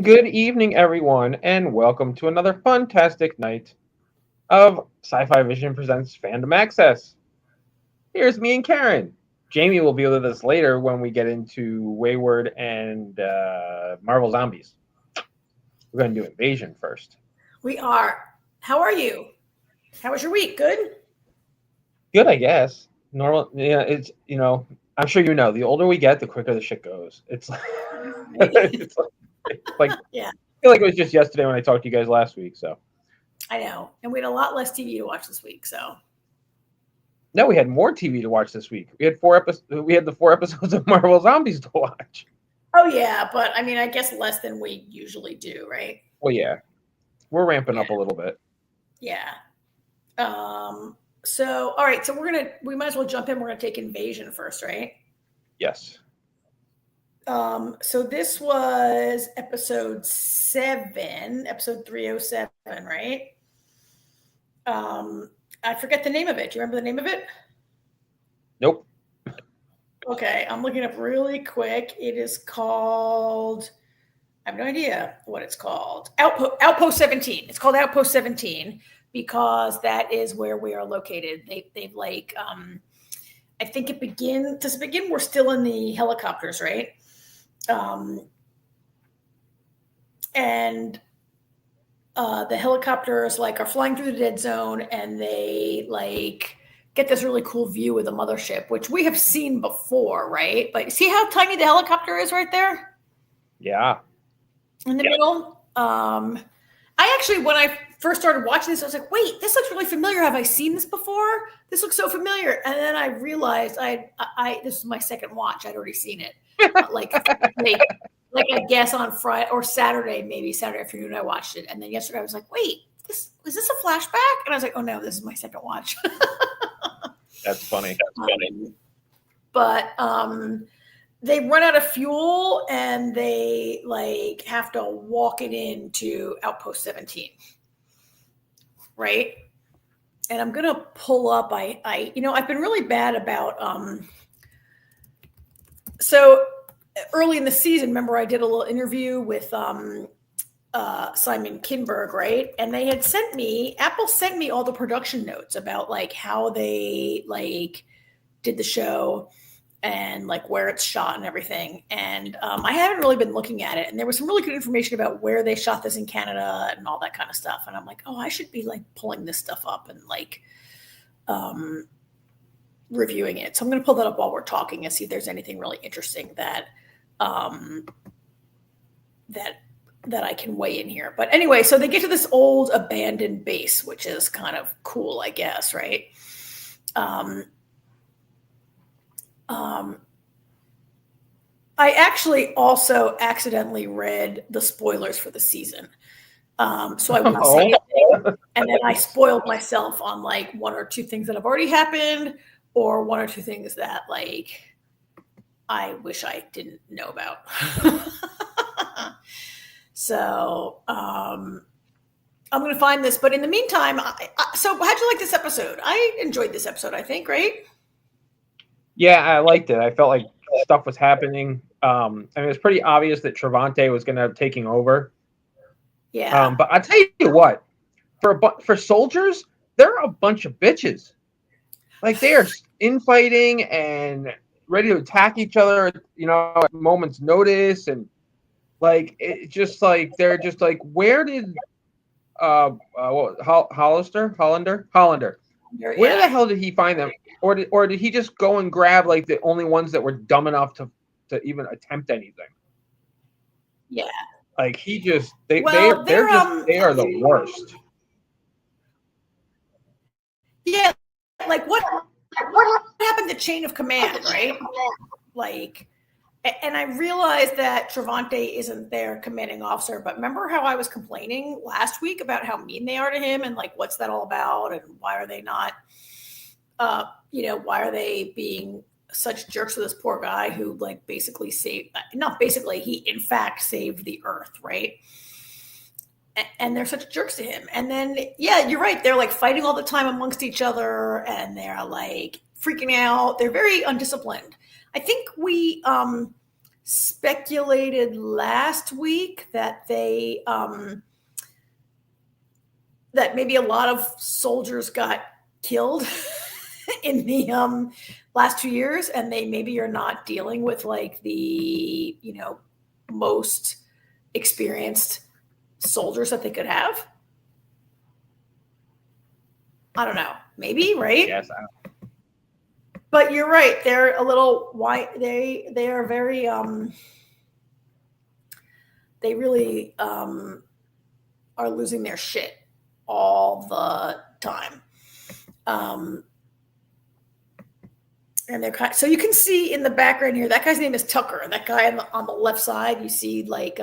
Good evening, everyone, and welcome to another fantastic night of SciFi Vision Presents Fandom Access. Here's me and Karen. Jamie will be with us later when we get into Wayward and Marvel Zombies. We're going to do Invasion first. We are. How are you? How was your week? Good? Good, I guess. Normal, yeah, I'm sure you know, the older we get, the quicker the shit goes. It's like Yeah, I feel like it was just yesterday when I talked to you guys last week, so. I know. And we had a lot less TV to watch this week, so. No, we had more TV to watch this week. We had the 4 episodes of Marvel Zombies to watch. Oh, yeah, but I mean, I guess less than we usually do, right? Well, yeah. We're ramping up a little bit. Yeah. So, all right, so we might as well jump in. We're going to take Invasion first, right? Yes. So this was episode 307, right? I forget the name of it. Do you remember the name of it? Nope. Okay, I'm looking up really quick. It is called, I have no idea what it's called. Outpost 17. It's called Outpost 17 because that is where we are located. They've like, I think to begin, we're still in the helicopters, right? And the helicopters like are flying through the dead zone, and they like get this really cool view of the mothership, which we have seen before, right? But see how tiny the helicopter is right there? Yeah. In the middle. I actually, when I first started watching this, I was like, wait, this looks really familiar. Have I seen this before? This looks so familiar. And then I realized this is my second watch. I'd already seen it. like I guess on Friday or Saturday, maybe Saturday afternoon, I watched it. And then yesterday I was like, wait, is this a flashback? And I was like, oh no, this is my second watch. That's funny. But they run out of fuel and they like have to walk it into Outpost 17. Right. And I'm going to pull up, I've been really bad about, so early in the season, remember I did a little interview with Simon Kinberg, right? And they had Apple sent me all the production notes about like how they like did the show and like where it's shot and everything. And I haven't really been looking at it. And there was some really good information about where they shot this in Canada and all that kind of stuff. And I'm like, oh, I should be like pulling this stuff up and like reviewing it. So I'm going to pull that up while we're talking and see if there's anything really interesting that I can weigh in here. But anyway, so they get to this old abandoned base, which is kind of cool, I guess, right? I actually also accidentally read the spoilers for the season. So I wouldn't say anything. And then I spoiled myself on like one or two things that have already happened or one or two things that like I wish I didn't know about. So I'm going to find this. But in the meantime, so how'd you like this episode? I enjoyed this episode, I think, right? Yeah, I liked it. I felt like stuff was happening. I mean, it was pretty obvious that Trevante was going to have taking over. Yeah. But I'll tell you what, for soldiers, they're a bunch of bitches. Like they are infighting and ready to attack each other, at a moment's notice. And like, it's just like, they're just like, where did, Hollander? Where the hell did he find them? Or did he just go and grab like the only ones that were dumb enough to even attempt anything? Yeah. Like they are the worst. Yeah. Like what happened to chain of command, right? Like, and I realized that Trevante isn't their commanding officer, but remember how I was complaining last week about how mean they are to him and like, what's that all about? And why are they not, why are they being such jerks to this poor guy who like he in fact saved the earth, right? And they're such jerks to him. And then, yeah, you're right. They're like fighting all the time amongst each other and they're like freaking out. They're very undisciplined. I think we speculated last week that they that maybe a lot of soldiers got killed in the last 2 years, and they maybe are not dealing with like the most experienced soldiers that they could have. I don't know, maybe, right? Yes. But you're right. They're a little white. They are very they really are losing their shit all the time. And they're so you can see in the background here, that guy's name is Tucker. That guy on the left side, you see like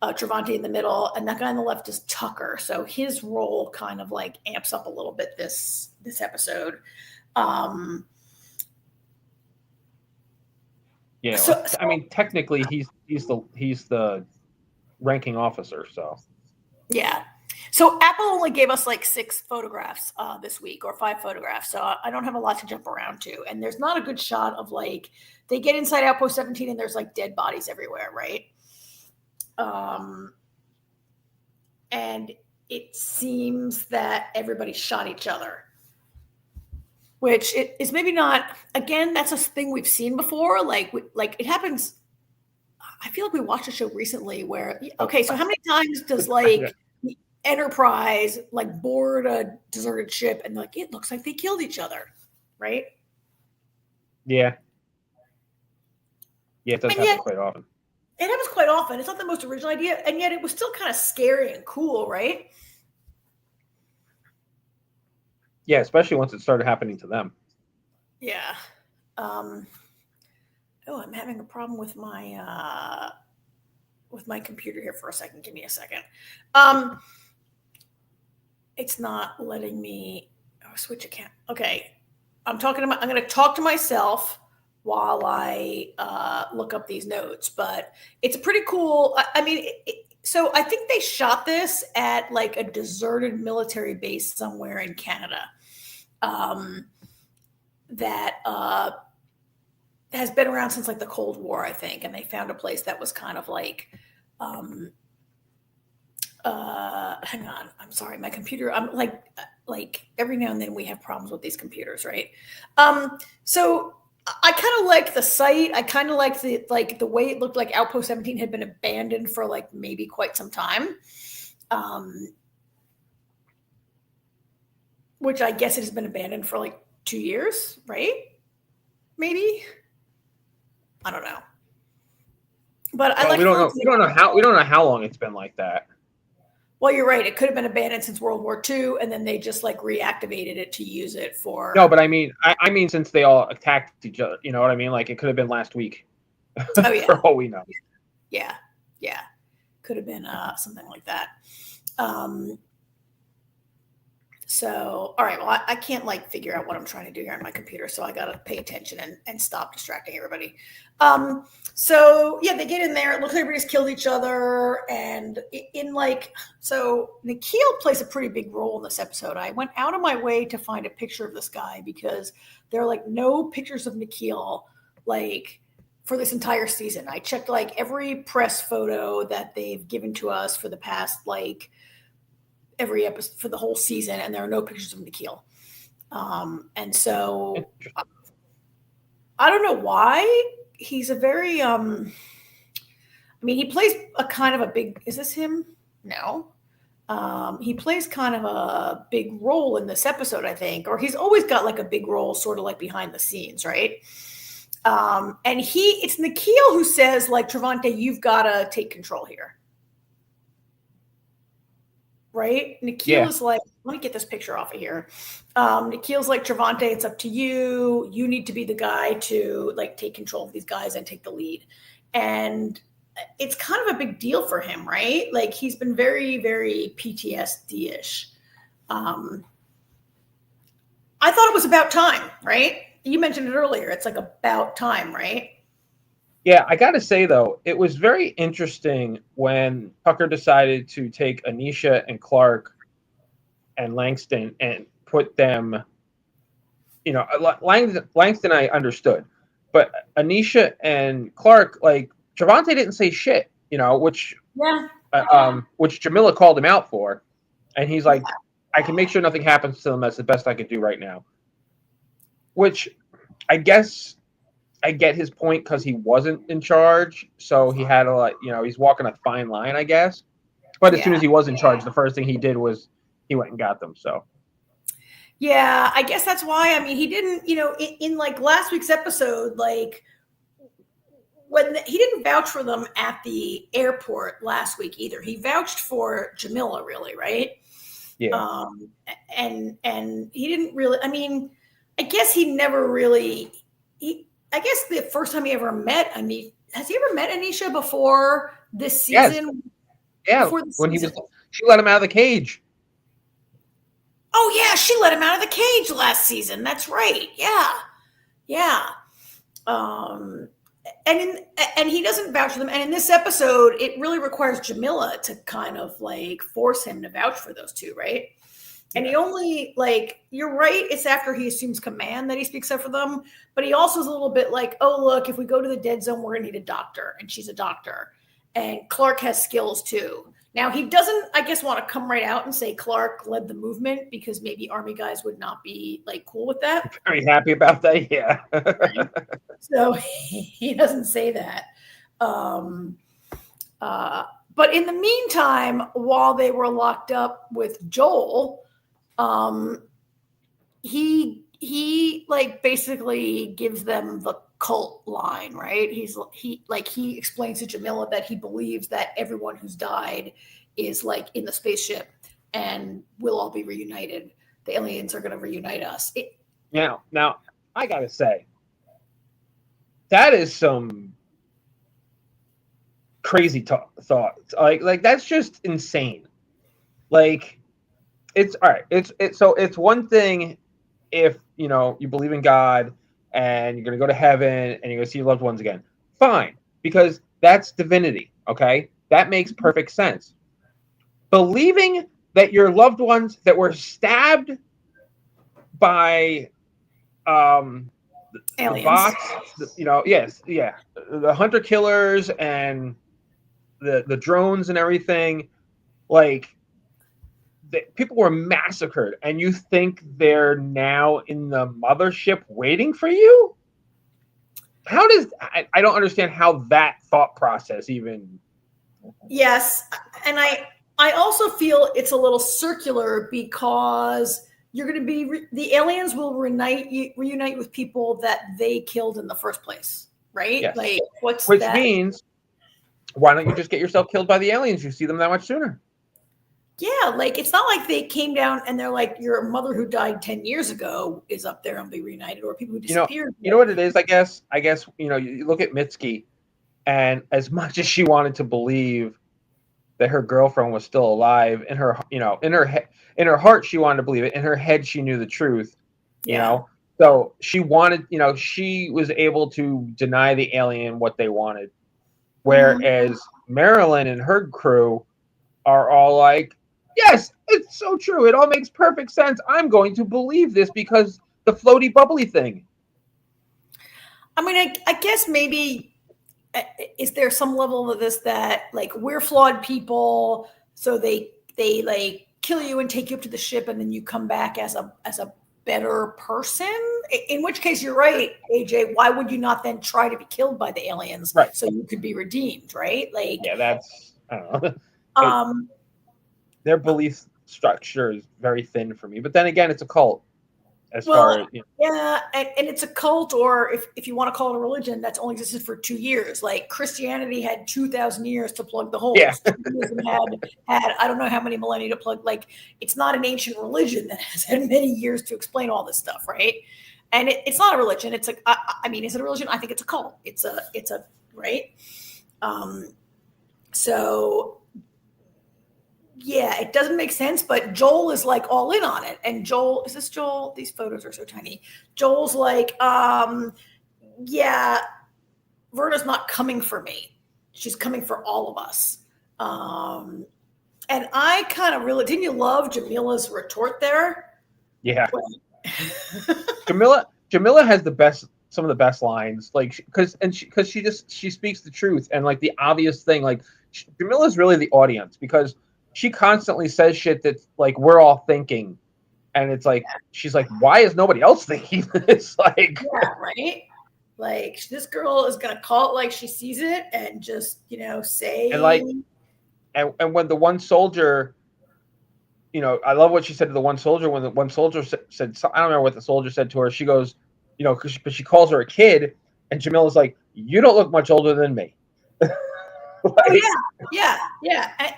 Travante in the middle, and that guy on the left is Tucker. So his role kind of like amps up a little bit this episode. Yeah, so, I mean, technically, he's the ranking officer. So yeah. So Apple only gave us like 6 photographs this week, or 5 photographs. So I don't have a lot to jump around to. And there's not a good shot of like, they get inside Outpost 17 and there's like dead bodies everywhere, right? And it seems that everybody shot each other, which it is maybe not, again, that's a thing we've seen before. Like it happens. I feel like we watched a show recently where, okay, so how many times does like Enterprise like board a deserted ship and like it looks like they killed each other, right? Yeah, it does happen quite often. It happens quite often. It's not the most original idea, and yet it was still kind of scary and cool, right? Yeah, especially once it started happening to them. Yeah. Oh, I'm having a problem with my computer here for a second. Give me a second. It's not letting me switch account. Okay. I'm going to talk to myself while I look up these notes, but it's pretty cool. I mean, so I think they shot this at like a deserted military base somewhere in Canada that has been around since like the Cold War, I think. And they found a place that was kind of like, hang on, I'm sorry, my computer, I'm like every now and then we have problems with these computers, right? So I kind of like the site. I kind of like the way it looked like Outpost 17 had been abandoned for like maybe quite some time. Which I guess it has been abandoned for like 2 years, right? Maybe. I don't know. But well, we don't know how long it's been like that. Well, you're right. It could have been abandoned since World War II, and then they just like reactivated it to use it for. No, but I mean since they all attacked each other, you know what I mean? Like it could have been last week. Oh yeah. For all we know. Yeah, could have been something like that. So, all right. Well, I can't like figure out what I'm trying to do here on my computer, so I got to pay attention and stop distracting everybody. So yeah, they get in there. It looks like everybody's killed each other, and so Nikhil plays a pretty big role in this episode. I went out of my way to find a picture of this guy because there are like no pictures of Nikhil like for this entire season. I checked like every press photo that they've given to us for the past like every episode for the whole season, and there are no pictures of Nikhil. And so I don't know why. He's a very I mean, he plays a kind of a big, is this him? No. He plays kind of a big role in this episode, I think, or he's always got like a big role sort of like behind the scenes, right? And it's Nikhil who says like, Travante, you've got to take control here. Right? Nikhil is like, let me get this picture off of here. Nikhil's like, Travante, it's up to you. You need to be the guy to like take control of these guys and take the lead. And it's kind of a big deal for him, right? Like he's been very, very PTSD-ish. I thought it was about time, right? You mentioned it earlier. It's like about time, right? Yeah, I got to say, though, it was very interesting when Tucker decided to take Anisha and Clark and Langston and put them, Langston I understood, but Anisha and Clark, like Javante didn't say shit, which Jamila called him out for, and he's like, I can make sure nothing happens to them. That's the best I could do right now. Which, I guess, I get his point because he wasn't in charge, so he had a he's walking a fine line, I guess. But as soon as he was in charge, the first thing he did was he went and got them. So. Yeah, I guess that's why. I mean, he didn't, in like last week's episode, like he didn't vouch for them at the airport last week either. He vouched for Jamila, really, right? Yeah. And he didn't really. I mean, I guess he never really. I guess the first time he ever met has he ever met Anisha before this season? Yes. Yeah, when she let him out of the cage. Oh yeah, she let him out of the cage last season. That's right. Yeah. And he doesn't vouch for them. And in this episode, it really requires Jamila to kind of like force him to vouch for those two, right? And he only you're right. It's after he assumes command that he speaks up for them. But he also is a little bit like, oh look, if we go to the dead zone, we're gonna need a doctor, and she's a doctor, and Clark has skills too. Now, he doesn't, I guess, want to come right out and say Clark led the movement because maybe Army guys would not be cool with that. Very happy about that, yeah. Right? So he doesn't say that. But in the meantime, while they were locked up with Joel, he basically gives them the cult line, right? He explains to Jamila that he believes that everyone who's died is in the spaceship and we'll all be reunited. The aliens are going to reunite us. Now I gotta say, that is some crazy thoughts. Like that's just insane. It's all right. It's one thing if you believe in God and you're going to go to heaven and you're going to see your loved ones again. Fine, because that's divinity, okay? That makes perfect sense. Believing that your loved ones that were stabbed by aliens, the bots, the hunter killers and the drones and everything, people were massacred, and you think they're now in the mothership waiting for you? How does I don't understand how that thought process even. Yes, and I also feel it's a little circular because you're going to be the aliens will reunite with people that they killed in the first place, right? Yes. Which means why don't you just get yourself killed by the aliens? You see them that much sooner. Yeah, it's not like they came down and they're like, your mother who died 10 years ago is up there and be reunited, or people who disappeared. You know what it is, I guess, you look at Mitski, and as much as she wanted to believe that her girlfriend was still alive, in her heart she wanted to believe it. In her head she knew the truth, So she wanted, she was able to deny the alien what they wanted. Whereas Marilyn and her crew are all like, yes, it's so true. It all makes perfect sense. I'm going to believe this because the floaty bubbly thing. I mean, I guess maybe is there some level of this that we're flawed people, so they kill you and take you up to the ship, and then you come back as a better person? In which case, you're right, AJ. Why would you not then try to be killed by the aliens, right? So you could be redeemed, right? That's I don't know. Their belief structure is very thin for me, but then again, it's a cult. Yeah, and it's a cult, or if you want to call it a religion, that's only existed for 2 years. Christianity had 2,000 years to plug the holes. Yeah. Judaism had I don't know how many millennia to plug. It's not an ancient religion that has had many years to explain all this stuff, right? And it's not a religion. It's I mean, is it a religion? I think it's a cult. It's a right. So. Yeah, it doesn't make sense, but Joel is all in on it. And Joel, is this Joel? These photos are so tiny. Joel's yeah, Verna's not coming for me. She's coming for all of us. And I kind of really, didn't you love Jamila's retort there? Yeah. Jamila has the best some of the best lines, like because she speaks the truth, and like the obvious thing, like Jamila's really the audience because she constantly says shit that's like we're all thinking, and it's like she's like, why is nobody else thinking this? Like, yeah, right. Like this girl is gonna call it like she sees it, and just say. and like, and when the one soldier, I love what she said to the one soldier when the one soldier said, I don't remember what the soldier said to her. She goes, because she calls her a kid, and Jamila's like, you don't look much older than me. Like, yeah.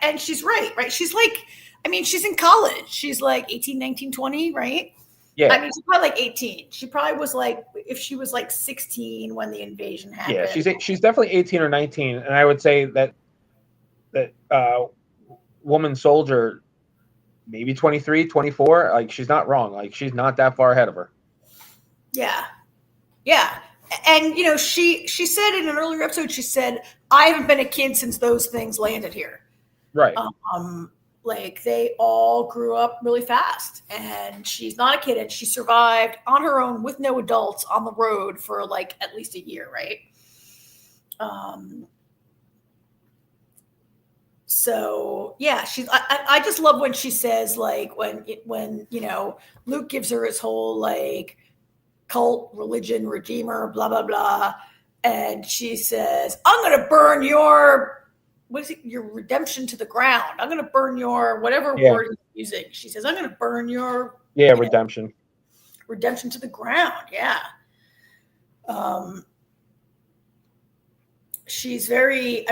And she's right. She's like, she's in college. She's like 18, 19, 20, right? Yeah. She's probably like 18. She probably was like, if she was like 16 when the invasion happened. Yeah, she's definitely 18 or 19. And I would say that woman soldier, maybe 23, 24, like she's not wrong. Like she's not that far ahead of her. Yeah. Yeah. And she said in an earlier episode, she said, I haven't been a kid since those things landed here. Right. Like they all grew up really fast, and she's not a kid, and she survived on her own with no adults on the road for like at least a year, right? So yeah, I just love when she says like when Luke gives her his whole like cult, religion, redeemer, blah, blah, blah. And she says, I'm going to burn your redemption to the ground. I'm going to burn your whatever word he's using. She says, I'm going to burn your redemption. Redemption to the ground. Yeah. She's very,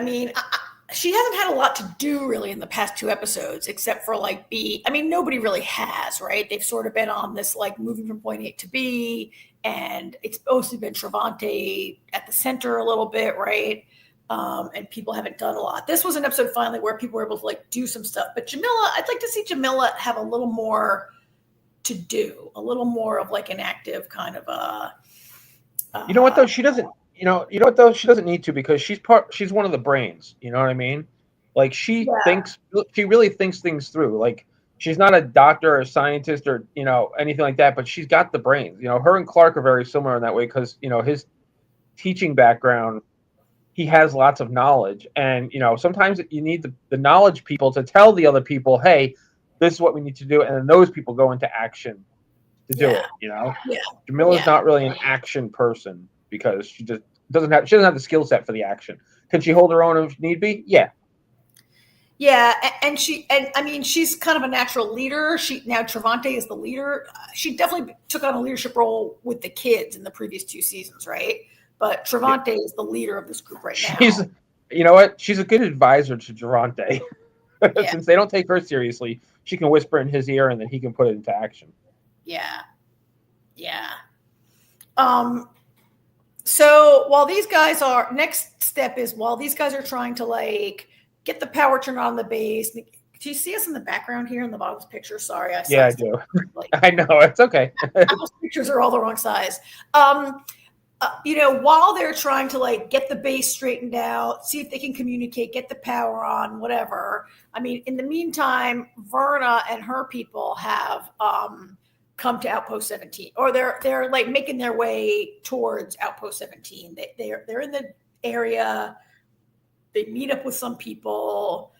she hasn't had a lot to do really in the past 2 episodes, except for like nobody really has, right? They've sort of been on this like moving from point A to B, and it's mostly been Travante at the center a little bit, right? And people haven't done a lot. This was an episode finally where people were able to like do some stuff. But Jamila, I'd like to see Jamila have a little more to do, a little more of like an active kind of you know what though? She doesn't. You know what though? She doesn't need to because she's one of the brains. You know what I mean? Like she really thinks things through. Like she's not a doctor or a scientist or anything like that, but she's got the brains. Her and Clark are very similar in that way because his teaching background, he has lots of knowledge, and sometimes you need the knowledge people to tell the other people, hey, this is what we need to do, and then those people go into action to do it. Jamila's not really an action person because she just doesn't have the skill set for the action. Can she hold her own if need be? Yeah. Yeah, and she's kind of a natural leader. Now Travante is the leader. She definitely took on a leadership role with the kids in the previous 2 seasons, right? But Travante is the leader of this group right now. You know what? She's a good advisor to Travante. Since they don't take her seriously, she can whisper in his ear and then he can put it into action. Yeah. So while these guys are trying to like get the power turned on the base. Do you see us in the background here in the bottom of this picture? Sorry, I do. I know, it's okay. Those pictures are all the wrong size. While they're trying to like get the base straightened out, see if they can communicate, get the power on, whatever. In the meantime, Verna and her people have come to Outpost 17, or they're like making their way towards Outpost 17. They're in the area. They meet up with some people,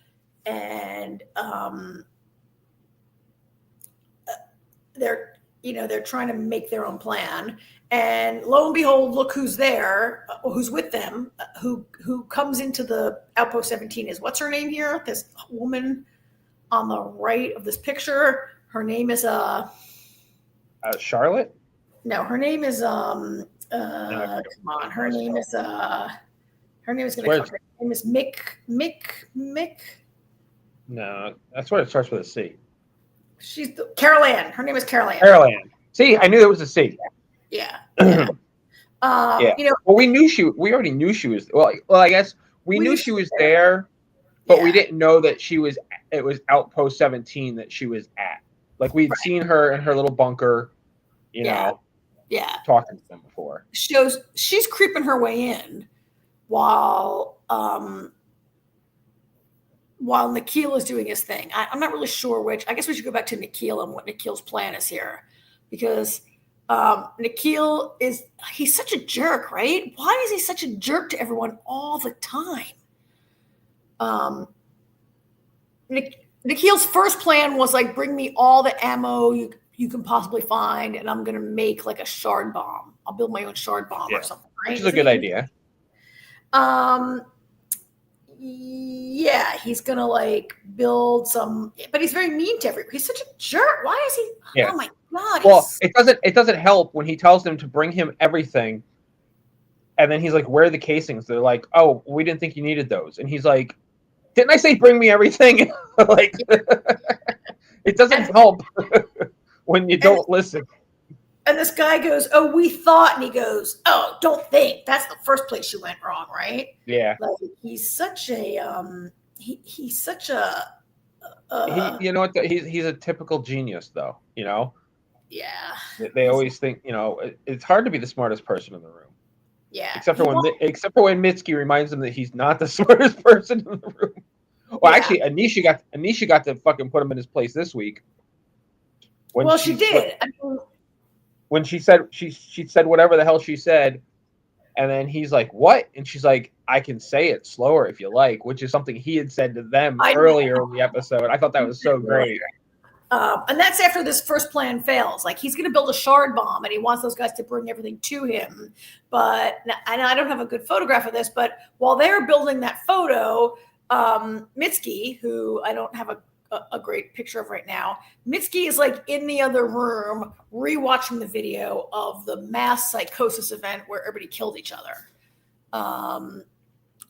and they're trying to make their own plan. And lo and behold, look who's there, who's with them, who comes into the Outpost 17 is, what's her name here? This woman on the right of this picture. Her name is Charlotte? No, her name is come on. Her name is going to come. Her name is Mick. No, that's what it starts with a C. She's Carol Ann. Her name is Carol Ann. Carol Ann. See, I knew there was a C. Yeah. Well, we already knew she was. Well, I guess we knew she was there, but we didn't know that it was Outpost 17 that she was at. Like we'd seen her in her little bunker, talking to them before. She's creeping her way in while Nikhil is doing his thing. I'm not really sure which. I guess we should go back to Nikhil and what Nikhil's plan is here, because Nikhil he's such a jerk, right? Why is he such a jerk to everyone all the time? Nikhil's first plan was like, bring me all the ammo you can possibly find, and I'm gonna make like a shard bomb. I'll build my own shard bomb or something, right? Which is a good idea. Yeah, he's gonna like build some, but he's very mean to everyone. He's such a jerk. Why is he? Yeah. Oh my god. Well, it doesn't help when he tells them to bring him everything, and then he's like, "Where are the casings?" They're like, "Oh, we didn't think you needed those," and he's like, "Didn't I say bring me everything?" Like, it doesn't help when you don't listen. And this guy goes, "Oh, we thought," and he goes, "Oh, don't think. That's the first place you went wrong, right?" Yeah. Like, he's such a he's such a you know what? He's a typical genius, though. You know. Yeah. They always think, you know, it's hard to be the smartest person in the room. Yeah. Except for when Mitski reminds him that he's not the smartest person in the room. Well, actually, Anisha got to fucking put him in his place this week. She did. When she said whatever the hell she said, and then he's like, "What?" And she's like, "I can say it slower if you like," which is something he had said to them earlier in the episode. I thought that was so great. And that's after this first plan fails. Like, he's going to build a shard bomb, and he wants those guys to bring everything to him. And I don't have a good photograph of this, but while they're building that photo, Mitski, who I don't have a great picture of right now, Mitski is like in the other room rewatching the video of the mass psychosis event where everybody killed each other.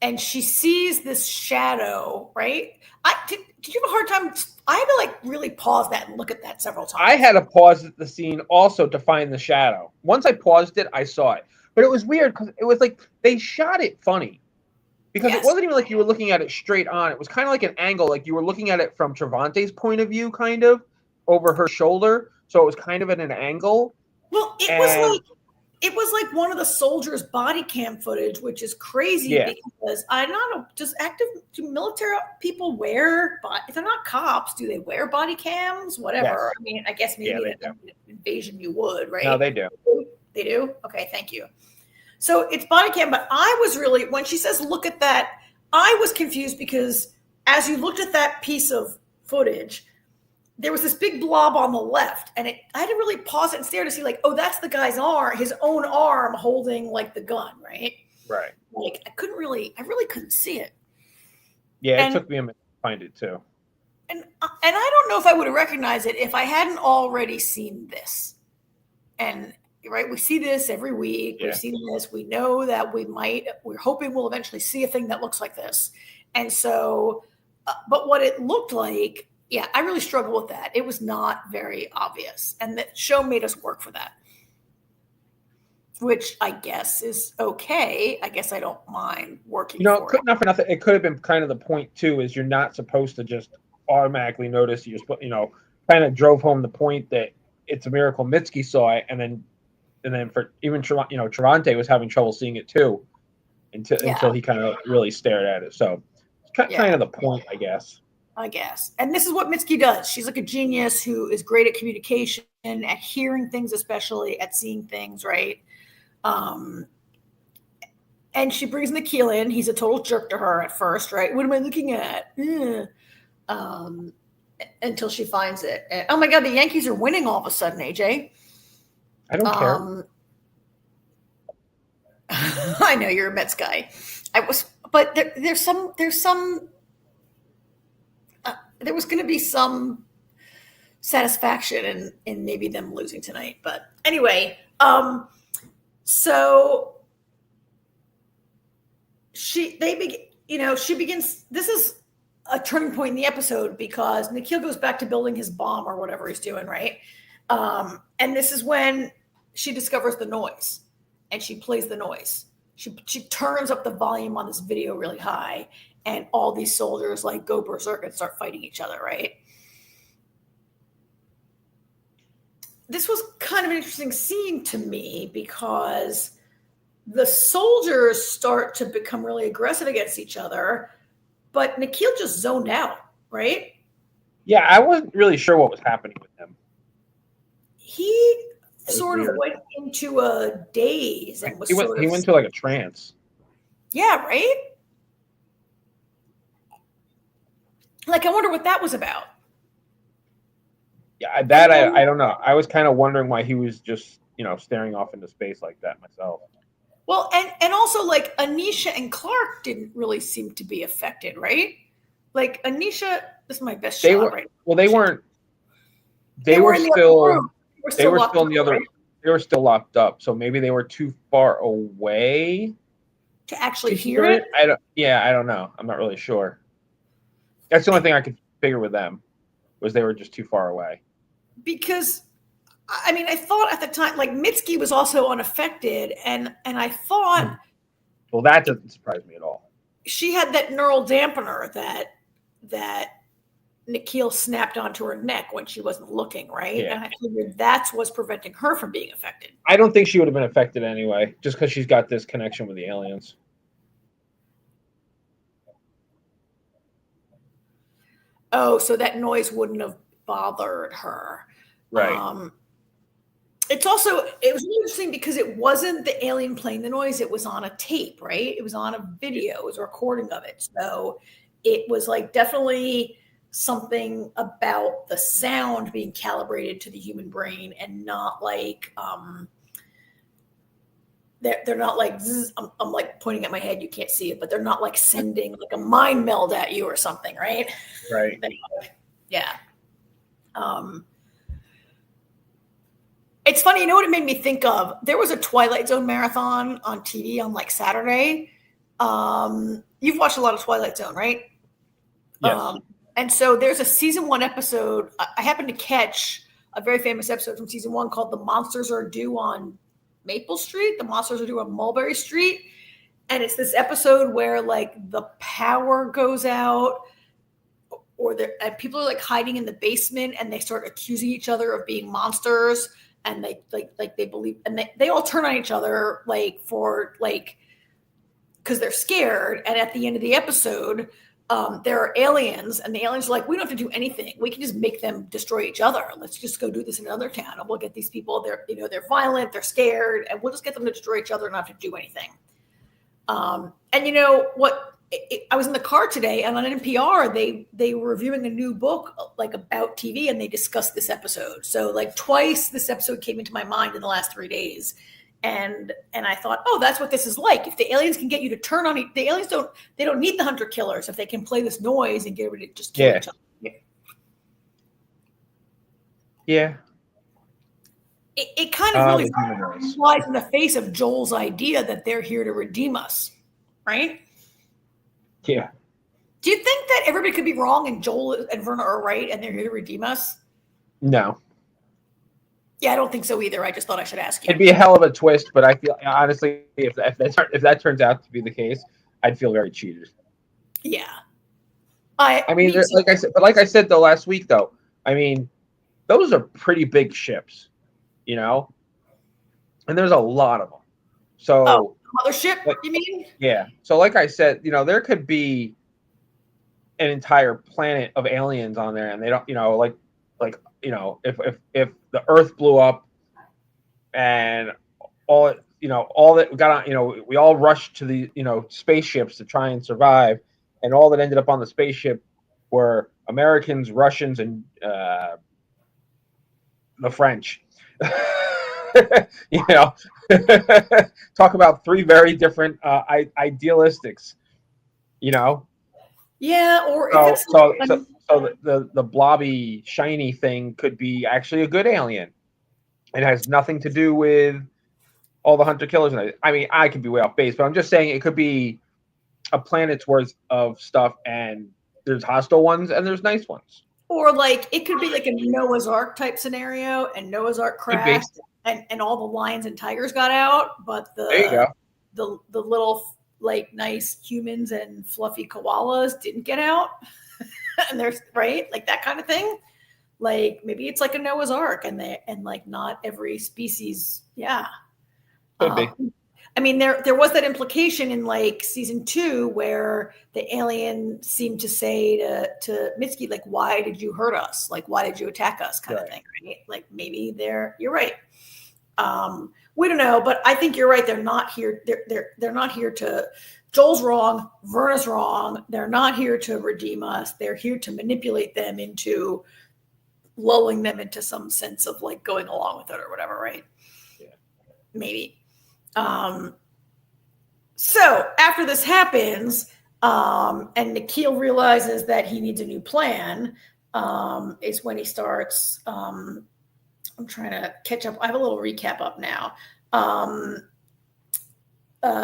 And she sees this shadow, right? Did you have a hard time? I had to like really pause that and look at that several times. I had to pause the scene also to find the shadow. Once I paused it, I saw it. But it was weird because it was like they shot it funny. Because it wasn't even like you were looking at it straight on. It was kind of like an angle, like you were looking at it from Travante's point of view, kind of, over her shoulder. So it was kind of at an angle. Well, it was like one of the soldiers' body cam footage, which is crazy because I don't know, do military people wear, if they're not cops, do they wear body cams? Whatever. Yes. I mean, I guess maybe in an invasion you would, right? No, they do. They do? Okay, thank you. So it's body cam, but I was really, when she says, look at that, I was confused because as you looked at that piece of footage, there was this big blob on the left, and I had to really pause it and stare to see, like, oh, that's the guy's arm, his own arm holding like the gun, right? Right. Like, I really couldn't see it. Yeah, it took me a minute to find it too. And I don't know if I would have recognized it if I hadn't already seen this. And right, we see this every week. Yeah. We've seen this. We know that we're hoping we'll eventually see a thing that looks like this. And so, but what it looked like, yeah, I really struggled with that. It was not very obvious. And the show made us work for that, which I guess is okay. I guess I don't mind working for it. Not for nothing. It could have been kind of the point, too, is you're not supposed to just automatically notice. You're supposed, kind of drove home the point that it's a miracle Mitski saw it. And then for even, Travante was having trouble seeing it, too, until he kind of really stared at it. So it's kind of the point, I guess. And this is what Mitski does. She's like a genius who is great at communication, at hearing things, especially at seeing things, right? And she brings Nikhil in. He's a total jerk to her at first, right? What am I looking at? Until she finds it. And, oh my God, the Yankees are winning all of a sudden, AJ. I don't care. I know you're a Mets guy. But there was going to be some satisfaction in maybe them losing tonight. But anyway, so she begins, this is a turning point in the episode because Nikhil goes back to building his bomb or whatever he's doing, right? And this is when she discovers the noise and she plays the noise. She turns up the volume on this video really high, and all these soldiers like go berserk and start fighting each other, right? This was kind of an interesting scene to me because the soldiers start to become really aggressive against each other, but Nikhil just zoned out, right? Yeah, I wasn't really sure what was happening with him. He sort of went into a daze and was he went to like a trance. Yeah, right? Like, I wonder what that was about. Yeah, that I don't know. I was kind of wondering why he was just, staring off into space like that myself. Well, and also, like, Anisha and Clark didn't really seem to be affected, right? Like, Anisha, this is my best shot, right? Well, they weren't. They were still in the other. Right? They were still locked up, so maybe they were too far away to actually hear it. I don't know. I'm not really sure. That's the only thing I could figure with them, was they were just too far away. Because, I mean, I thought at the time, like, Mitski was also unaffected, and I thought. Well, that doesn't surprise me at all. She had that neural dampener that Nikhil snapped onto her neck when she wasn't looking, right? Yeah. And I figured that's what's preventing her from being affected. I don't think she would have been affected anyway, just because she's got this connection with the aliens. Oh, so that noise wouldn't have bothered her. Right. It was interesting because it wasn't the alien playing the noise. It was on a tape, right? It was on a video. It was a recording of it. So it was like definitely something about the sound being calibrated to the human brain, and not like they're not like zzz, I'm like pointing at my head, you can't see it, but they're not like sending like a mind meld at you or something, right? Right. Yeah. It's funny, you know what it made me think of? There was a Twilight Zone marathon on TV on like Saturday. You've watched a lot of Twilight Zone, right? Yes. And so there's a season 1 episode. I happened to catch a very famous episode from season 1 called "The Monsters Are Due on Maple Street." The monsters are due on Mulberry Street. And it's this episode where like the power goes out, and people are like hiding in the basement, and they start accusing each other of being monsters. And they believe, and they all turn on each other because they're scared. And at the end of the episode, there are aliens, and the aliens are like, we don't have to do anything. We can just make them destroy each other. Let's just go do this in another town, and we'll get these people. They're violent, they're scared, and we'll just get them to destroy each other and not have to do anything. And you know what? I was in the car today, and on NPR, they were reviewing a new book like about TV, and they discussed this episode. So like twice this episode came into my mind in the last 3 days. And I thought, oh, that's what this is like. If the aliens can get you to turn on the aliens, they don't need the hunter killers if they can play this noise and get everybody to just kill each other. Yeah. It kind of really flies in the face of Joel's idea that they're here to redeem us, right? Yeah. Do you think that everybody could be wrong and Joel and Verna are right and they're here to redeem us? No. Yeah, I don't think so either. I just thought I should ask you. It'd be a hell of a twist, but I feel honestly, if that turns out to be the case, I'd feel very cheated. Yeah. I mean, like I said though last week though, I mean, those are pretty big ships, and there's a lot of them. So mothership, you mean? Yeah. So like I said, there could be an entire planet of aliens on there, and they don't, if the Earth blew up and all that got on, we all rushed to the, spaceships to try and survive, and all that ended up on the spaceship were Americans, Russians, and the French. Talk about 3 very different idealistics, Yeah, or so the blobby shiny thing could be actually a good alien. It has nothing to do with all the hunter killers. I mean, I could be way off base, but I'm just saying it could be a planet's worth of stuff, and there's hostile ones and there's nice ones. Or like it could be like a Noah's Ark type scenario, and Noah's Ark crashed, and all the lions and tigers got out, but the little like nice humans and fluffy koalas didn't get out. And there's like that kind of thing. Like maybe it's like a Noah's Ark, and like not every species. Yeah. Could be. I mean, there was that implication in like season 2 where the alien seemed to say to Mitski, like, why did you hurt us? Like, why did you attack us? Kind of thing, right? Like maybe you're right. We don't know, but I think you're right. They're not here. They're not here to. Joel's wrong. Verna's wrong. They're not here to redeem us. They're here to manipulate them into lulling them into some sense of like going along with it or whatever, right? Yeah. Maybe. So after this happens, and Nikhil realizes that he needs a new plan, is when he starts. I'm trying to catch up. I have a little recap up now.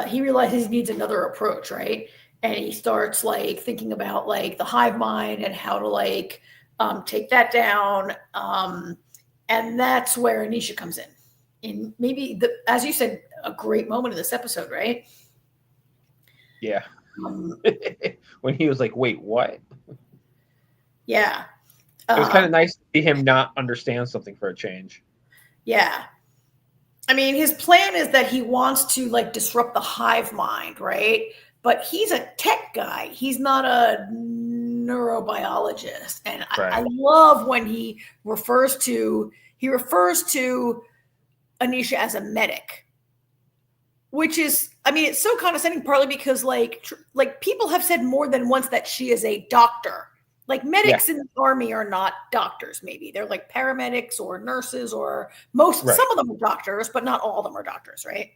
He realizes he needs another approach, right? And he starts like thinking about like the hive mind and how to like take that down. And that's where Anisha comes in. And maybe, as you said, a great moment in this episode, right? Yeah. When he was like, wait, what? Yeah. It was kind of nice to see him not understand something for a change. Yeah. I mean, his plan is that he wants to like disrupt the hive mind, right? But he's a tech guy. He's not a neurobiologist. And Right. I love when he refers to Anisha as a medic, which is, I mean, it's so condescending partly because like people have said more than once that she is a doctor. Like medics in the army are not doctors, maybe. They're like paramedics or nurses or some of them are doctors, but not all of them are doctors, right?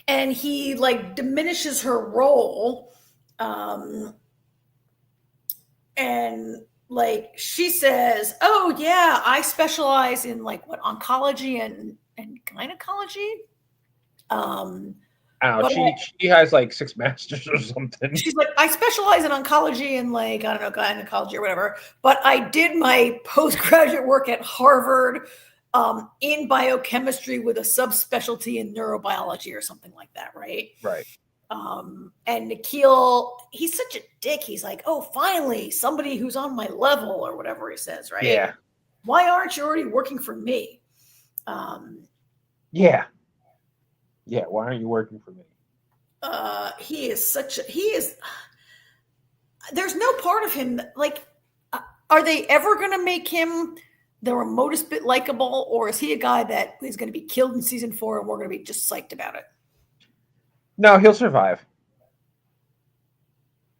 And he like diminishes her role. And like she says, oh yeah, I specialize in like what, oncology and gynecology. I don't know. She has like 6 masters or something. She's like, I specialize in oncology and like, I don't know, gynecology or whatever. But I did my postgraduate work at Harvard in biochemistry with a subspecialty in neurobiology or something like that, right? Right. And Nikhil, he's such a dick. He's like, oh, finally, somebody who's on my level or whatever he says, right? Yeah. Why aren't you already working for me? Yeah. Yeah, why aren't you working for me? There's no part of him that, like, are they ever going to make him the remotest bit likable, or is he a guy that is going to be killed in season 4 and we're going to be just psyched about it? No, he'll survive.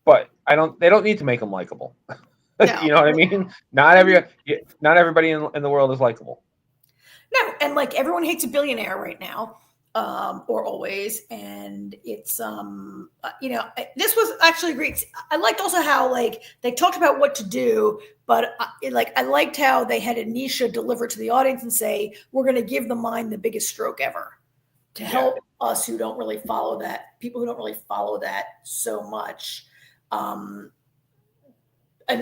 But they don't need to make him likable. No. You know what I mean? Not everybody in the world is likable. No, and like everyone hates a billionaire right now. Or always, and it's this was actually great. I liked also how like they talked about what to do, but I liked how they had Anisha deliver to the audience and say, we're going to give the mind the biggest stroke ever to help us who don't really follow that, people who don't really follow that so much, an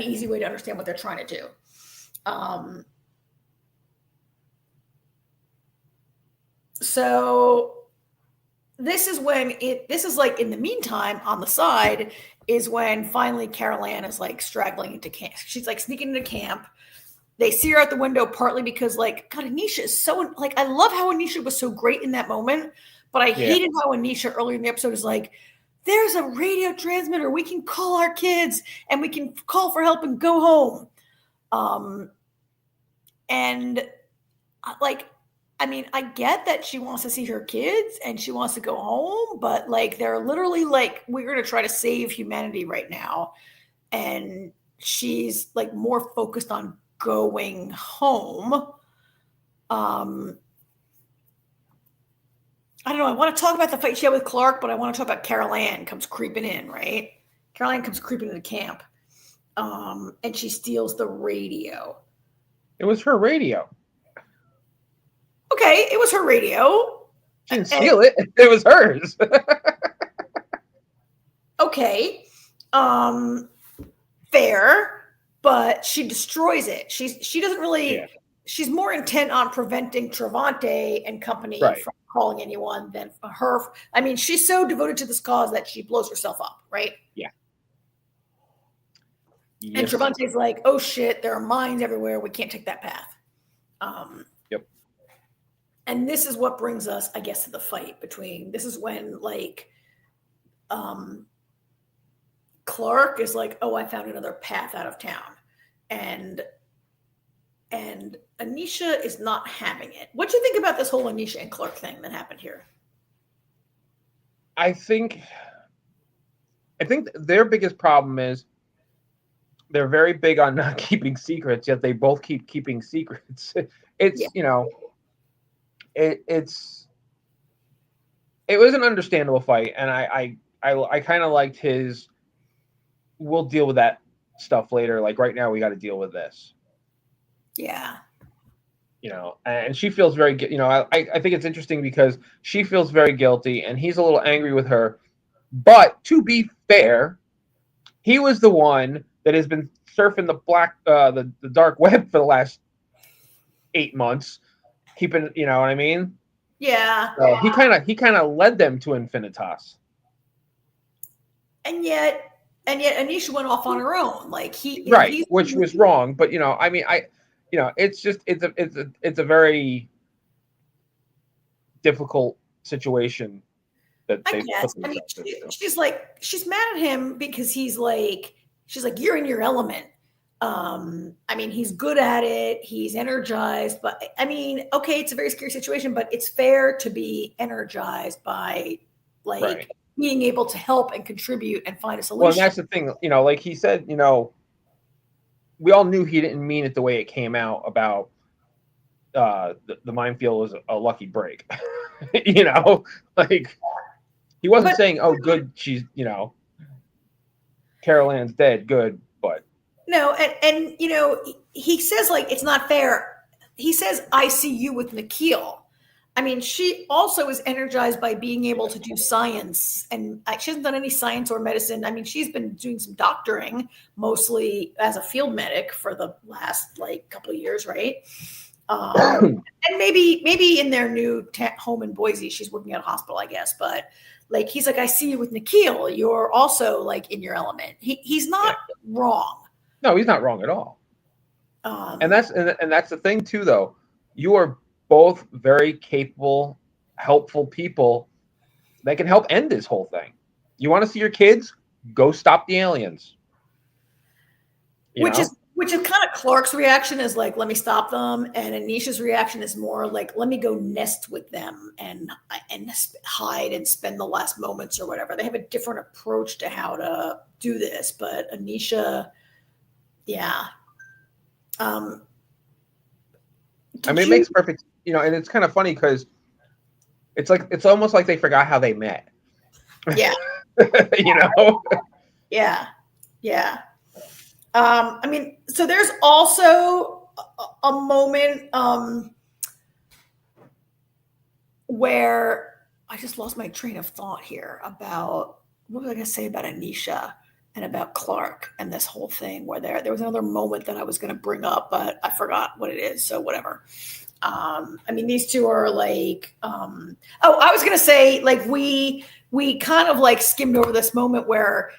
easy way to understand what they're trying to do. So this is like in the meantime on the side is when finally Carol Ann is like straggling into camp. She's like sneaking into camp. They see her out the window partly because like, God, Anisha is so like, I love how Anisha was so great in that moment, but I hated how Anisha earlier in the episode is like, there's a radio transmitter. We can call our kids and we can call for help and go home. And like, I mean, I get that she wants to see her kids and she wants to go home, but like they're literally like, we're going to try to save humanity right now. And she's like more focused on going home. I don't know. I want to talk about the fight she had with Clark, but I want to talk about Carol Ann comes creeping in, right? Carol Ann comes creeping into camp. And she steals the radio. It was her radio. Okay, it was her radio. She didn't steal it. It was hers. Okay. Fair, but she destroys it. She doesn't really she's more intent on preventing Travante and company from calling anyone than her. I mean, she's so devoted to this cause that she blows herself up, right? Yeah. And Travante's like, oh shit, there are mines everywhere. We can't take that path. And this is what brings us, I guess, to the fight between, this is when like Clark is like, oh, I found another path out of town. And and Anisha is not having it. What do you think about this whole Anisha and Clark thing that happened here? I think their biggest problem is they're very big on not keeping secrets, yet they both keep keeping secrets. It's it was an understandable fight, and I kind of liked his. We'll deal with that stuff later. Like right now, we got to deal with this. Yeah. And she feels very, I think it's interesting because she feels very guilty, and he's a little angry with her. But to be fair, he was the one that has been surfing the dark web for the last 8 months, keeping, you know what I mean? Yeah. So he kind of led them to Infinitas. And yet Anisha went off on her own. Like which was wrong. But I mean, it's just it's a very difficult situation that they put themselves into. She's mad at him because she's like, you're in your element. I mean, he's good at it. He's energized, but I mean, okay, it's a very scary situation, but it's fair to be energized by being able to help and contribute and find a solution. Well, and that's the thing, like he said, we all knew he didn't mean it the way it came out about the minefield was a lucky break. Like he wasn't saying, "Oh, good, she's Carol Ann's dead, good," but no, and he says like it's not fair. He says, "I see you with Nikhil." I mean, she also is energized by being able to do science, and she hasn't done any science or medicine. I mean, she's been doing some doctoring, mostly as a field medic for the last couple of years, right? And maybe in their new home in Boise, she's working at a hospital, I guess. But he's like, I see you with Nikhil. You're also in your element. He's not wrong. No, he's not wrong at all. And that's the thing too, though. You are both very capable, helpful people that can help end this whole thing. You want to see your kids? Go stop the aliens. Which is kind of Clark's reaction is let me stop them, and Anisha's reaction is more let me go nest with them and hide and spend the last moments or whatever. They have a different approach to how to do this, but Anisha, yeah. I mean, it makes perfect, and it's kind of funny because it's almost like they forgot how they met. Yeah. Yeah. Yeah. I mean, so there's also a moment where I just lost my train of thought here about what was I going to say about Anisha and about Clark and this whole thing where there was another moment that I was going to bring up, but I forgot what it is. So whatever. I mean, these two are I was going to say we kind of skimmed over this moment where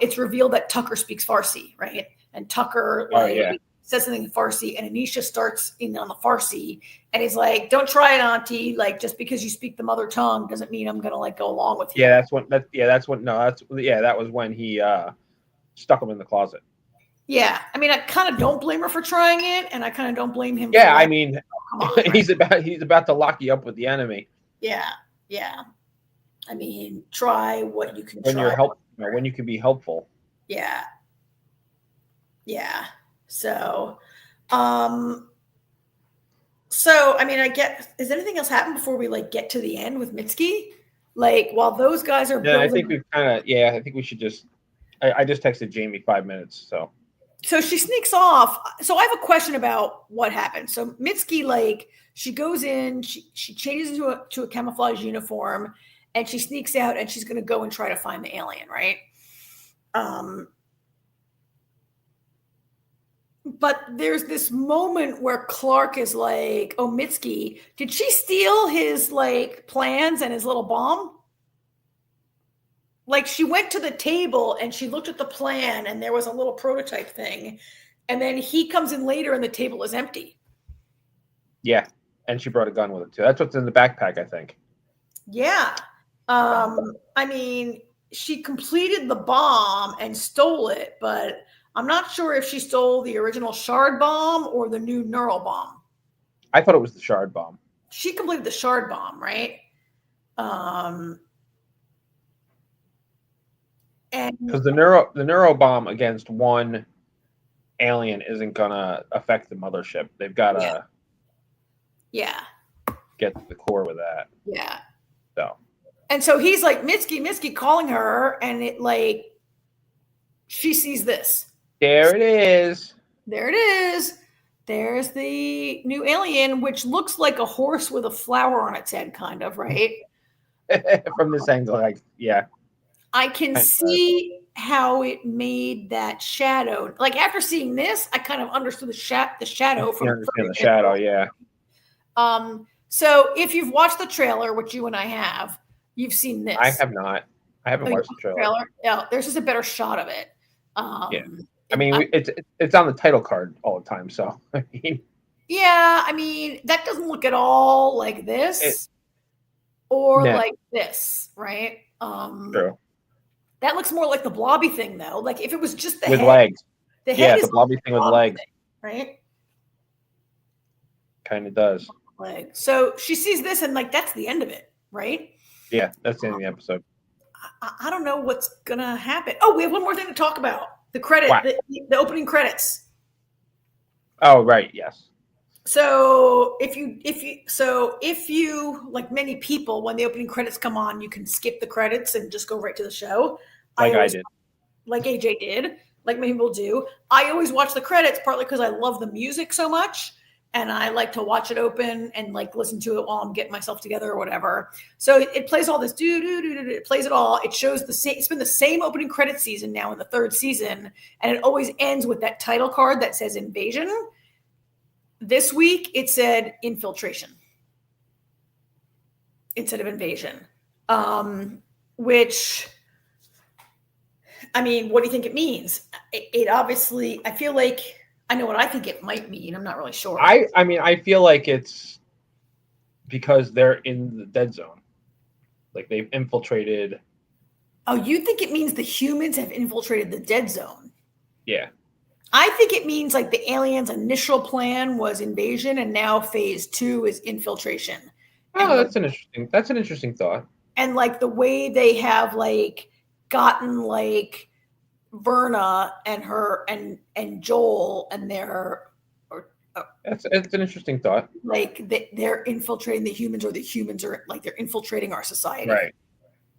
it's revealed that Tucker speaks Farsi, right? And Tucker says something in Farsi, and Anisha starts in on the Farsi, and he's like, "Don't try it, Auntie. Just because you speak the mother tongue doesn't mean I'm gonna go along with you." Yeah, that was when he stuck him in the closet. Yeah, I mean, I kind of don't blame her for trying it, and I kind of don't blame him. Yeah, I mean, he's about to lock you up with the enemy. Yeah. I mean, try what you can. When when you can be helpful. Yeah. So, I mean, is anything else happen before we get to the end with Mitski? While those guys are building. I think we've I think we should just. I just texted Jamie 5 minutes, so. So she sneaks off. So I have a question about what happened. So Mitski, she goes in, she changes into a camouflage uniform, and she sneaks out, and she's going to go and try to find the alien, right? But there's this moment where Clark is like, "Oh, Mitski, did she steal his plans and his little bomb?" She went to the table and she looked at the plan, and there was a little prototype thing, and then he comes in later and the table is empty. Yeah, and she brought a gun with her too. That's what's in the backpack, I think. Yeah. I mean, she completed the bomb and stole it, but I'm not sure if she stole the original shard bomb or the new neural bomb. I thought it was the shard bomb. She completed the shard bomb, right? And because the neuro bomb against one alien isn't gonna affect the mothership. They've got to get to the core with that. Yeah. So. And so he's like Mitski calling her, and it like she sees this. There it is. There it is. There's the new alien, which looks like a horse with a flower on its head, kind of, right? From this angle, like, yeah. I can see how it made that shadow. Like after seeing this, I kind of understood the shadow from the shadow, yeah. So if you've watched the trailer, which you and I have, you've seen this. I have not. I haven't watched the trailer. Yeah, there's just a better shot of it. Yeah. I mean, it's on the title card all the time, so I mean. Yeah, I mean that doesn't look at all like this like this, right? True. That looks more like the blobby thing, though. Like if it was just the with head, legs. The head is the blobby thing with legs, thing, right? Kind of does. Like so, she sees this and like that's the end of it, right? Yeah, that's the end of the episode. I don't know what's gonna happen. Oh, we have one more thing to talk about. The credit, the opening credits. Oh, right. Yes. So if you like many people, when the opening credits come on, you can skip the credits and just go right to the show. Like I did. Like AJ did. Like many people do. I always watch the credits partly because I love the music so much. And I like to watch it open and like listen to it while I'm getting myself together or whatever. So it plays all this it plays it all. It shows the same. It's been the same opening credit season now in the third season, and it always ends with that title card that says Invasion. This week it said Infiltration instead of Invasion, which I mean, what do you think it means? It obviously, I feel like. I know what I think it might mean. I'm not really sure. I mean, I feel like it's because they're in the dead zone. Like they've infiltrated. Oh, you think it means the humans have infiltrated the dead zone? Yeah. I think it means like the aliens' initial plan was invasion and now phase 2 is infiltration. Oh, that's an interesting thought. And like the way they have like gotten like Verna and her and Joel and it's an interesting thought. Like they're infiltrating the humans, or the humans are like they're infiltrating our society. Right.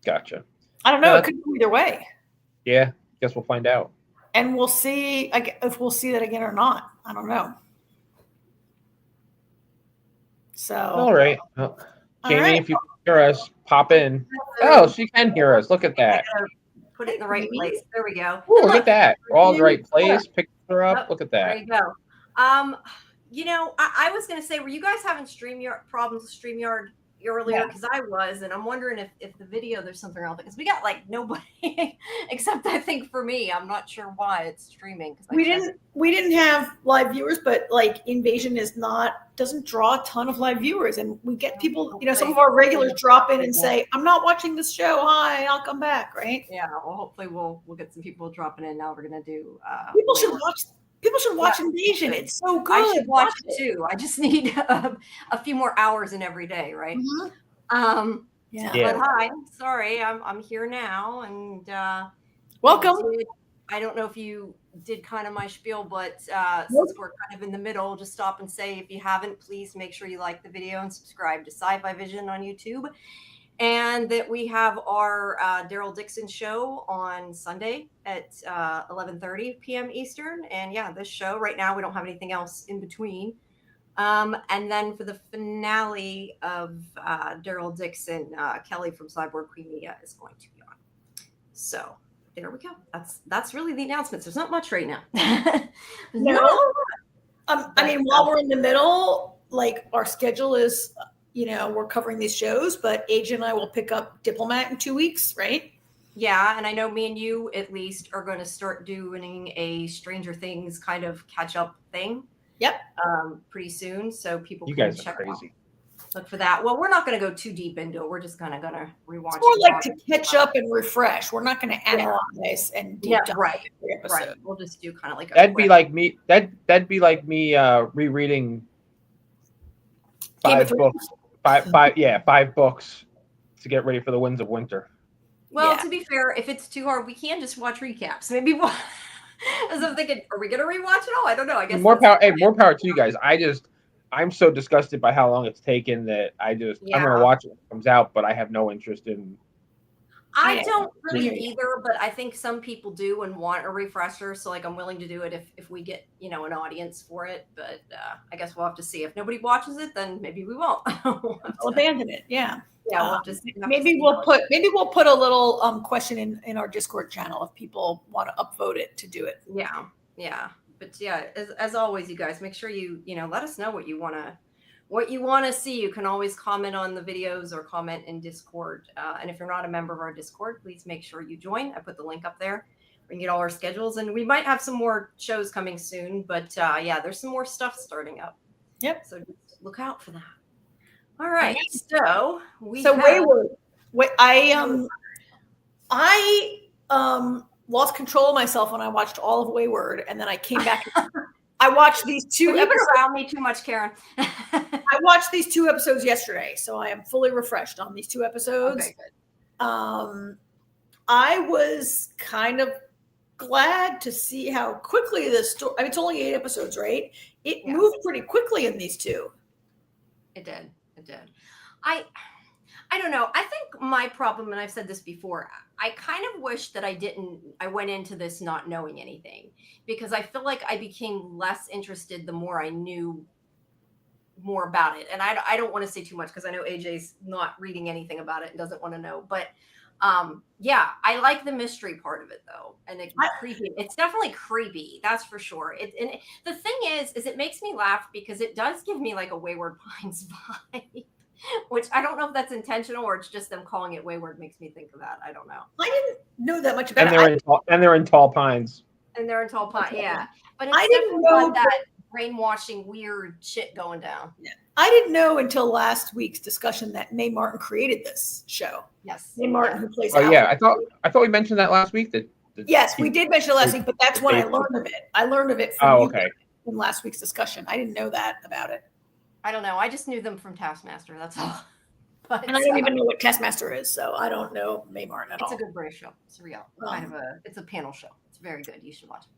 Gotcha. I don't know. It could go either way. Yeah. Guess we'll find out. And we'll see if we'll see that again or not. I don't know. So all right. Well, Jamie, if you can hear us, pop in. Oh, she can hear us. Look at that. Put it in the right place. There we go. Ooh, look at that. We're all in the right place. Pick her up. Look at that. There you go. You know, I was going to say, were you guys having problems with StreamYard earlier? Because I was, and I'm wondering if the video, there's something wrong. Because we got like nobody except I think for me. I'm not sure why it's streaming. We didn't have live viewers, but like Invasion doesn't draw a ton of live viewers, and we get people. You know, some of our regulars drop in and say, "I'm not watching this show. Hi, I'll come back." Right? Yeah. Well, hopefully we'll get some people dropping in. Now we're gonna do. People should watch Invasion. It's so good. I should watch it too. I just need a few more hours in every day, right? Mm-hmm. Yeah. But hi, sorry, I'm here now, and welcome. I don't know if you did kind of my spiel, but since we're kind of in the middle, just stop and say, if you haven't, please make sure you like the video and subscribe to SciFi Vision on YouTube. And that we have our Daryl Dixon show on Sunday at 11:30 p.m. Eastern. And yeah, this show right now, we don't have anything else in between. And then for the finale of Daryl Dixon, Kelly from Cyborg Queen Media is going to be on. So there we go. That's really the announcements. There's not much right now. No. I mean, while we're in the middle, like our schedule is, you know, we're covering these shows, but AJ and I will pick up Diplomat in 2 weeks, right? Yeah, and I know me and you at least are going to start doing a Stranger Things kind of catch up thing. Yep. Pretty soon, so people you can guys check are crazy. look for that. Well, we're not going to go too deep into it. We're just kind of going to rewatch. It's more like to catch up and refresh. We're not going to analyze and deep dive right. every episode. Right. We'll just do kind of like that'd be like me. That'd be like me rereading 5 books. Five books to get ready for the Winds of Winter. Well, to be fair, if it's too hard, we can just watch recaps. Maybe. As I'm thinking, are we going to rewatch it all? I don't know. I guess more power. Hey, more power to you guys. I'm so disgusted by how long it's taken that I'm going to watch it when it comes out, but I have no interest in. I don't really either, but I think some people do and want a refresher. So like, I'm willing to do it if we get, an audience for it, but I guess we'll have to see. If nobody watches it, then maybe we won't. We'll abandon it. Yeah. Yeah. We'll just maybe we'll put a little question in our Discord channel if people want to upvote it to do it. Yeah. Yeah. But yeah, as always, you guys, make sure you let us know what you want to see. You can always comment on the videos or comment in Discord. And if you're not a member of our Discord, please make sure you join. I put the link up there. We can get all our schedules, and we might have some more shows coming soon. But there's some more stuff starting up. Yep. So just look out for that. All right. So Wayward. I lost control of myself when I watched all of Wayward, and then I came back. I watched these 2 episodes. You've been around me too much, Karen. I watched these 2 episodes yesterday, so I am fully refreshed on these 2 episodes. Okay, good. I was kind of glad to see how quickly the story. I mean, it's only 8 episodes, right? It moved pretty quickly in these 2. It did. I don't know. I think my problem, and I've said this before, I kind of wish that I went into this not knowing anything, because I feel like I became less interested the more I knew more about it. And I don't want to say too much because I know AJ's not reading anything about it and doesn't want to know. But I like the mystery part of it though. And it's creepy. It's definitely creepy. That's for sure. And the thing is it makes me laugh because it does give me like a Wayward Pines vibe. Which I don't know if that's intentional or it's just them calling it Wayward makes me think of that. I don't know. I didn't know that much about it. And they're in Tall Pines. And they're in Tall Pines, yeah. But I didn't know that brainwashing weird shit going down. Yeah. I didn't know until last week's discussion that Mae Martin created this show. Yes. Mae Martin, who plays Outpost. Yeah, I thought we mentioned that last week. Yes, we did mention it last week, but that's when I learned of it. I learned of it from you in last week's discussion. I didn't know that about it. I don't know. I just knew them from Taskmaster. That's all. But, and I don't even know what Taskmaster is, so I don't know Mae Martin at all. It's a good British show. It's a real it's a panel show. It's very good. You should watch it.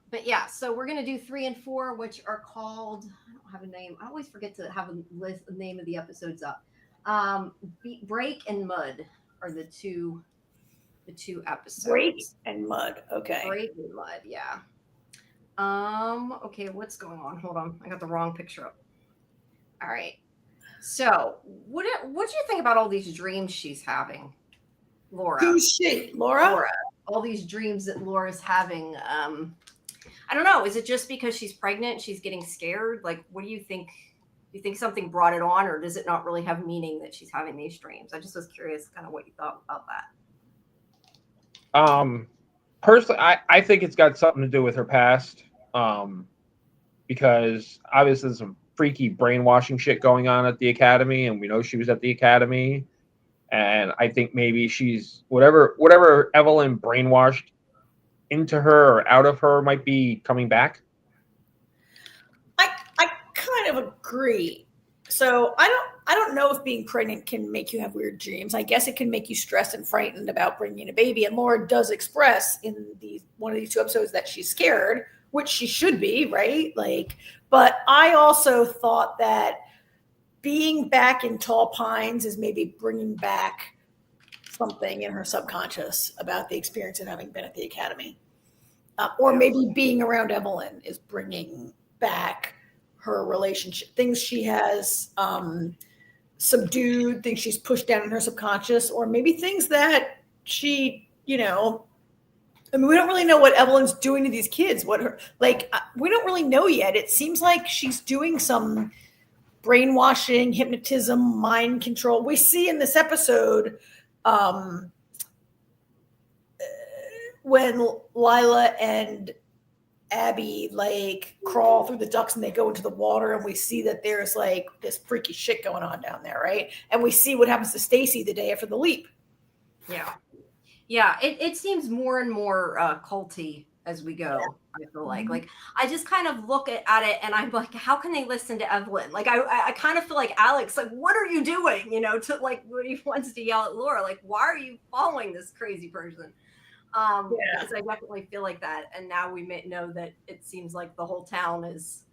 But yeah, so we're gonna do 3 and 4, which are called. I don't have a name. I always forget to have a name of the episodes up. Break and Mud are the two episodes. Break and Mud. Okay. Break and Mud. Yeah. Okay, what's going on? Hold on. I got the wrong picture up. All right. So, what do you think about all these dreams she's having, Laura? Who's she? Laura? All these dreams that Laura's having. I don't know. Is it just because she's pregnant, she's getting scared? Like, what do you think? Do you think something brought it on, or does it not really have meaning that she's having these dreams? I just was curious kind of what you thought about that. Personally, I think it's got something to do with her past. Because obviously there's some freaky brainwashing shit going on at the academy, and we know she was at the academy, and I think maybe she's whatever Evelyn brainwashed into her or out of her might be coming back. I kind of agree. So I don't know if being pregnant can make you have weird dreams. I guess it can make you stressed and frightened about bringing a baby, and Laura does express in one of these 2 episodes that she's scared, which she should be, right? But I also thought that being back in Tall Pines is maybe bringing back something in her subconscious about the experience of having been at the academy. Or maybe being around Evelyn is bringing back her relationship, things she has subdued, things she's pushed down in her subconscious, or maybe things that she, I mean, we don't really know what Evelyn's doing to these kids. We don't really know yet. It seems like she's doing some brainwashing, hypnotism, mind control. We see in this episode when Lila and Abby like crawl through the ducts and they go into the water, and we see that there's like this freaky shit going on down there, right? And we see what happens to Stacy the day after the leap. Yeah, it seems more and more culty as we go. I feel like I just kind of look at it and I'm like, how can they listen to Evelyn? Like I kind of feel like Alex, like, what are you doing? You know, to like when he wants to yell at Laura, like, why are you following this crazy person? Because I definitely feel like that. And now we may know that it seems like the whole town is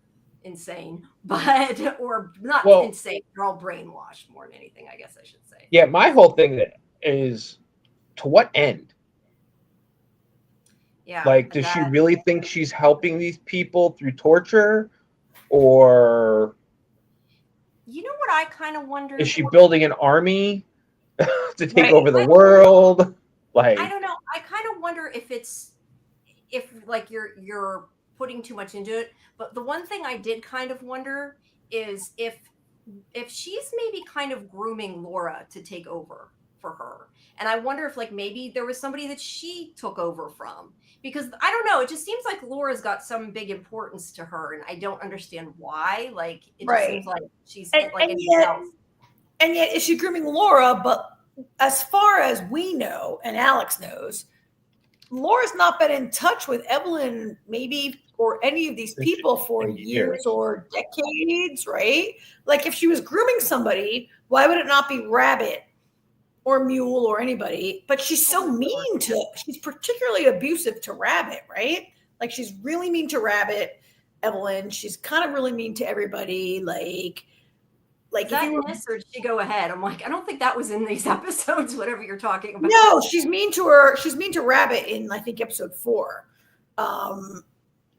insane, but or not insane, they're all brainwashed more than anything, I guess I should say. Yeah, my whole thing is, to what end? Yeah. Like, does she really think she's helping these people through torture? Or you know what I kind of wonder? Is she building an army to take over the world? Like, I don't know. I kind of wonder if like you're putting too much into it. But the one thing I did kind of wonder is if she's maybe kind of grooming Laura to take over for her. And I wonder if like maybe there was somebody that she took over from, because I don't know, it just seems like Laura's got some big importance to her and I don't understand why. Like it just seems like she's and yet is she grooming Laura? But as far as we know and Alex knows, Laura's not been in touch with Evelyn maybe or any of these people for years or decades, right? Like if she was grooming somebody, why would it not be Rabbit or Mule or anybody? But she's so mean she's particularly abusive to Rabbit, right? Like she's really mean to Rabbit, Evelyn. She's kind of really mean to everybody. Like is that this or did she go ahead? I'm like, I don't think that was in these episodes, whatever you're talking about. No, she's mean to her. She's mean to Rabbit in, I think, episode 4.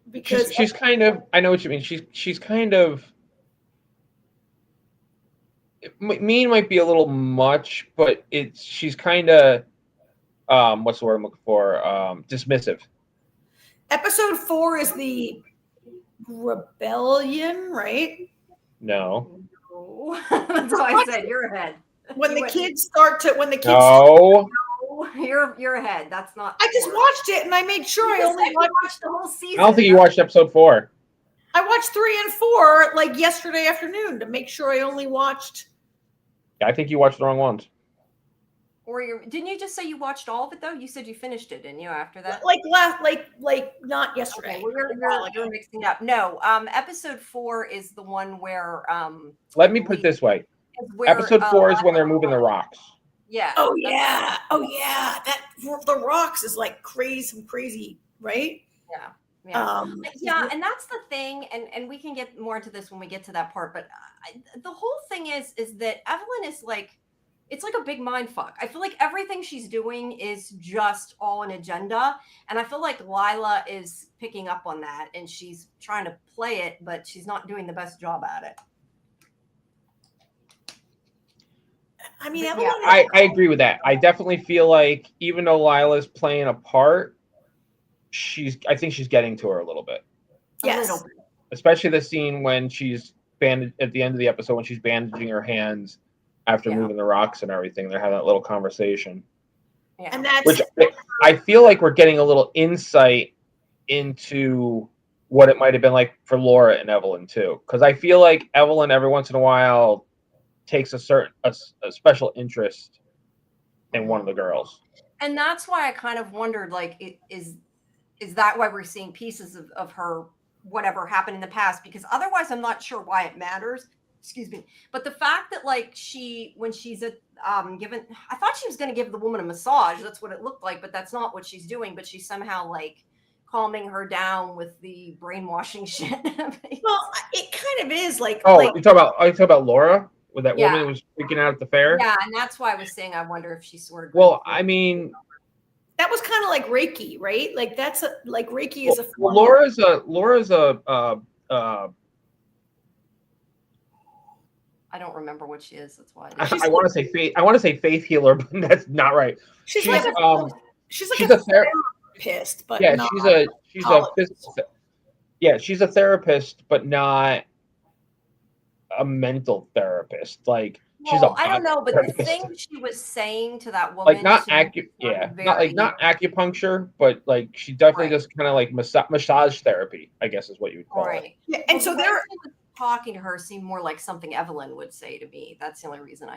Because she's kind of, I know what you mean. She's kind of, mean might be a little much, but she's kind of, what's the word I'm looking for? Dismissive. Episode 4 is the rebellion, right? No. That's why I said you're ahead. When the kids you're ahead. That's not. I just watched it and I made sure I only watched the whole season. I don't think you watched episode 4. I watched 3 and 4 like yesterday afternoon to make sure I only watched. Yeah, I think you watched the wrong ones. Or didn't you just say you watched all of it though? You said you finished it, didn't you? After that, like not yesterday. Okay, well, you're mixing up. No, episode 4 is the one where. Let me put it this way. Episode 4 is when they're moving the rocks. Yeah. Oh yeah. That the rocks is like crazy, right? Yeah. Yeah. And that's the thing, and we can get more into this when we get to that part. But the whole thing is that Evelyn is like, it's like a big mind fuck. I feel like everything she's doing is just all an agenda, and I feel like Lila is picking up on that, and she's trying to play it, but she's not doing the best job at it. I mean, I agree with that. I definitely feel like even though Lila's playing a part, I think she's getting to her a little bit. Yes. Especially the scene when she's bandaged at the end of the episode when she's bandaging her hands after moving the rocks and everything. They're having that little conversation. Yeah. And that's which I feel like we're getting a little insight into what it might have been like for Laura and Evelyn too. Because I feel like Evelyn every once in a while takes a special interest in one of the girls. And that's why I kind of wondered, like, is that why we're seeing pieces of her, whatever happened in the past? Because otherwise I'm not sure why it matters. Excuse me. But the fact that like when she's I thought she was going to give the woman a massage. That's what it looked like, but that's not what she's doing. But she's somehow like calming her down with the brainwashing shit. Well, it kind of is like. Oh, you talk about Laura? With that woman who was freaking out at the fair? Yeah, and that's why I was saying I wonder if she sort of. Well, I mean, that was kind of like Reiki, right? Like that's like Reiki is a. Well, Laura's a. I don't remember what she is. That's why. I want to say faith. I want to say faith healer, but that's not right. She's like a therapist, but she's a therapist, but not a mental therapist. Like she's a I don't know, but the therapist. thing she was saying to that woman, Like not not acupuncture, but like she definitely does kind of like massage therapy, I guess is what you would call it. Yeah, and so they're talking to her seemed more like something Evelyn would say to me. That's the only reason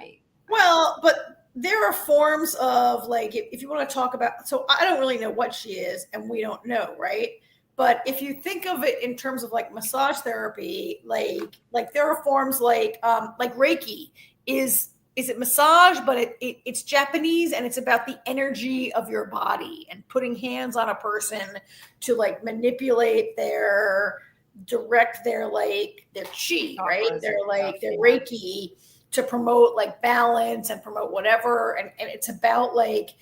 but there are forms of like if you want to talk about. So I don't really know what she is, and we don't know, right? But if you think of it in terms of like massage therapy, like there are forms like Reiki is it massage, but it's Japanese and it's about the energy of your body and putting hands on a person to like manipulate direct their chi, right? Their Reiki to promote like balance and promote whatever. And it's about like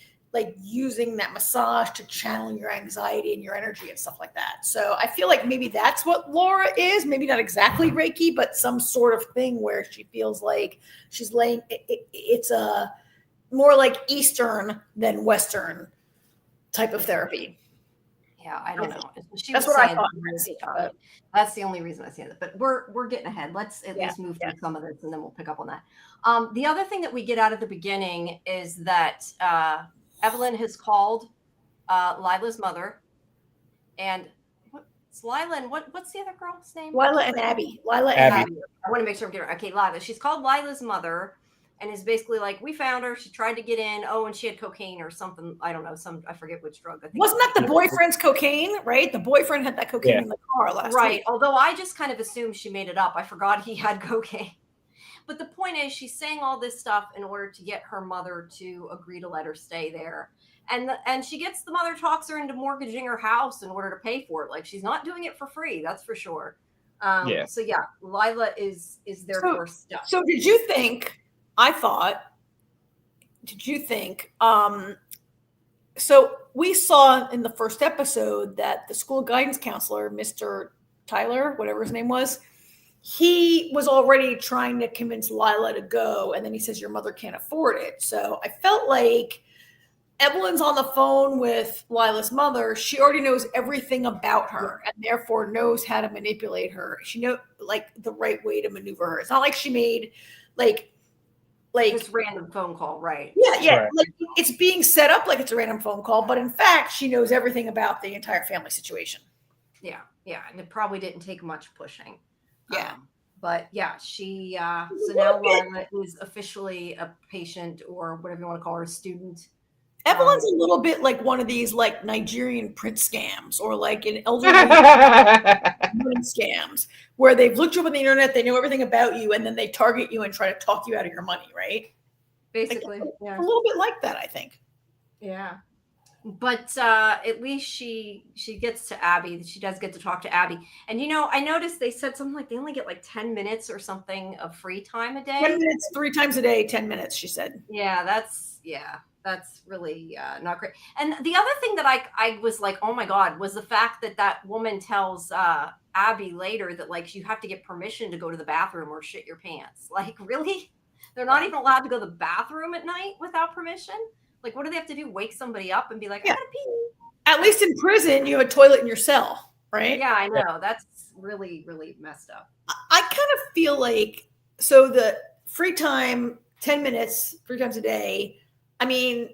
using that massage to channel your anxiety and your energy and stuff like that. So I feel like maybe that's what Laura is. Maybe not exactly Reiki, but some sort of thing where she feels like she's laying. It's a more like Eastern than Western type of therapy. Yeah, I don't know. That's what I thought. That's the only reason I say that. But we're getting ahead. Let's at least move through some of this, and then we'll pick up on that. The other thing that we get out of the beginning is that Evelyn has called Lila's mother, and what's Lila and what's the other girl's name? Lila and Abby. I want to make sure I'm getting it. Okay, Lila. She's called Lila's mother, and is basically like, we found her. She tried to get in. Oh, and she had cocaine or something. I don't know. I forget which drug. I think wasn't that the boyfriend's cocaine, right? The boyfriend had that cocaine in the car last week. Although I just kind of assumed she made it up. I forgot he had cocaine. But the point is, she's saying all this stuff in order to get her mother to agree to let her stay there. And she gets the mother talks her into mortgaging her house in order to pay for it. Like, she's not doing it for free. That's for sure. So yeah, Lila is there for stuff. So did you think, so we saw in the first episode that the school guidance counselor, Mr. Tyler, whatever his name was, he was already trying to convince Lila to go. And then he says, your mother can't afford it. So I felt like Evelyn's on the phone with Lila's mother. She already knows everything about her and therefore knows how to manipulate her. She knows like the right way to maneuver her. It's not like she made like this random phone call, right? Yeah. Right. Like it's being set up like it's a random phone call, but in fact, she knows everything about the entire family situation. Yeah. And it probably didn't take much pushing. Yeah. But yeah, she so now Lila is officially a patient, or whatever you want to call her, a student. Evelyn's a little bit like one of these like Nigerian prince scams or like an elderly scams where they've looked you up on the internet, they know everything about you, and then they target you and try to talk you out of your money, right? Basically, a little bit like that, I think. Yeah. But at least she gets to Abby. She does get to talk to Abby. And, I noticed they said something like they only get like 10 minutes or something of free time a day. 10 minutes, 3 times a day, 10 minutes, she said. Yeah, that's really not great. And the other thing that I was like, oh my God, was the fact that woman tells Abby later that like you have to get permission to go to the bathroom or shit your pants. Like, really? They're not even allowed to go to the bathroom at night without permission? Like, what do they have to do? Wake somebody up and be like, I gotta pee? At least in prison, you have a toilet in your cell, right? Yeah, I know. That's really, really messed up. I kind of feel like, so the free time, 10 minutes, 3 times a day, I mean,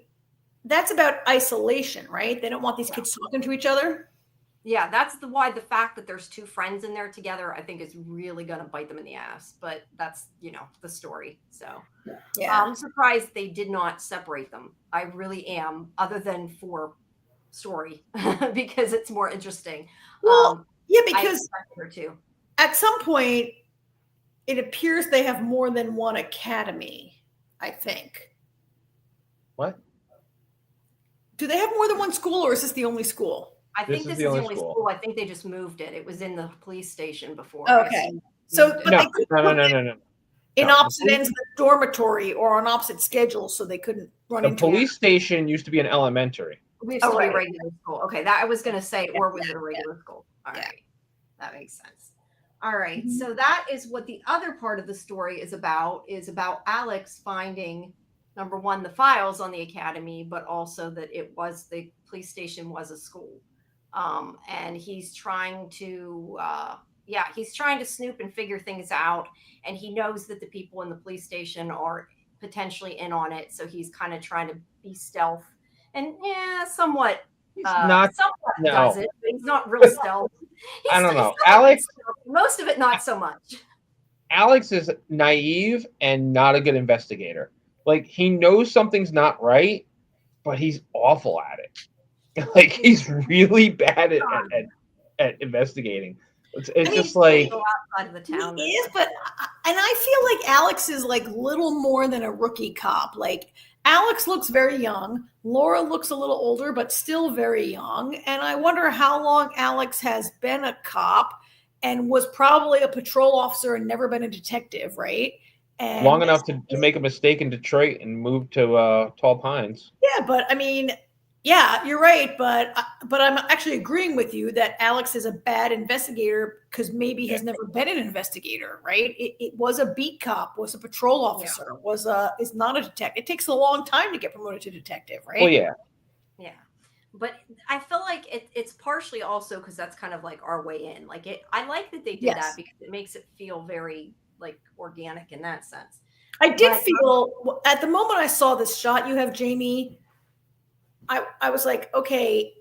that's about isolation, right? They don't want these kids talking to each other. Yeah, that's why the fact that there's 2 friends in there together, I think is really going to bite them in the ass. But that's, the story. So yeah, I'm surprised they did not separate them. I really am, other than for story, because it's more interesting. Well, because at some point, it appears they have more than one academy, I think. What? Do they have more than one school, or is this the only school? I think this is the only school. I think they just moved it. It was in the police station before. Okay. So, but no. In opposite ends of the dormitory or on opposite schedules, so they couldn't run into the police station used to be an elementary. We used to be a regular school. Okay, that I was going to say, or was it a regular school? All right. That makes sense. All right. Mm-hmm. So that is what the other part of the story is about Alex finding, number one, the files on the academy, but also that the police station was a school. And he's trying to he's trying to snoop and figure things out, and he knows that the people in the police station are potentially in on it, so he's kind of trying to be stealth and somewhat does it, but he's not real stealth. I don't know. Alex, most of it not so much. Alex is naive and not a good investigator. Like, he knows something's not right, but he's awful at it. Like, he's really bad at investigating. It's just like outside of the town. He is, but I feel like Alex is like little more than a rookie cop. Like, Alex looks very young. Laura looks a little older, but still very young. And I wonder how long Alex has been a cop and was probably a patrol officer and never been a detective, right? And long enough to make a mistake in Detroit and move to Tall Pines. Yeah, but I mean, yeah, you're right. But I'm actually agreeing with you that Alex is a bad investigator because maybe he's never been an investigator, right? It was a beat cop, was a patrol officer, is not a detective. It takes a long time to get promoted to detective, right? Well, yeah. Yeah. But I feel like it's partially also because that's kind of like our way in. Like, I like that they did that because it makes it feel very like organic in that sense. I did feel at the moment I saw this shot you have, Jamie, I was like, okay,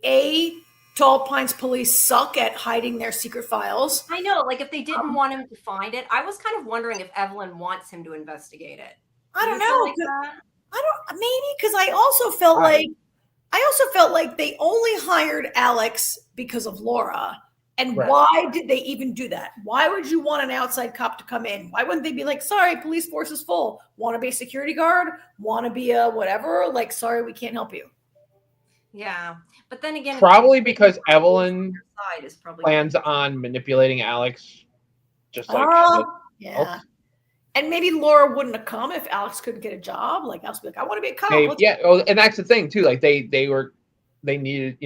Tall Pines police suck at hiding their secret files. I know, like if they didn't want him to find it, I was kind of wondering if Evelyn wants him to investigate it. I don't know. Maybe because I also felt like they only hired Alex because of Laura. And why did they even do that? Why would you want an outside cop to come in? Why wouldn't they be like, sorry, police force is full. Want to be a security guard? Want to be a whatever? Like, sorry, we can't help you. Yeah. But then again, probably because Evelyn plans on manipulating Alex just like yeah. And maybe Laura wouldn't have come if Alex couldn't get a job. Like, Alex would be like, I want to be a cop. And that's the thing too. Like they needed,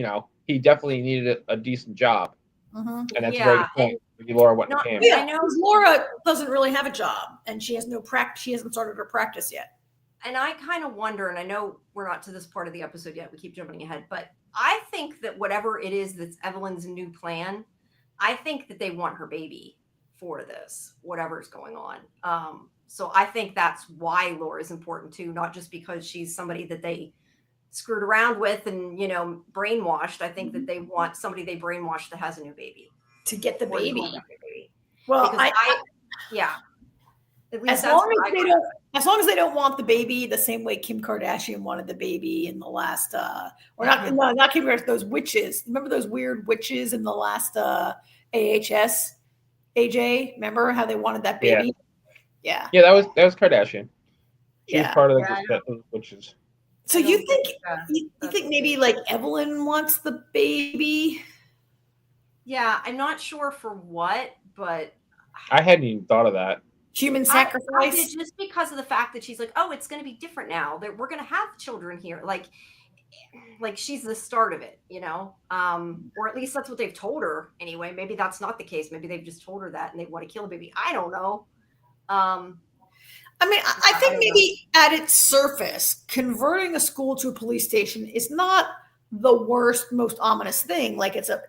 he definitely needed a decent job. Mm-hmm. And that's a very good point. Maybe Laura wouldn't have came. Yeah, because Laura doesn't really have a job and she has no practice. She hasn't started her practice yet. And I kind of wonder, and I know we're not to this part of the episode yet. We keep jumping ahead, but I think that whatever it is that's Evelyn's new plan, I think that they want her baby for this, whatever's going on. So I think that's why Laura's important too, not just because she's somebody that they screwed around with and, brainwashed. I think that they want somebody they brainwashed that has a new baby. To get the baby. Well, as long as they don't want the baby the same way Kim Kardashian wanted the baby in the last not Kim Kardashian, those witches. Remember those weird witches in the last AHS? AJ, remember how they wanted that baby? Yeah, that was Kardashian. She was part of those witches. So you think maybe like Evelyn wants the baby? Yeah, I'm not sure for what, but I hadn't even thought of that. Human sacrifice? I did, just because of the fact that she's like, oh, it's going to be different now. That we're going to have children here. Like she's the start of it, or at least that's what they've told her anyway. Maybe that's not the case. Maybe they've just told her that and they want to kill the baby. I don't know. I mean, I think maybe at its surface, converting a school to a police station is not the worst, most ominous thing. Like it's a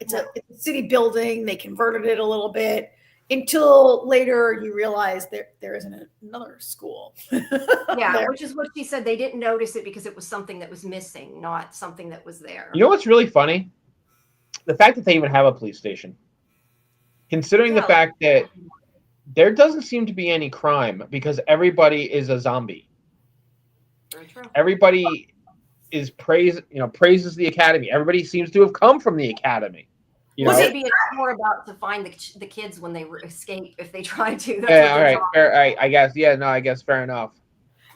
city building. They converted it a little bit until later you realize there isn't another school. Which is what she said. They didn't notice it because it was something that was missing, not something that was there. You know what's really funny? The fact that they even have a police station. Considering the fact that there doesn't seem to be any crime because everybody is a zombie. Very true. Everybody is praises the academy. Everybody seems to have come from the academy. Maybe it's more about to find the kids when they escape if they try to. That's all right. Fair, I guess. Yeah, no, I guess fair enough.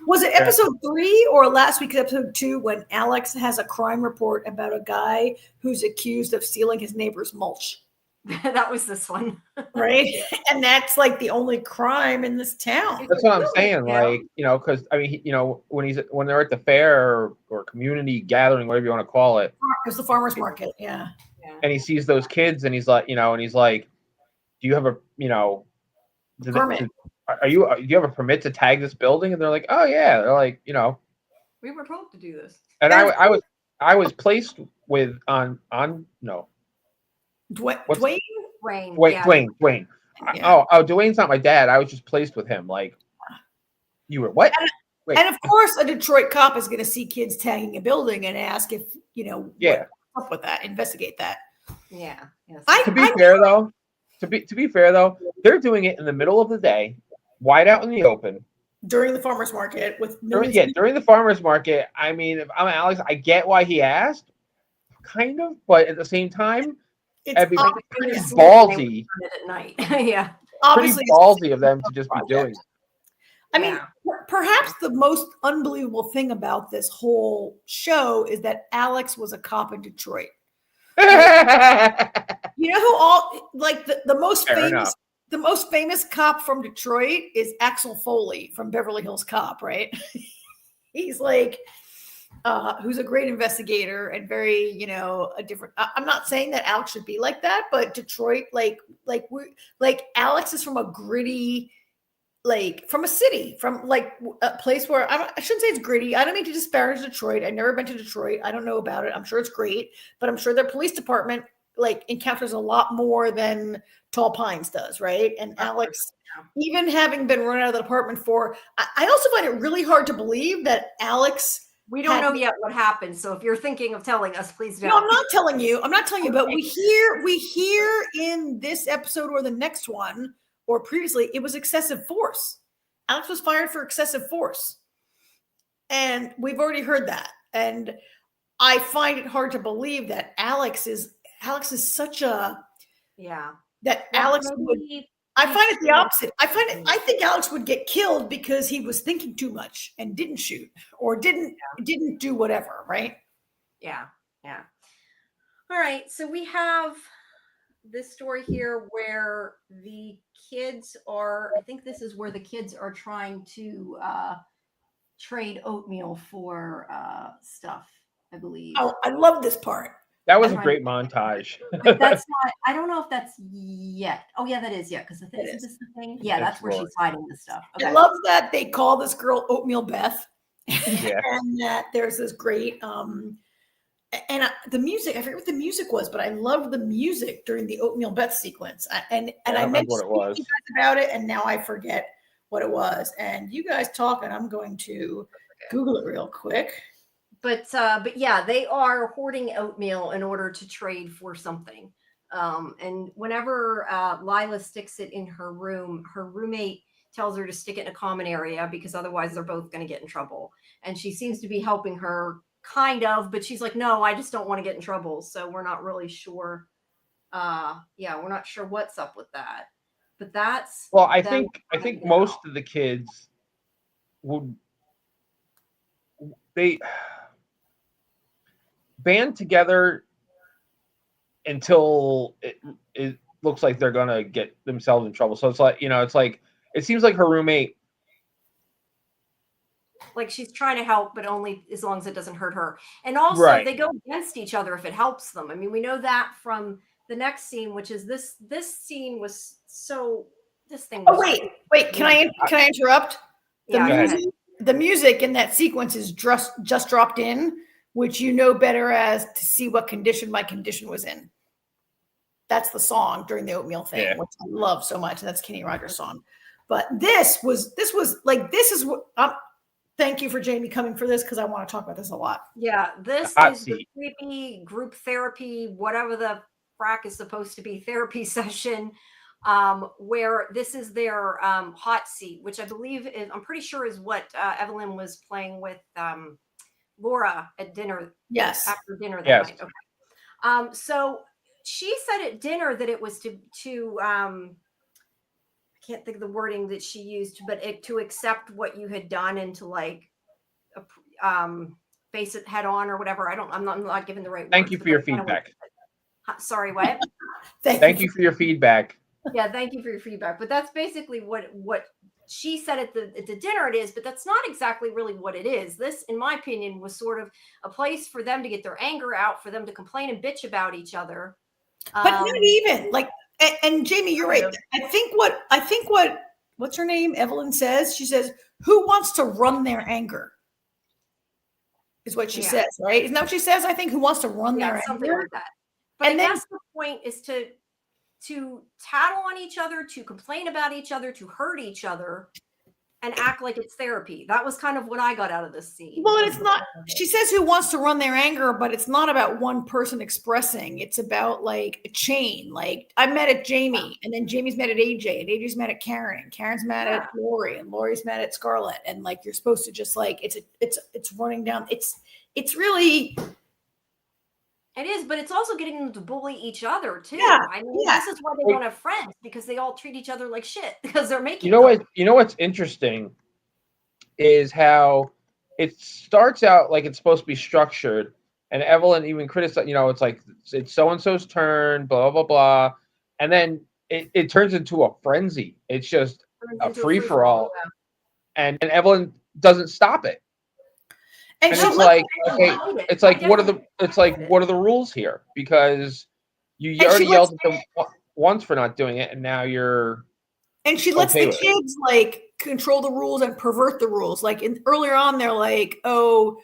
Was it episode 3 or last week's episode 2 when Alex has a crime report about a guy who's accused of stealing his neighbor's mulch? That was this one. Right? And that's like the only crime in this town. That's what I'm saying. Like, because I mean, when they're at the fair or community gathering, whatever you want to call it. It's the farmer's market. Yeah. And he sees those kids and he's like, do you have a, permit? Do you have a permit to tag this building? And they're like, oh yeah. They're like, we were told to do this. And I was placed with on no. Dwayne. Dwayne. Yeah. Dwayne's not my dad. I was just placed with him. Like, you were what? Wait. And of course, a Detroit cop is going to see kids tagging a building and ask if, what's up with that, investigate that. Yeah. Yes. To be fair though, they're doing it in the middle of the day, wide out in the open. During the farmer's market with during the farmer's market. I mean, if I'm Alex, I get why he asked, kind of, but at the same time, it'd be pretty ballsy at night. Yeah. Obviously, pretty ballsy of them to just be doing it. I mean, perhaps the most unbelievable thing about this whole show is that Alex was a cop in Detroit. You know who all like the most Fair famous enough. The most famous cop from Detroit is Axel Foley from Beverly Hills Cop, right? He's like who's a great investigator and very, a different. I'm not saying that Alex should be like that, but Detroit, like Alex is from a gritty, from a city, from a place where I shouldn't say it's gritty. I don't mean to disparage Detroit. I've never been to Detroit. I don't know about it. I'm sure it's great, but I'm sure their police department encounters a lot more than Tall Pines does, right? And Alex, even having been run out of the department I also find it really hard to believe that Alex. We don't know yet what happened. So if you're thinking of telling us, please don't. No, I'm not telling you. But we hear in this episode or the next one or previously, it was excessive force. Alex was fired for excessive force. And we've already heard that. And I find it hard to believe that Alex is such a that Alex would. I find it the opposite. I think Alex would get killed because he was thinking too much and didn't shoot or didn't do whatever, right? Yeah. All right. So we have this story here where the kids I think this is where the kids are trying to trade oatmeal for stuff, I believe. Oh, I love this part. That was a great montage. But that's not, I don't know if that's yet. Oh, yeah, that is yet. Because I think this is the thing. Yeah, that's where she's hiding the stuff. Okay. I love that they call this girl Oatmeal Beth. Yeah. And that there's this great, the music, I forget what the music was, but I loved the music during the Oatmeal Beth sequence. And I meant to speak to you guys about it, and now I forget what it was. And you guys talk, and I'm going to Google it real quick. But yeah, they are hoarding oatmeal in order to trade for something. And whenever Lila sticks it in her room, her roommate tells her to stick it in a common area because otherwise they're both going to get in trouble. And she seems to be helping her kind of, but she's like, no, I just don't want to get in trouble. So we're not really sure. We're not sure what's up with that. But that's I think most of the kids they band together until it looks like they're gonna get themselves in trouble. So it's like it seems like her roommate, like she's trying to help, but only as long as it doesn't hurt her. And also they go against each other if it helps them. I mean, we know that from the next scene, which is this scene was so this thing was wait, can I interrupt? The music in that sequence is just dropped in, which you know better as To See What Condition My Condition Was In. That's the song during the oatmeal thing, which I love so much. And that's Kenny Rogers' song. But this is what thank you for Jamie coming for this because I want to talk about this a lot. Yeah, this is the creepy group therapy, whatever the frack is supposed to be, therapy session, where this is their hot seat, which I believe is, I'm pretty sure is what Evelyn was playing with Laura at dinner. Yes. After dinner that night. Okay. So she said at dinner that it was to I can't think of the wording that she used, but to accept what you had done and to face it head on or whatever. I'm not giving the right. Thank you for your feedback. Sorry, what? Thank you for your feedback. Yeah, thank you for your feedback. But that's basically what she said at the dinner it is, but that's not exactly really what it is. This, in my opinion, was sort of a place for them to get their anger out, for them to complain and bitch about each other. But not even and Jamie, you're right. I think what's her name? Evelyn says, she says, who wants to run their anger? Is what she says, right? Isn't that what she says? I think who wants to run their something anger? like that. But I guess the point is to tattle on each other, to complain about each other, to hurt each other, and act like it's therapy. That was kind of what I got out of this scene. Well, it's not, she says who wants to run their anger, but it's not about one person expressing. It's about like a chain. Like I met at Jamie, and then Jamie's mad at AJ, and AJ's mad at Karen, and Karen's mad at Lori, and Lori's mad at Scarlett. And like, you're supposed to just like, it's running down. It's really, it is, but it's also getting them to bully each other too. Yeah, I mean, this is why they don't have friends, because they all treat each other like shit because they're making. You know what's interesting is how it starts out like it's supposed to be structured, and Evelyn even criticized. It's like it's so and so's turn, blah blah blah, and then it turns into a frenzy. It's just a free for all, and Evelyn doesn't stop it. And it's like, okay, it's like what are the rules here? Because you already yelled at them once for not doing it, and now you're. And she lets the kids like control the rules and pervert the rules. Like earlier on, they're like, "Oh,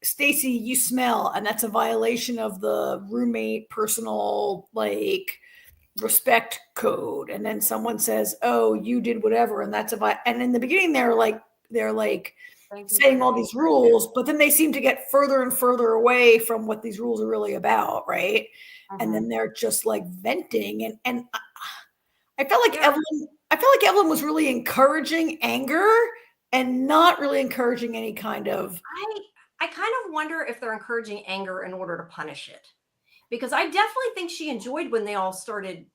Stacy, you smell," and that's a violation of the roommate personal like respect code. And then someone says, "Oh, you did whatever," and that's and in the beginning, they're like saying all these rules, but then they seem to get further and further away from what these rules are really about, right? And then they're just like venting, and I felt like Evelyn was really encouraging anger and not really encouraging any kind of. I kind of wonder if they're encouraging anger in order to punish it, because I definitely think she enjoyed when they all started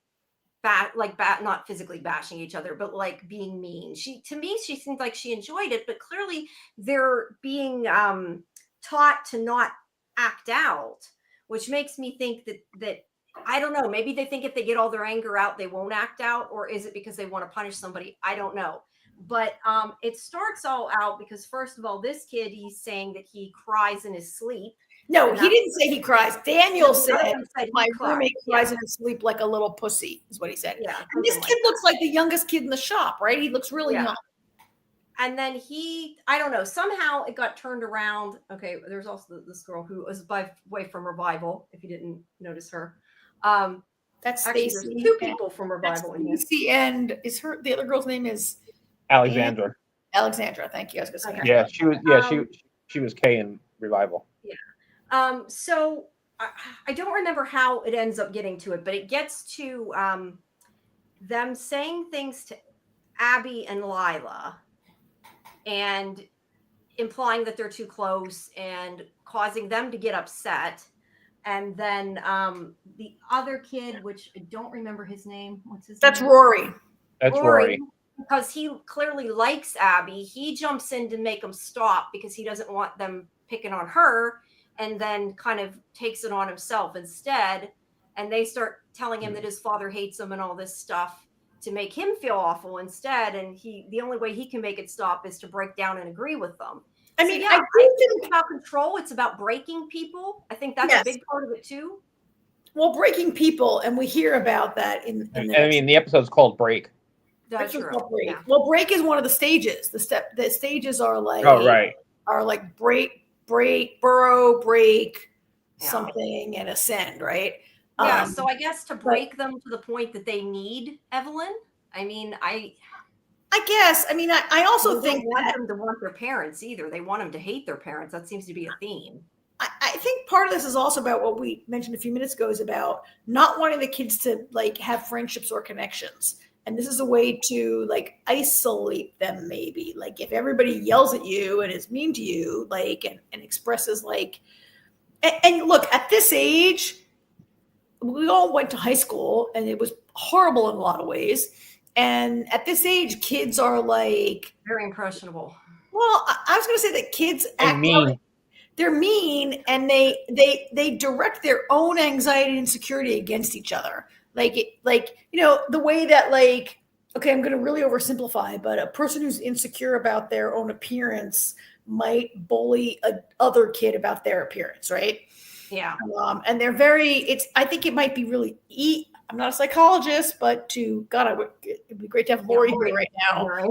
not physically bashing each other, but like being mean. To me, she seemed like she enjoyed it, but clearly they're being taught to not act out, which makes me think that I don't know. Maybe they think if they get all their anger out, they won't act out, or is it because they want to punish somebody? I don't know. But it starts all out because, first of all, this kid, he's saying that he cries in his sleep. No, he didn't say he cries. Daniel said my roommate cries in his sleep like a little pussy, is what he said. Yeah, and this kid looks like the youngest kid in the shop, right? He looks really young. And then I don't know, somehow it got turned around. Okay, there's also this girl who was by way from Revival, if you didn't notice her. That's Stacy. There's two people from Revival in here. Stacy, and the other girl's name is Alexandra. Alexandra, thank you. I was gonna say. Okay. Yeah, she was. She was Kay in Revival. Yeah. So I don't remember how it ends up getting to it, but it gets to them saying things to Abby and Lila and implying that they're too close and causing them to get upset. And then the other kid, which I don't remember his name. What's his name? That's Rory. That's Rory. Because he clearly likes Abby. He jumps in to make them stop because he doesn't want them picking on her, and then kind of takes it on himself instead. And they start telling him that his father hates him and all this stuff to make him feel awful instead. And the only way he can make it stop is to break down and agree with them. I mean, I think it's about control. It's about breaking people. I think that's a big part of it too. Well, breaking people, and we hear about that in the episode's called Break. That's true. Break. Yeah. Well, break is one of the stages. The stages are like break, burrow, break, something, and ascend, right? Yeah. So I guess to break them to the point that they need Evelyn. I mean, I guess. I mean, I also think they want them to want their parents either. They want them to hate their parents. That seems to be a theme. I think part of this is also about what we mentioned a few minutes ago, is about not wanting the kids to like have friendships or connections. And this is a way to like isolate them, maybe. Like if everybody yells at you and is mean to you, like, and expresses like, and look, at this age, we all went to high school and it was horrible in a lot of ways. And at this age, kids are like very impressionable. Well, I was going to say that kids act mean. They're mean, and they direct their own anxiety and insecurity against each other. Like the way that like, okay, I'm going to really oversimplify, but a person who's insecure about their own appearance might bully other kid about their appearance, right? Yeah. And they're I think it might be really I'm not a psychologist, but it'd be great to have Lori here right now.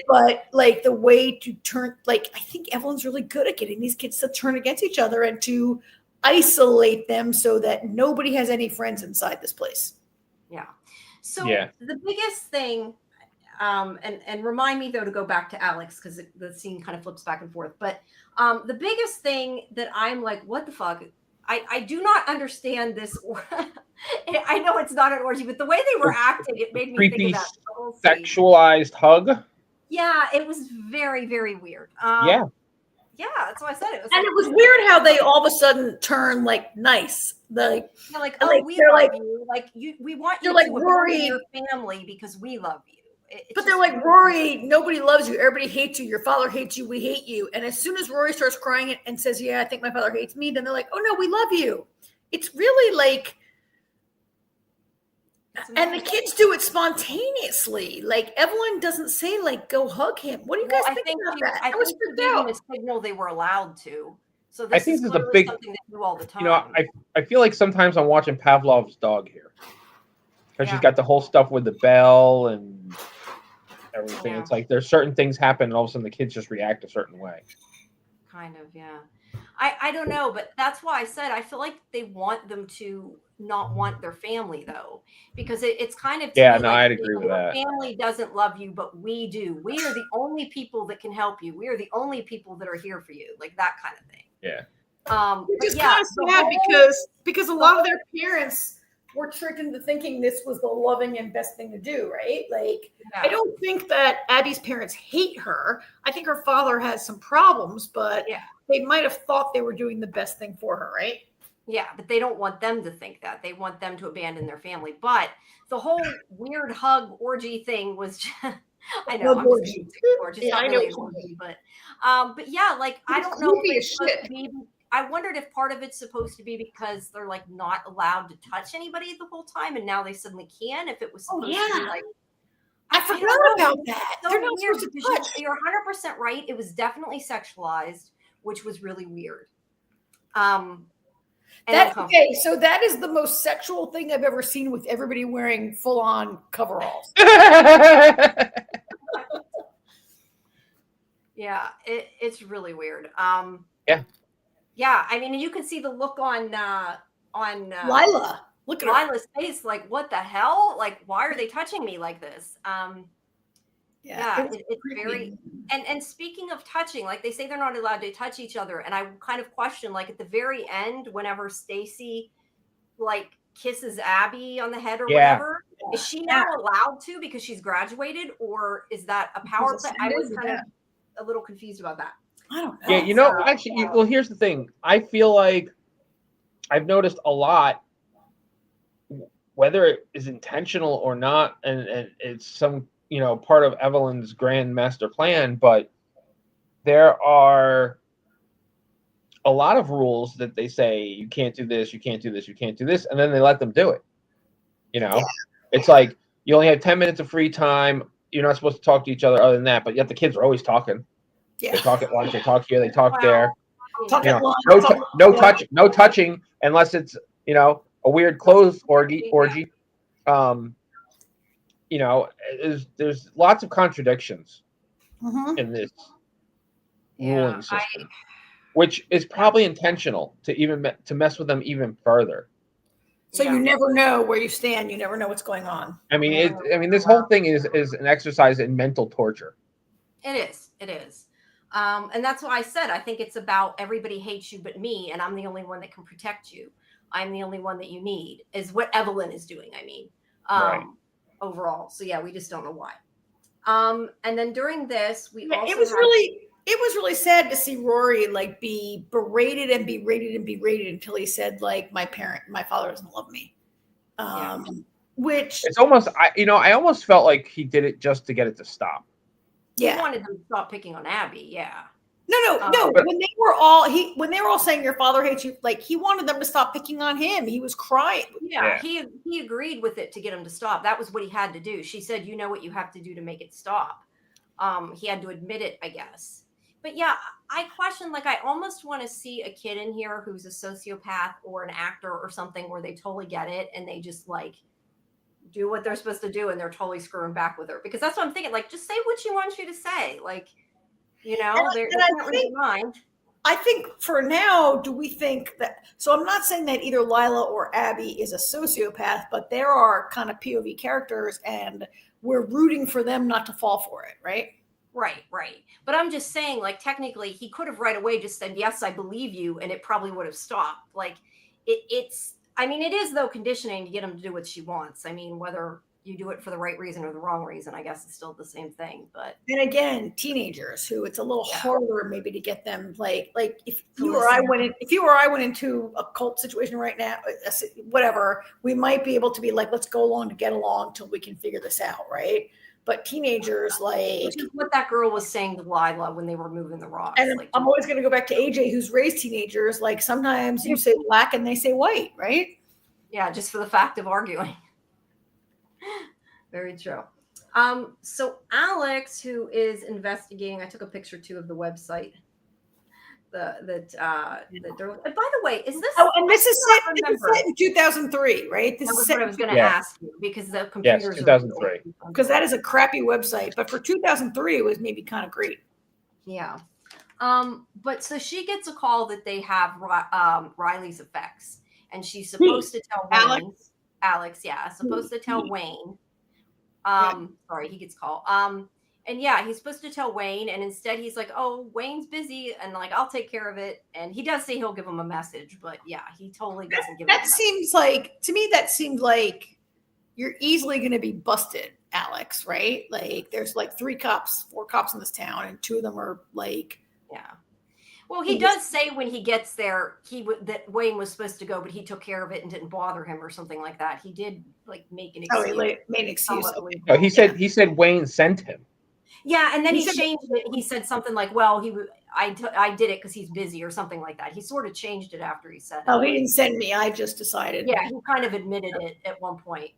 But like the way to turn, like, I think Evelyn's really good at getting these kids to turn against each other and to isolate them so that nobody has any friends inside this place. Yeah. So Yeah. the biggest thing, and remind me though to go back to Alex because the scene kind of flips back and forth. But the biggest thing that I'm like, what the fuck? I do not understand this. I know it's not an orgy, but the way they were acting, it made me think Creepy, of that whole scene. sexualized hug. Yeah, it was very, very weird. Yeah. Yeah, that's what I said. It was And like, it was weird how they all of a sudden turn like nice. Like, they're like, like, we they're love like- you. Like we want they're you like, to Rory- abandon your family because we love you. It's but they're just like, weird. Rory, nobody loves you. Everybody hates you. Your father hates you. We hate you. And as soon as Rory starts crying and says, yeah, I think my father hates me, then they're like, oh no, we love you. It's really like, and the kids do it spontaneously. Like Evelyn doesn't say like, go hug him. What do you guys think about that? I was think she freaked gave them out. a signal they were allowed to. So I this think is this is a clearly big- something they do all the time. You know, I feel like sometimes I'm watching Pavlov's dog here. Because she's got the whole stuff with the bell and everything. Yeah. It's like there's certain things happen and all of a sudden the kids just react a certain way. Kind of, yeah. I don't know, but that's why I said I feel like they want them to not want their family though, because it's kind of Yeah, no, I'd agree with your that. family doesn't love you, but we do. We are the only people that can help you. We are the only people that are here for you, like that kind of thing. Yeah. Which is yeah, kind of sad because a lot of their parents were tricked into thinking this was the loving and best thing to do, right? Like, yeah. I don't think that Abby's parents hate her. I think her father has some problems, but they might have thought they were doing the best thing for her, right? Yeah, but they don't want them to think that. They want them to abandon their family. But the whole weird hug orgy thing was just, I know, I'm just saying orgy. It's not really an orgy, but yeah, like I don't know if it's supposed to be. I wondered if part of it's supposed to be because they're like not allowed to touch anybody the whole time, and now they suddenly can. If it was supposed to be like, I forgot about that. So they're not weird supposed to because touch. you're 100% right. It was definitely sexualized, which was really weird. Okay, so that is the most sexual thing I've ever seen, with everybody wearing full-on coveralls. Yeah, it's really weird. Yeah, I mean, you can see the look on Lila. Look at Lila's face. Like, what the hell? Like, why are they touching me like this? It's very. And speaking of touching, like they say they're not allowed to touch each other, and I kind of question, like at the very end, whenever Stacy like kisses Abby on the head or whatever, is she now allowed to because she's graduated, or is that a power play? I was kind of a little confused about that. I don't know. Yeah, you know, actually, well, here's the thing. I feel like I've noticed a lot, whether it is intentional or not, and it's some, you know, part of Evelyn's grand master plan, but there are a lot of rules that they say you can't do this, you can't do this, you can't do this, and then they let them do it. You know, it's like you only have 10 minutes of free time. You're not supposed to talk to each other other than that, but yet the kids are always talking. Yeah. They talk at lunch, they talk here, they talk there. Talk You at know, lunch. no touching unless it's, you know, a weird clothes orgy. You know, there's lots of contradictions in this ruling system, which is probably intentional to mess with them even further. So you never know where you stand. You never know what's going on. I mean, this whole thing is an exercise in mental torture. It is. And that's why I said, I think it's about everybody hates you but me, and I'm the only one that can protect you. I'm the only one that you need, is what Evelyn is doing, I mean, overall. So yeah, we just don't know why. And then during this, it was really sad to see Rory like be berated until he said like, my father doesn't love me. Which it's almost, I almost felt like he did it just to get it to stop. He wanted them to stop picking on Abby. Yeah. No. When they were all saying your father hates you, like he wanted them to stop picking on him. He was crying. Yeah. He agreed with it to get him to stop. That was what he had to do. She said, you know what you have to do to make it stop. He had to admit it, I guess. But yeah, I question, like, I almost want to see a kid in here who's a sociopath or an actor or something where they totally get it and they just like do what they're supposed to do and they're totally screwing back with her, because that's what I'm thinking. Like, just say what she wants you to say. Like, you know, they're not reading your mind. I think for now, do we think that? So I'm not saying that either Lila or Abby is a sociopath, but there are kind of POV characters, and we're rooting for them not to fall for it, right? Right. But I'm just saying, like, technically, he could have right away just said, "Yes, I believe you," and it probably would have stopped. Like, it's. I mean, it is though conditioning to get him to do what she wants. I mean, whether you do it for the right reason or the wrong reason, I guess it's still the same thing. But and again, teenagers who it's a little harder maybe to get them like if To you or I listen. went into a cult situation right now, whatever, we might be able to be like, let's go along to get along till we can figure this out, right? But teenagers, like, which is what that girl was saying to Lila when they were moving the rocks. and Like, I'm always going to go back to AJ, who's raised teenagers. Like sometimes you say black and they say white, right? yeah, just for the fact of arguing. Very true. So Alex, who is investigating, I took a picture too of the website. And by the way, is this? Oh, and this is set in 2003, right? This That was is what I was going to ask you, because the Yes, computers. 2003. because that is a crappy website. But for 2003, it was maybe kind of great. Yeah. But so she gets a call that they have Riley's effects, and she's supposed to tell Wayne. Alex, yeah, supposed to tell Wayne. Sorry, he gets a call. And yeah, he's supposed to tell Wayne, and instead he's like, "Oh, Wayne's busy, and like I'll take care of it." And he does say he'll give him a message, but yeah, he totally doesn't give. That seems like, to me, that seemed like you're easily going to be busted, Alex. Right? Like there's like 4 cops in this town, and 2 of them are like, yeah. Well, he does say when he gets there, that Wayne was supposed to go, but he took care of it and didn't bother him or something like that. He did like make an excuse. Oh, he made an excuse. No, he said Wayne sent him. Yeah, and then he changed it. He said something like, "Well, I did it because he's busy," or something like that. He sort of changed it after he said it. Oh, he didn't send me. I just decided. Yeah, he kind of admitted it at one point,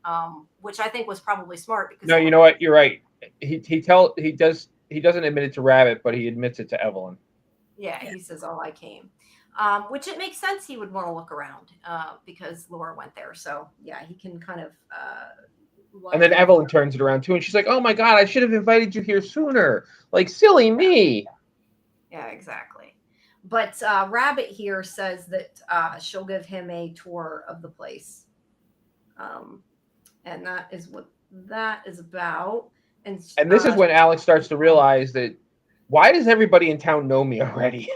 which I think was probably smart. Because No, you know what? You're right. He doesn't admit it to Rabbit, but he admits it to Evelyn. Yeah, he says, "Oh, I came," which it makes sense he would want to look around because Laura went there. So yeah, he can kind of. And then Evelyn turns it around too, and she's like, "Oh my God, I should have invited you here sooner. Like, silly me." Yeah, exactly. But Rabbit here says that she'll give him a tour of the place, and that is what that is about. And this is when Alex starts to realize that, why does everybody in town know me already?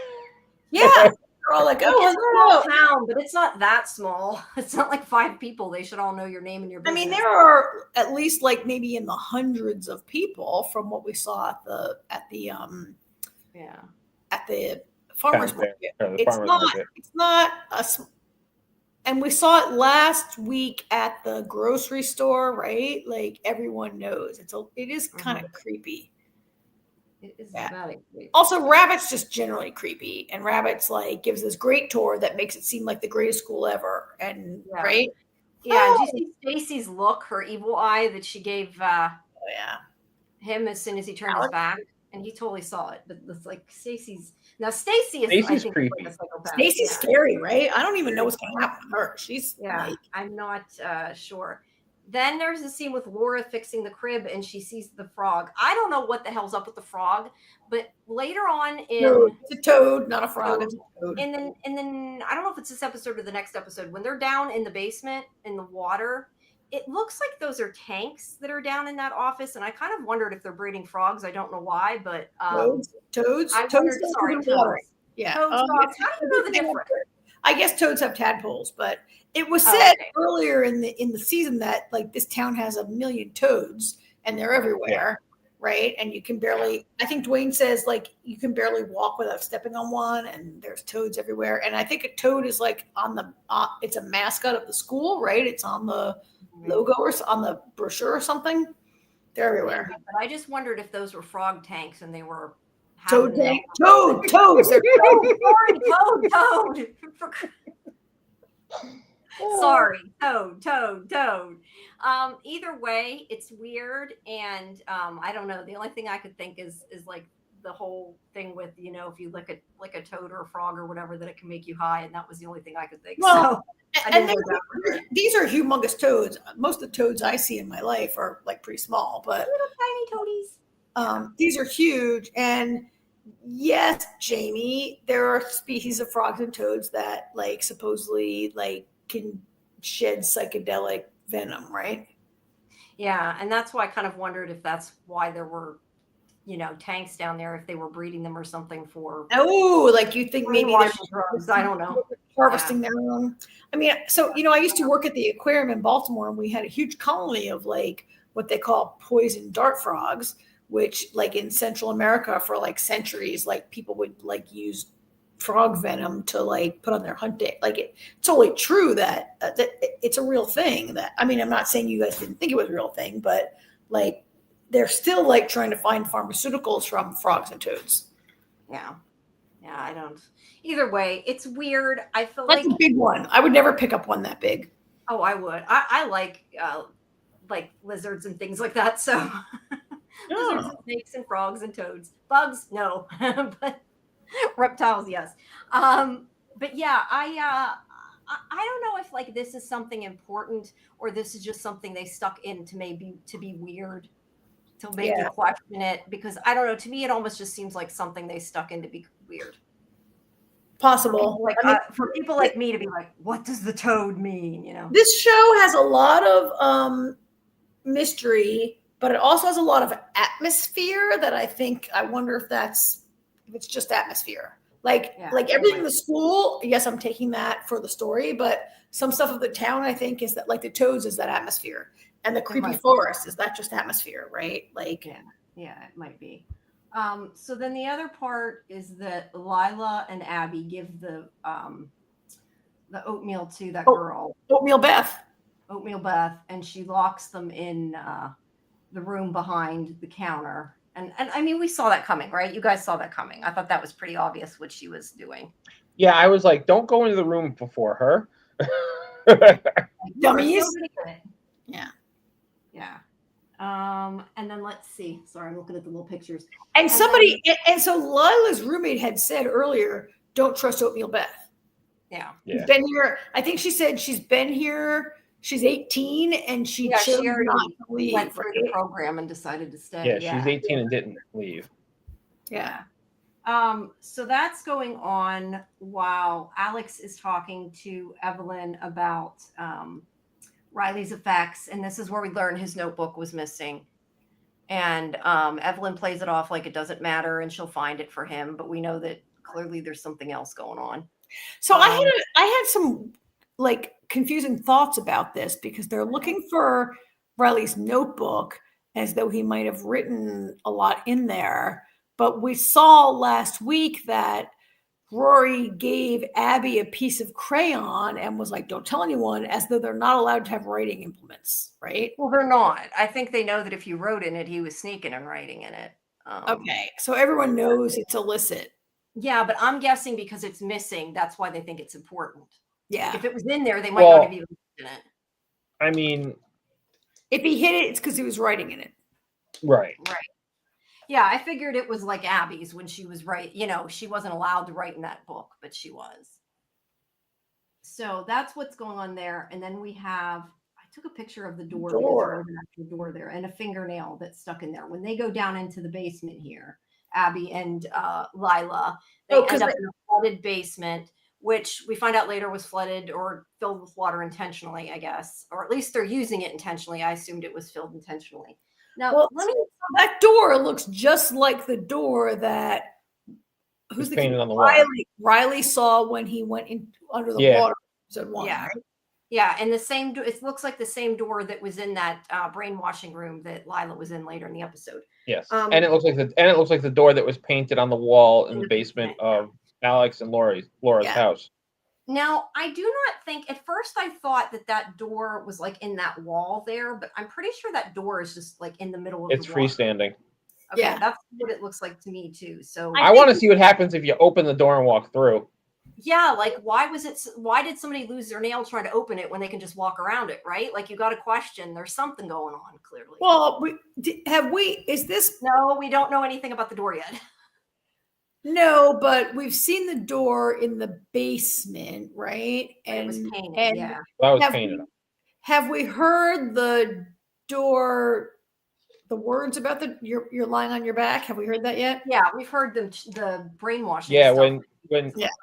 Yeah. They're all like, it's a small town, but it's not that small. It's not like 5 people. They should all know your name and your business. I mean, there are at least like maybe in the hundreds of people from what we saw at the farmers market. It's not and we saw it last week at the grocery store, right? Like everyone knows. It is kind of creepy. It is creepy. Also, Rabbit's just generally creepy, and Rabbit's like gives this great tour that makes it seem like the greatest school ever, and right? Yeah. Did you see Stacy's look, her evil eye that she gave him as soon as he turned his back, and he totally saw it. But it's like Stacy is creepy. Stacy's scary, right? I don't even know what's going to happen to her. She's I'm not sure. Then there's a scene with Laura fixing the crib, and she sees the frog. I don't know what the hell's up with the frog, but later on it's a toad, not a frog. It's a toad. And then I don't know if it's this episode or the next episode, when they're down in the basement in the water, it looks like those are tanks that are down in that office, and I kind of wondered if they're breeding frogs. I don't know why, but toads. I wondered, toads. Yeah. Toads, frogs. How do you know the difference? I guess toads have tadpoles, but it was said earlier in the season that like this town has 1 million toads and they're everywhere, right? And you can barely. I think Dwayne says like you can barely walk without stepping on one, and there's toads everywhere. And I think a toad is like on the. It's a mascot of the school, right? It's on the logo or on the brochure or something. They're everywhere. Yeah, but I just wondered if those were frog tanks and they were. Toads. They're toads. Toad. Sorry, toad. Either way, it's weird, and I don't know. The only thing I could think is like the whole thing with, you know, if you lick a toad or a frog or whatever, that it can make you high, and that was the only thing I could think. Well, and these are humongous toads. Most of the toads I see in my life are like pretty small, but little tiny toadies. These are huge, and Yes, Jamie, there are species of frogs and toads that like supposedly like can shed psychedelic venom, right? Yeah, and that's why I kind of wondered if that's why there were, tanks down there, if they were breeding them or something for Oh, like you think maybe they're brainwashing drugs. I don't know. harvesting their own. I mean, so I used to work at the aquarium in Baltimore, and we had a huge colony of like what they call poison dart frogs, which like in Central America for like centuries, like people would like use frog venom to like put on their hunting. Like it's totally true that, that it's a real thing. That I mean, I'm not saying you guys didn't think it was a real thing, but like they're still like trying to find pharmaceuticals from frogs and toads. Yeah. Yeah, I don't. Either way, it's weird. I feel That's like a big one. I would never pick up one that big. oh, I would. I like lizards and things like that. So lizards and snakes and frogs and toads. Bugs, no, but reptiles, yes. But yeah, I don't know if like this is something important or this is just something they stuck in to maybe to be weird, to make you question it, because I don't know. To me, it almost just seems like something they stuck in to be weird. Possible. For people like me to be like, what does the toad mean? This show has a lot of mystery, but it also has a lot of atmosphere that I wonder if it's just atmosphere. Like everything in the school, yes, I'm taking that for the story, but some stuff of the town, I think, is that like the toads is that atmosphere. And the creepy forest, is that just atmosphere, right? Like yeah, it might be. So then the other part is that Lila and Abby give the oatmeal to that girl. Oatmeal Beth, and she locks them in the room behind the counter. And I mean, we saw that coming, right? You guys saw that coming. I thought that was pretty obvious what she was doing. Yeah, I was like, don't go into the room before her. Dummies. Yeah. Yeah. And then let's see. Sorry, I'm looking at the little pictures. And so Lila's roommate had said earlier, don't trust Oatmeal Beth. Yeah. She's been here. I think she said she's been here. She's 18 and she chose not to leave. Went through the program and decided to stay. Yeah, she's 18 and didn't leave. Yeah. So that's going on while Alex is talking to Evelyn about Riley's effects, and this is where we learn his notebook was missing. And Evelyn plays it off like it doesn't matter, and she'll find it for him. But we know that clearly there's something else going on. So I had some like confusing thoughts about this because they're looking for Riley's notebook as though he might have written a lot in there. But we saw last week that Rory gave Abby a piece of crayon and was like, don't tell anyone, as though they're not allowed to have writing implements, right? Well, they're not. I think they know that if you wrote in it, he was sneaking and writing in it. Okay, so everyone knows it's illicit. Yeah, but I'm guessing because it's missing, that's why they think it's important. Yeah. If it was in there, they might not have even in it. I mean, if he hid it, it's because he was writing in it. Right. Yeah, I figured it was like Abby's when she was she wasn't allowed to write in that book, but she was. So that's what's going on there. And then we have, I took a picture of the door. Because there was an actual door there and a fingernail that's stuck in there. When they go down into the basement here, Abby and Lila, they end up in a flooded basement, which we find out later was flooded or filled with water intentionally, I guess. Or at least they're using it intentionally. I assumed it was filled intentionally. Now, that door looks just like the door that who's the painted on the wall. Riley saw when he went in under the water. Yeah, and the same. It looks like the same door that was in that brainwashing room that Lila was in later in the episode. Yes, and it looks like the door that was painted on the wall in the basement of Alex and Laura's house. Now, I do not think, at first I thought that door was like in that wall there, but I'm pretty sure that door is just like in the middle of it's the wall. It's freestanding. Okay, that's what it looks like to me too. So I want to see what happens if you open the door and walk through. Yeah, like why did somebody lose their nail trying to open it when they can just walk around it, right? Like you got to question, there's something going on clearly. Well, No, we don't know anything about the door yet. No, but we've seen the door in the basement, right? And it was painted. That was painted. Have we heard the door the words about you're lying on your back? Have we heard that yet? Yeah, we've heard the brainwashing. Yeah, stuff. when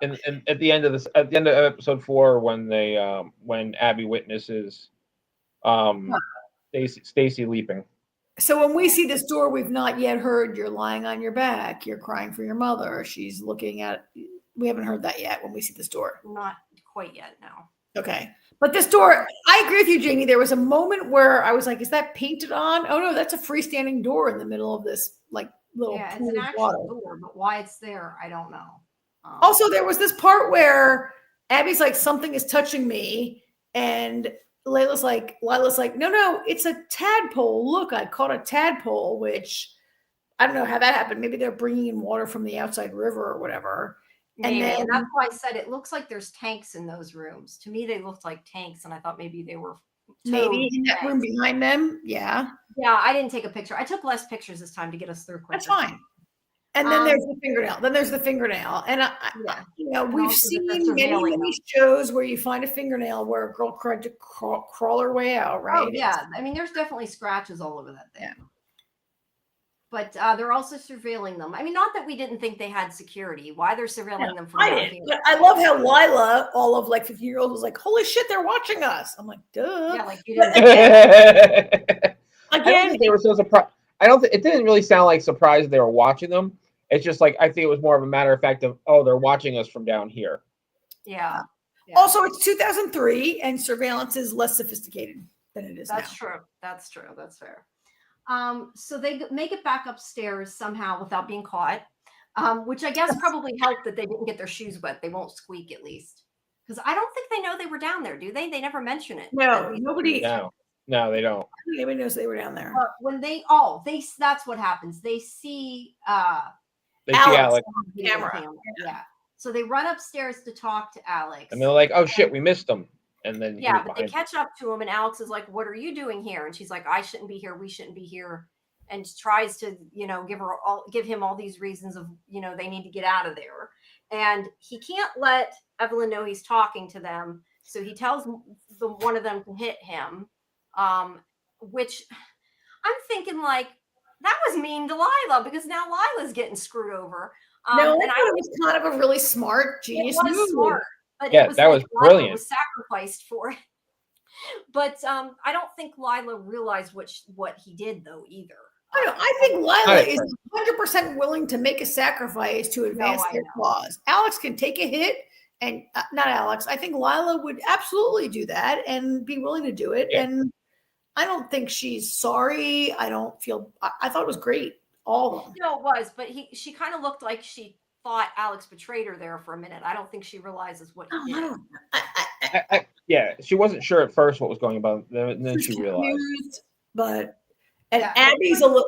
and at the end of episode 4, when they when Abby witnesses Stacy leaping. So when we see this door, we've not yet heard you're lying on your back, you're crying for your mother, she's looking at. We haven't heard that yet when we see this door. Not quite yet, no. Okay. But this door, I agree with you, Jamie. There was a moment where I was like, is that painted on? Oh no, that's a freestanding door in the middle of this like little Yeah, pool it's an of actual water. door, but why it's there, I don't know. Also, there was this part where Abby's like, something is touching me, and Lila's like, no, it's a tadpole. Look, I caught a tadpole, which I don't know how that happened. Maybe they're bringing in water from the outside river or whatever. Maybe. And that's why I said it looks like there's tanks in those rooms. To me, they looked like tanks, and I thought maybe they were maybe in that room behind them. Yeah. Yeah, I didn't take a picture. I took less pictures this time to get us through quicker. That's fine. And then there's the fingernail. And we've seen many shows where you find a fingernail where a girl tried to crawl her way out, right? Oh, yeah. I mean, there's definitely scratches all over that thing. Yeah. But they're also surveilling them. I mean, not that we didn't think they had security. Why they're surveilling them from down here. But I love how Lila, all of like 15-year-olds, was like, holy shit, they're watching us. I'm like, duh. Yeah, like you didn't. Again, I don't think they were so surprised. It didn't really sound like surprised they were watching them. It's just like, I think it was more of a matter of fact of, oh, they're watching us from down here. Yeah. Also, it's 2003 and surveillance is less sophisticated than it is now. That's true. That's true. That's fair. So they make it back upstairs somehow without being caught, which I guess probably helped that they didn't get their shoes wet. They won't squeak at least. Because I don't think they know they were down there, do they? They never mention it. No, nobody. No, they don't. Nobody knows they were down there. When that's what happens. They see Alex. Camera. Yeah. So they run upstairs to talk to Alex. And they're like, oh shit, we missed them. And then but they catch up to him, and Alex is like, what are you doing here? And she's like, I shouldn't be here. We shouldn't be here. And tries to, give him all these reasons of, they need to get out of there. And he can't let Evelyn know he's talking to them. So he tells one of them to hit him, which I'm thinking like, that was mean to Lila, because now Lila's getting screwed over. No, and I thought it was kind of a really smart, genius move. Smart, but yeah, that was brilliant. Lila was sacrificed for it. But I don't think Lila realized what he did, though, either. I think Lila is 100% willing to make a sacrifice to advance their cause. Alex can take a hit, and not Alex. I think Lila would absolutely do that and be willing to do it. Yeah. And I don't think she's sorry. I thought it was great. All of them. No, it was, but she kind of looked like she thought Alex betrayed her there for a minute. I don't think she realizes what he did. Yeah, she wasn't sure at first what was going on, and then she realized. Abby's a little,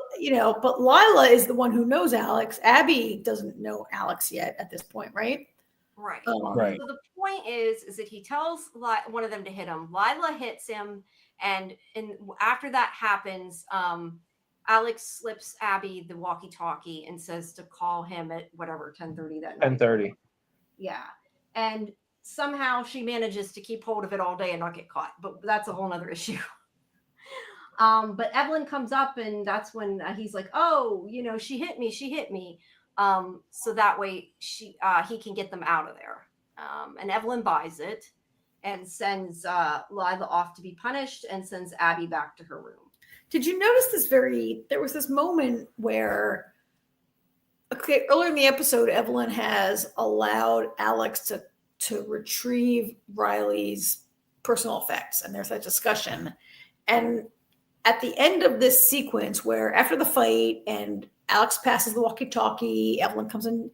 but Lila is the one who knows Alex. Abby doesn't know Alex yet at this point, right? Right. Right. So the point is that he tells one of them to hit him. Lila hits him, and after that happens, Alex slips Abby the walkie-talkie and says to call him at whatever 10:30 that night. 10:30. Yeah, and somehow she manages to keep hold of it all day and not get caught. But that's a whole nother issue. But Evelyn comes up, and that's when he's like, "Oh, she hit me." So that way he can get them out of there. And Evelyn buys it and sends Lila off to be punished and sends Abby back to her room. Did you notice there was this moment where, earlier in the episode, Evelyn has allowed Alex to retrieve Riley's personal effects, and there's that discussion. And at the end of this sequence, where after the fight and Alex passes the walkie-talkie, Evelyn comes in,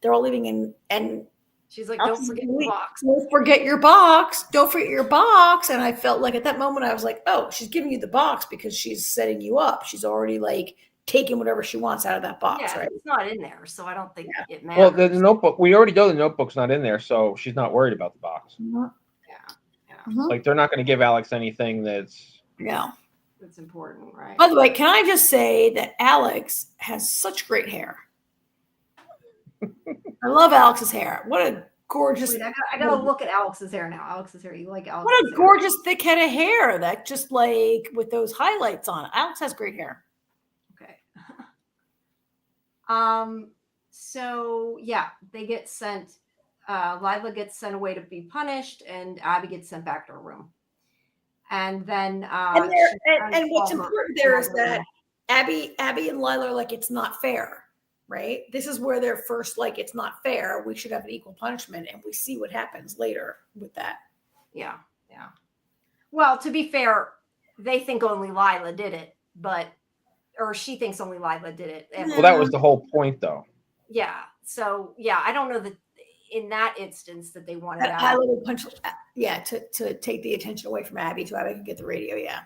they're all leaving, and she's like, don't forget your box. Don't forget your box. Don't forget your box. And I felt like at that moment, I was like, oh, she's giving you the box because she's setting you up. She's already like taking whatever she wants out of that box, right? It's not in there, so I don't think it matters. Well, the notebook, we already know the notebook's not in there, so she's not worried about the box. Mm-hmm. Yeah. Mm-hmm. Like, they're not going to give Alex anything that's important, right? By the way, can I just say that Alex has such great hair? I love Alex's hair. What a gorgeous. Wait, I gotta look at Alex's hair now. Alex's hair. You like Alex's What a gorgeous thick head of hair that just like with those highlights on it. Alex has great hair. So yeah, they get sent. Lila gets sent away to be punished, and Abby gets sent back to her room. And then and what's important there is that Abby and Lila are like, it's not fair, right? This is where they're first like, it's not fair. We should have an equal punishment, and we see what happens later with that. Yeah. Well, to be fair, they think only Lila did it, or she thinks only Lila did it. Well, that was the whole point, though. Yeah. So yeah, I don't know that in that instance that they wanted a little punch, to take the attention away from Abby, so Abby can get the radio. Yeah.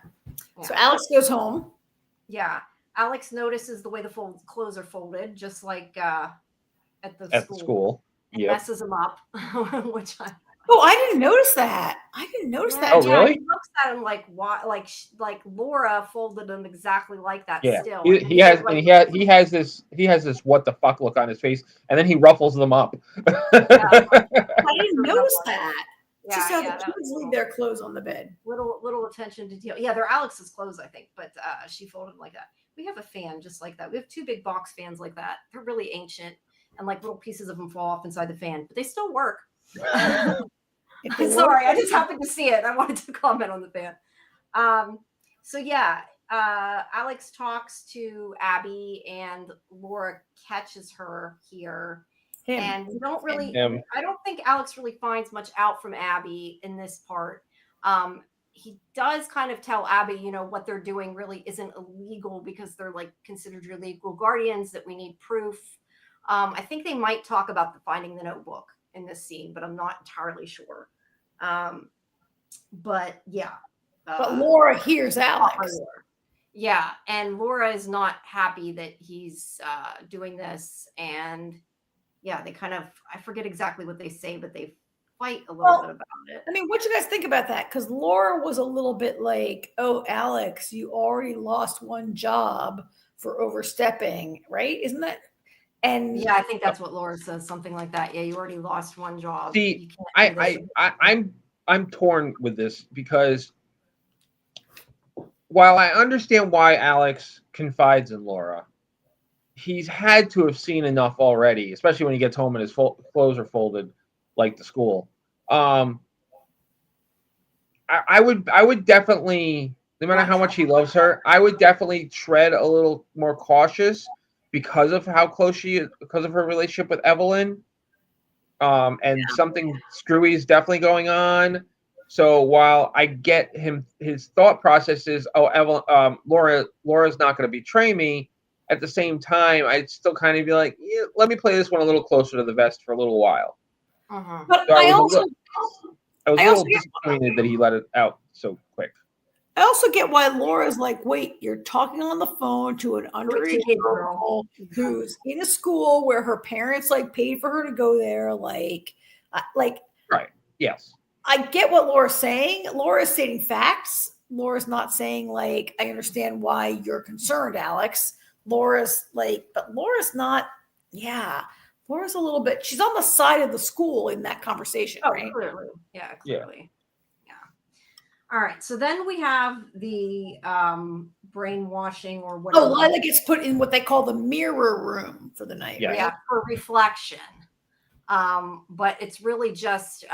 So Alex goes home. Yeah. Alex notices the way the clothes are folded, just like at the school. It messes him up, which I didn't notice that. That. Oh, really? He looks at him like why, like Laura folded him exactly like that. Yeah. Still, he has this what the fuck look on his face, and then he ruffles them up. I didn't notice that. Just how the kids leave their clothes on the bed. Little attention to detail. Yeah, they're Alex's clothes, I think, but she folded them like that. We have a fan just like that. We have 2 big box fans like that. They're really ancient, and like little pieces of them fall off inside the fan, but they still work. Sorry, I just happened to see it. I wanted to comment on the fan. So yeah, Alex talks to Abby, and Laura catches her here. And we don't really, I don't think Alex really finds much out from Abby in this part. He does kind of tell Abby, what they're doing really isn't illegal because they're like considered your legal guardians, that we need proof. I think they might talk about finding the notebook in this scene, but I'm not entirely sure. But yeah. But Laura hears Alex. Yeah. And Laura is not happy that he's doing this. And yeah, they kind of, I forget exactly what they say, but they fight a little bit about it. I mean, what you guys think about that? Because Laura was a little bit like, oh, Alex, you already lost one job for overstepping, right? Isn't that? And yeah, I think that's what Laura says, something like that. Yeah, you already lost one job. See, I'm torn with this because while I understand why Alex confides in Laura, he's had to have seen enough already, especially when he gets home and his clothes are folded like the school. I would definitely, no matter how much he loves her, I would definitely tread a little more cautious because of how close she is, because of her relationship with Evelyn. And something screwy is definitely going on. So while I get his thought process is, oh, Evelyn, Laura's not going to betray me. At the same time, I'd still kind of be like, let me play this one a little closer to the vest for a little while. But so I was a little disappointed that he let it out so quick. I also get why Laura's like, wait, you're talking on the phone to an underage girl who's in a school where her parents like paid for her to go there. Like right. Yes. I get what Laura's saying. Laura's stating facts. Laura's not saying like, I understand why you're concerned, Alex. Laura's like, but Laura's not. Yeah. Laura's a little bit, she's on the side of the school in that conversation, right? Clearly. Yeah, clearly. Yeah. All right. So then we have the brainwashing or whatever. Oh, Lila gets put in what they call the mirror room for the night. Yeah. Right? Yeah, for reflection. But it's really just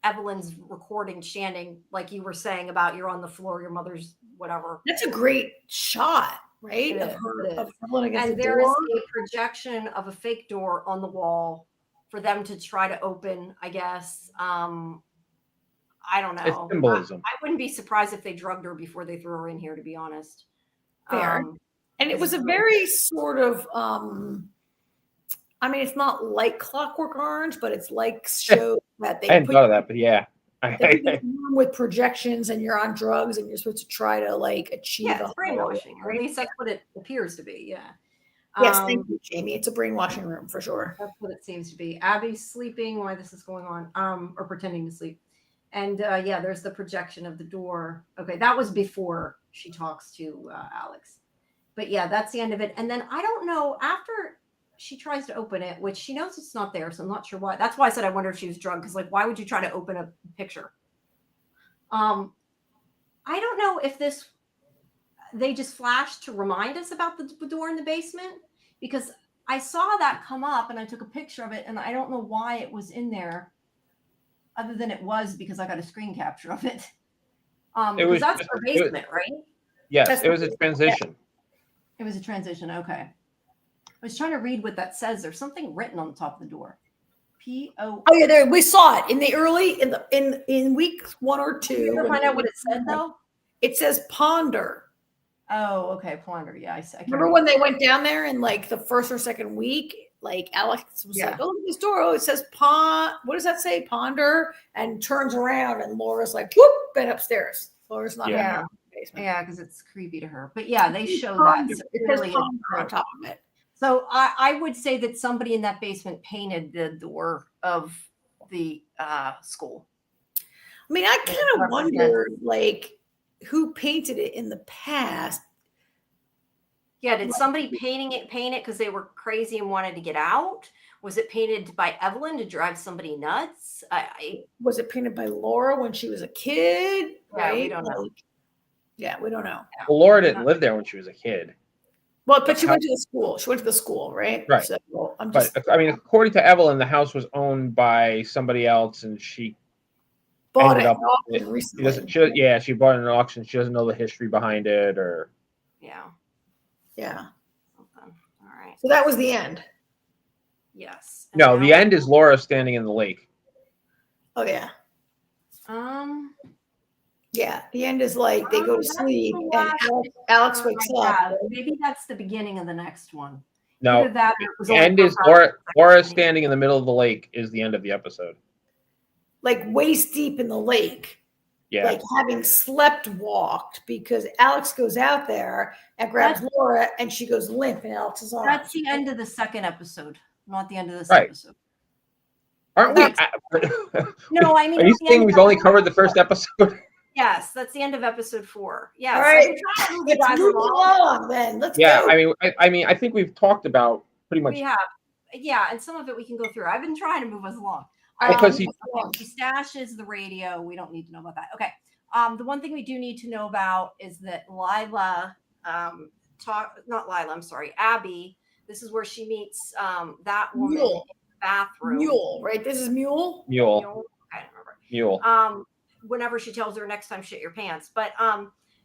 Evelyn's recording chanting, like you were saying about you're on the floor, your mother's whatever. That's a great shot. Right? Of Evelyn against and there is a projection of a fake door on the wall for them to try to open, I guess. I don't know. It's symbolism. I wouldn't be surprised if they drugged her before they threw her in here, to be honest. Fair. And it was a very sort of, I mean, it's not like Clockwork Orange, but it's like shows that they I hadn't thought of that, but yeah. With projections and you're on drugs and you're supposed to try to like achieve it's brainwashing, or at least that's what it appears to be. Yeah. Yes, thank you, Jamie. It's a brainwashing room for sure. That's what it seems to be. Abby's sleeping while this is going on, or pretending to sleep. And there's the projection of the door. Okay, that was before she talks to Alex. But yeah, that's the end of it. And then I don't know, after she tries to open it, which she knows it's not there, so I'm not sure why. That's why I said I wonder if she was drugged, because like, why would you try to open a picture? I don't know if they just flashed to remind us about the door in the basement, because I saw that come up and I took a picture of it, and I don't know why it was in there, other than it was because I got a screen capture of it. Because that's her basement, right? Yes, it was a transition. It was a transition. Okay. I was trying to read what that says. There's something written on the top of the door. P-O. Oh yeah, there we saw it in the early in week 1 or 2. Did you ever find out what it said though? It says ponder. Oh, okay, ponder. Yeah, I remember when they went down there in like the first or second week. Like Alex was like, "Oh, look at this door. Oh, it says pond. What does that say? Ponder." And turns around, and Laura's like, "Whoop!" Been upstairs. Laura's not in the basement. Yeah, because it's creepy to her. But yeah, they show that. So it says ponder on top of it. So I would say that somebody in that basement painted the door of the school. I mean, I kind of wonder, like, who painted it in the past. Yeah, did somebody paint it because they were crazy and wanted to get out? Was it painted by Evelyn to drive somebody nuts? Was it painted by Laura when she was a kid? Yeah, right? we don't know. Yeah, we don't know. Well, Laura didn't live there when she was a kid. Well, but she went to the school. She went to the school, right? Right. So but I mean, according to Evelyn, the house was owned by somebody else, and she bought it recently. She bought it in an auction. She doesn't know the history behind it, or yeah. All right. So that was the end. Yes. No, the end is Laura standing in the lake. Oh yeah. Yeah, the end is like they go to sleep and Alex wakes up. Maybe that's the beginning of the next one. No, the end is Laura standing in the middle of the lake is the end of the episode. Like waist deep in the lake. Yeah. Like having walked because Alex goes out there and grabs Laura and she goes limp in Alex's arms. That's the end of the second episode, not the end of this episode. Aren't we? No, I mean, are you saying we've only covered the first episode? Yes, that's the end of episode 4. Yeah. All right. Let's move along then. Let's go. I mean, I think we've talked about pretty much. We have. Yeah, and some of it we can go through. I've been trying to move us along. Because he stashes the radio. We don't need to know about that. Okay. The one thing we do need to know about is that Abby. This is where she meets that woman in the bathroom. Mule, right? This is Mule. I don't remember. Mule. Whenever she tells her next time, shit your pants. But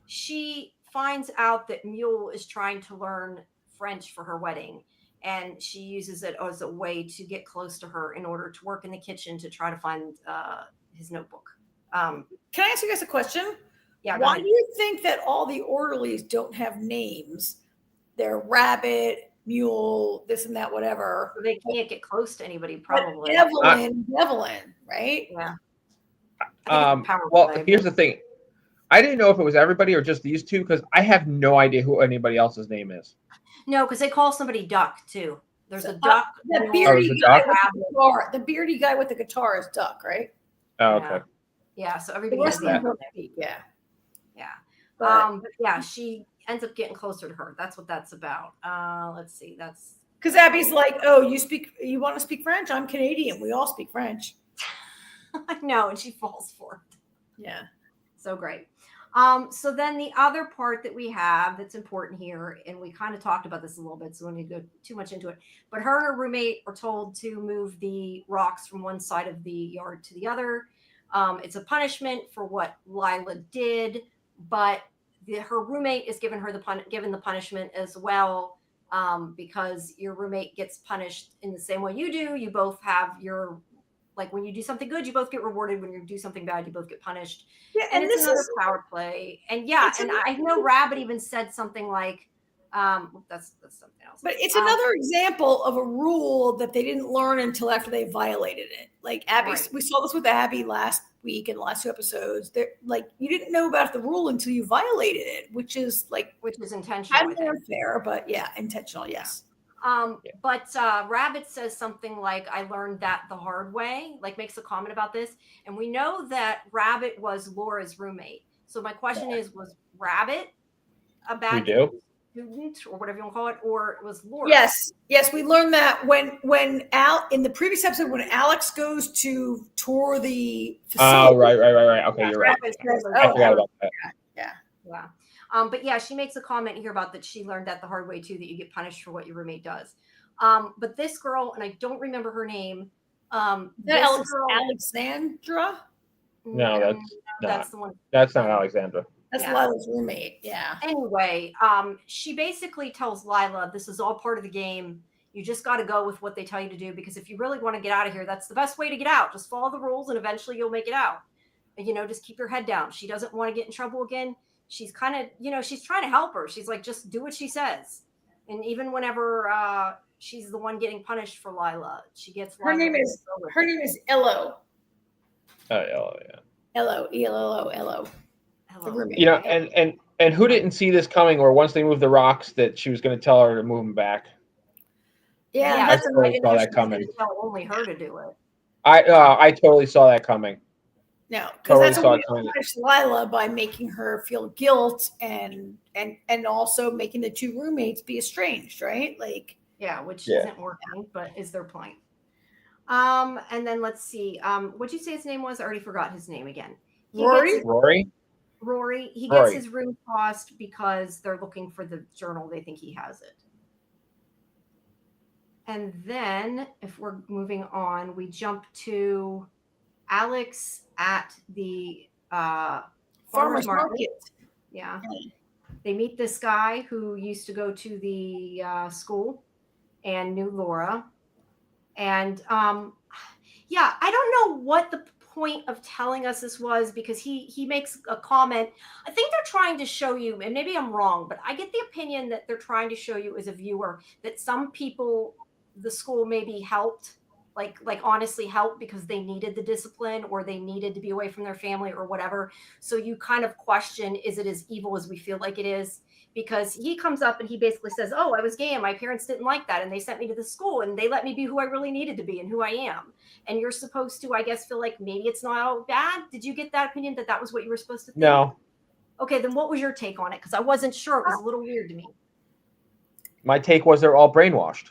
she finds out that Mule is trying to learn French for her wedding. And she uses it as a way to get close to her in order to work in the kitchen to try to find his notebook. Can I ask you guys a question? Yeah. Why do you think that all the orderlies don't have names? They're Rabbit, Mule, this and that, whatever. So they can't get close to anybody, probably. Evelyn, right? Yeah. Well, here's the thing. I didn't know if it was everybody or just these two because I have no idea who anybody else's name is. No, because they call somebody Duck too. There's a Duck. The beardy guy with the guitar. The beardy guy with the guitar is Duck, right? Oh, okay. Yeah. So everybody has Yeah. But yeah, she ends up getting closer to her. That's what that's about. Let's see. That's because Abby's like, "Oh, you want to speak French? I'm Canadian. We all speak French." I know, and she falls for it. Yeah. So great. So then the other part that we have that's important here, and we kind of talked about this a little bit, so we don't need to go too much into it, but her and her roommate are told to move the rocks from one side of the yard to the other. It's a punishment for what Lila did, but her roommate is given the punishment as well, because your roommate gets punished in the same way you do. You both have like when you do something good, you both get rewarded. When you do something bad, you both get punished. Yeah, and it's another power play. And I know Rabbit even said something like, that's something else. But it's another example of a rule that they didn't learn until after they violated it. Like Abby, we saw this with Abby last week in the last 2 episods. They're like, you didn't know about the rule until you violated it, which is intentional. Unfair, but intentional. Yes. But Rabbit says something like, I learned that the hard way, like makes a comment about this. And we know that Rabbit was Laura's roommate. So my question is, was Rabbit a bad student or whatever you want to call it, or was Laura? Yes. We learned that when Al in the previous episode, when Alex goes to tour the facility. Oh, right. Okay, you're right. I forgot about that. Yeah. But yeah, she makes a comment here about that she learned that the hard way too, that you get punished for what your roommate does. But this girl, and I don't remember her name. This girl, Alexandra? No, that's the one. That's not Alexandra. That's Lila's roommate. Yeah. Anyway, she basically tells Lila, this is all part of the game. You just got to go with what they tell you to do, because if you really want to get out of here, that's the best way to get out. Just follow the rules and eventually you'll make it out. And, just keep your head down. She doesn't want to get in trouble again. She's kind of, she's trying to help her. She's like, just do what she says. And even whenever she's the one getting punished for Lila, she gets her name is Ello. Ello, yeah. Ello, Ello. And who didn't see this coming, or once they moved the rocks that she was going to tell her to move them back? Yeah, I totally saw that coming. Tell only her to do it. I totally saw that coming. No, because that's what we punished Lila by making her feel guilt and also making the two roommates be estranged, right? Like, which isn't working, but is their point. And then let's see. What'd you say his name was? I already forgot his name again. Rory. He gets his room tossed because they're looking for the journal. They think he has it. And then if we're moving on, we jump to Alex at the farmer's market. Yeah. They meet this guy who used to go to the school and knew Laura. And I don't know what the point of telling us this was, because he makes a comment. I think they're trying to show you, and maybe I'm wrong, but I get the opinion that they're trying to show you as a viewer that some people, the school maybe helped, like honestly helped because they needed the discipline or they needed to be away from their family or whatever. So you kind of question, is it as evil as we feel like it is? Because he comes up and he basically says, oh, I was gay and my parents didn't like that. And they sent me to the school and they let me be who I really needed to be and who I am. And you're supposed to, I guess, feel like maybe it's not all bad. Did you get that opinion that was what you were supposed to think? No. Okay, then what was your take on it? Because I wasn't sure. It was a little weird to me. My take was they're all brainwashed.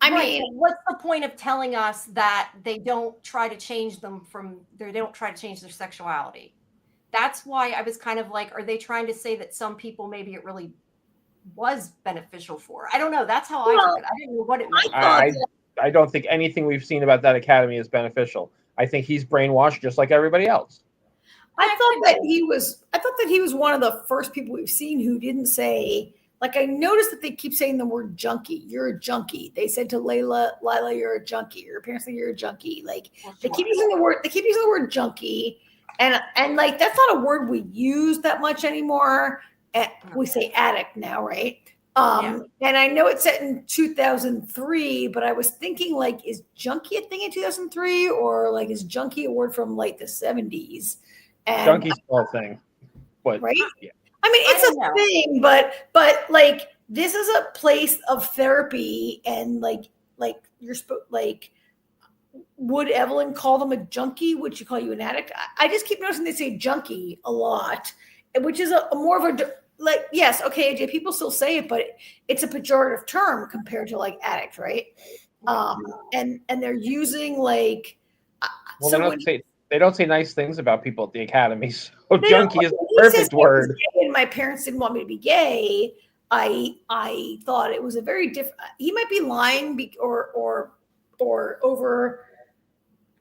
I mean, what's the point of telling us that they don't try to change them they don't try to change their sexuality? That's why I was kind of like, are they trying to say that some people maybe it really was beneficial for? I don't know. That's how I took it. I didn't know what it meant. I don't think anything we've seen about that academy is beneficial. I think he's brainwashed just like everybody else. I thought that he was one of the first people we've seen who didn't say, like, I noticed that they keep saying the word junkie. You're a junkie. They said to Lila, you're a junkie. Your parents say you're a junkie. Like, they keep using the word junkie. And like, that's not a word we use that much anymore. We say addict now, right? And I know it's set in 2003, but I was thinking, like, is junkie a thing in 2003, or like is junkie a word from like the 70s? And junkie's still a thing, but right? Yeah. I mean, it's a thing, but like, this is a place of therapy, and like you're supposed, like, would Evelyn call them a junkie? Would she call you an addict? I just keep noticing they say junkie a lot, which is a more of a, like, yes, okay, AJ, people still say it, but it's a pejorative term compared to like addict, right? And they're using like, well, they don't say nice things about people at the academy. So junkie is the perfect word. And my parents didn't want me to be gay. I thought it was a very different. He might be lying or over.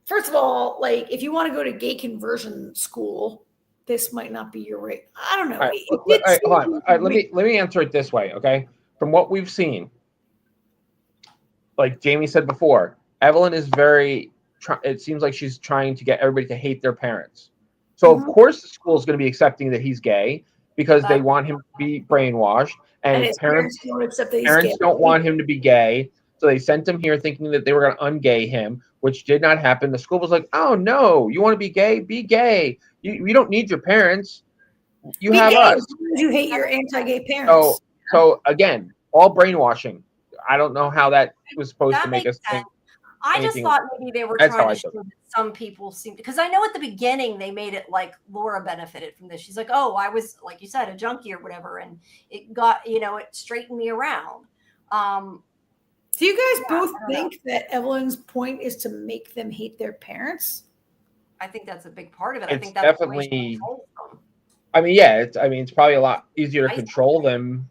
First of all, like, if you want to go to gay conversion school, this might not be your rate. I don't know. Hold on. Let me answer it this way, okay? From what we've seen, like Jamie said before, Evelyn is it seems like she's trying to get everybody to hate their parents. So of course the school is going to be accepting that he's gay because they want him to be brainwashed, and his parents don't want him to be gay. So they sent him here thinking that they were going to ungay him, which did not happen. The school was like, "Oh no, you want to be gay? Be gay. You don't need your parents. You have us. You hate your anti-gay parents." So again, all brainwashing. I don't know how that was supposed to make us think. I just thought maybe they were trying to show that some people seemed, because I know at the beginning they made it like Laura benefited from this. She's like, oh, I was, like you said, a junkie or whatever, and it got, it straightened me around. Do you guys both think that Evelyn's point is to make them hate their parents? I think that's a big part of it. I think that's definitely. I mean, yeah, it's probably a lot easier to control them.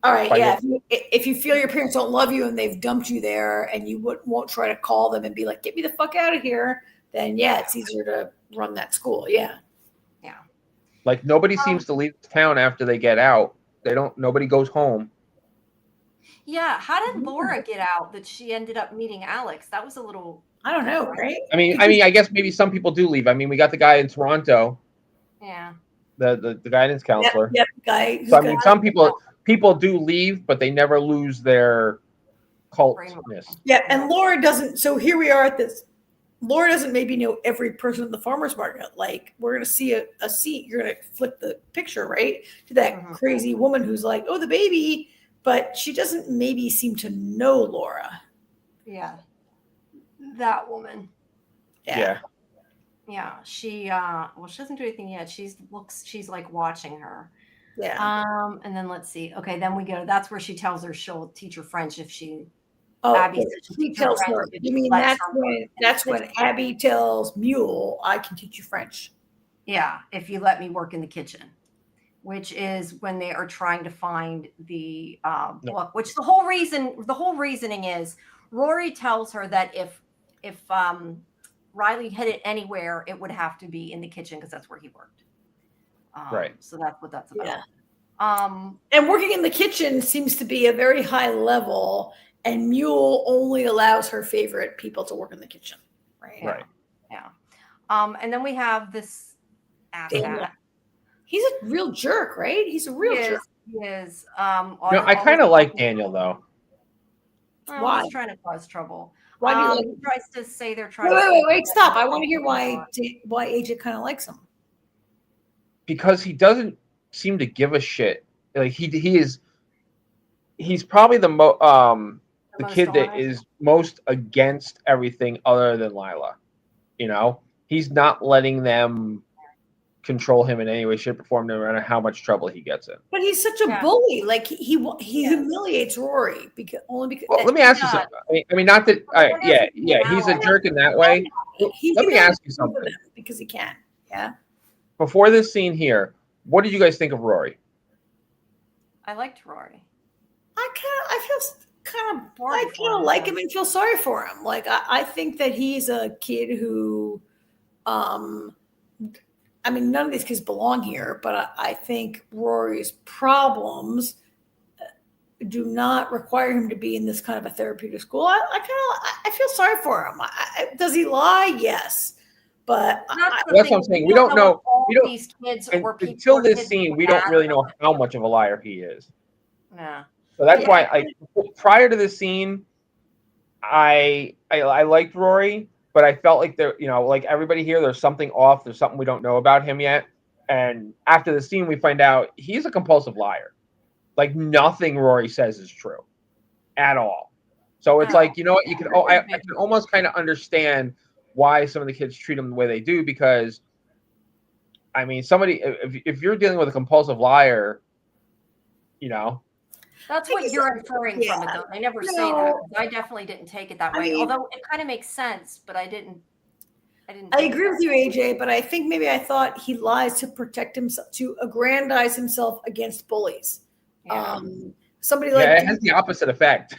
All right, yeah. If you feel your parents don't love you and they've dumped you there, and you won't try to call them and be like, "Get me the fuck out of here," then yeah, it's easier to run that school. Yeah. Yeah. Like nobody seems to leave town after they get out. Nobody goes home. Yeah. How did Laura get out that she ended up meeting Alex? That was a little. I don't know, right? I mean, I guess maybe some people do leave. I mean, we got the guy in Toronto. Yeah. The guidance counselor. Yeah, guy. So I mean, some people do leave, but they never lose their cultness. Yeah, and Laura doesn't. So here we are at this. Laura doesn't maybe know every person in the farmer's market. Like, we're going to see a seat. You're going to flip the picture, right, to that crazy woman who's like, "Oh, the baby," but she doesn't maybe seem to know Laura. Yeah, that woman. Yeah. Yeah, she she doesn't do anything yet. She's like watching her. Yeah. And then let's see. Okay, then we go. That's where she tells her she'll teach her French if she. Oh, Abby she tells her. You mean that's when Abby tells Mule, "I can teach you French." Yeah, if you let me work in the kitchen, which is when they are trying to find the book. Which the whole reasoning is Rory tells her that if Riley hid it anywhere, it would have to be in the kitchen because that's where he worked. Right. So that's what that's about. Yeah. And working in the kitchen seems to be a very high level, and Mule only allows her favorite people to work in the kitchen. Right. Right. Yeah. And then we have this asshat. He's a real jerk, right? He's a real jerk. He is. I kind of like Daniel though. Why? He's trying to cause trouble. Why do you like he tries to say they're trying wait, stop. I want to hear why AJ kind of likes him. Because he doesn't seem to give a shit. Like he's probably the kid that is most against everything other than Lila. You know, he's not letting them control him in any way, shape, or form, no matter how much trouble he gets in. But he's such a bully. Like he humiliates Rory because. Well, let me ask you something. I mean, not that. He's a jerk in that way. Let me ask you something. Because he can. Yeah. Before this scene here, what did you guys think of Rory? I liked Rory. I feel like him and feel sorry for him. Like I think that he's a kid who, I mean, none of these kids belong here, but I think Rory's problems do not require him to be in this kind of a therapeutic school. I feel sorry for him. Does he lie? Yes, but that's what I'm saying. We don't know. These kids until this scene, we don't really know how much of a liar he is. Yeah. So that's why, prior to this scene, I liked Rory. But I felt like like everybody here, there's something off. There's something we don't know about him yet. And after the scene, we find out he's a compulsive liar. Like nothing Rory says is true at all. So it's like, you know what? I can almost kind of understand why some of the kids treat him the way they do. Because, I mean, if you're dealing with a compulsive liar, you know. That's what you're inferring from it, though. They never say that. I definitely didn't take it that way. Although it kind of makes sense, but I didn't. I agree with you, AJ, but I think maybe I thought he lies to protect himself, to aggrandize himself against bullies. Yeah. It has the opposite effect.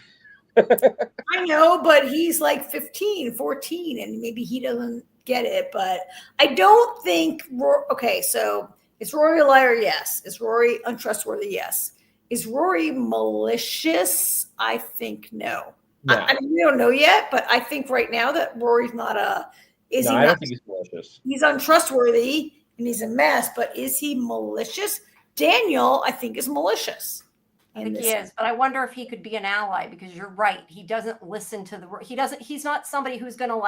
I know, but he's like 15, 14, and maybe he doesn't get it. But I don't think. Okay, so is Rory a liar? Yes. Is Rory untrustworthy? Yes. Is Rory malicious? I think no. I mean, we don't know yet, but I think right now that Rory's not I don't think he's malicious. He's untrustworthy and he's a mess, but is he malicious? Daniel, I think, is malicious. I think he is, but I wonder if he could be an ally because you're right. He doesn't listen to he's not somebody who's going to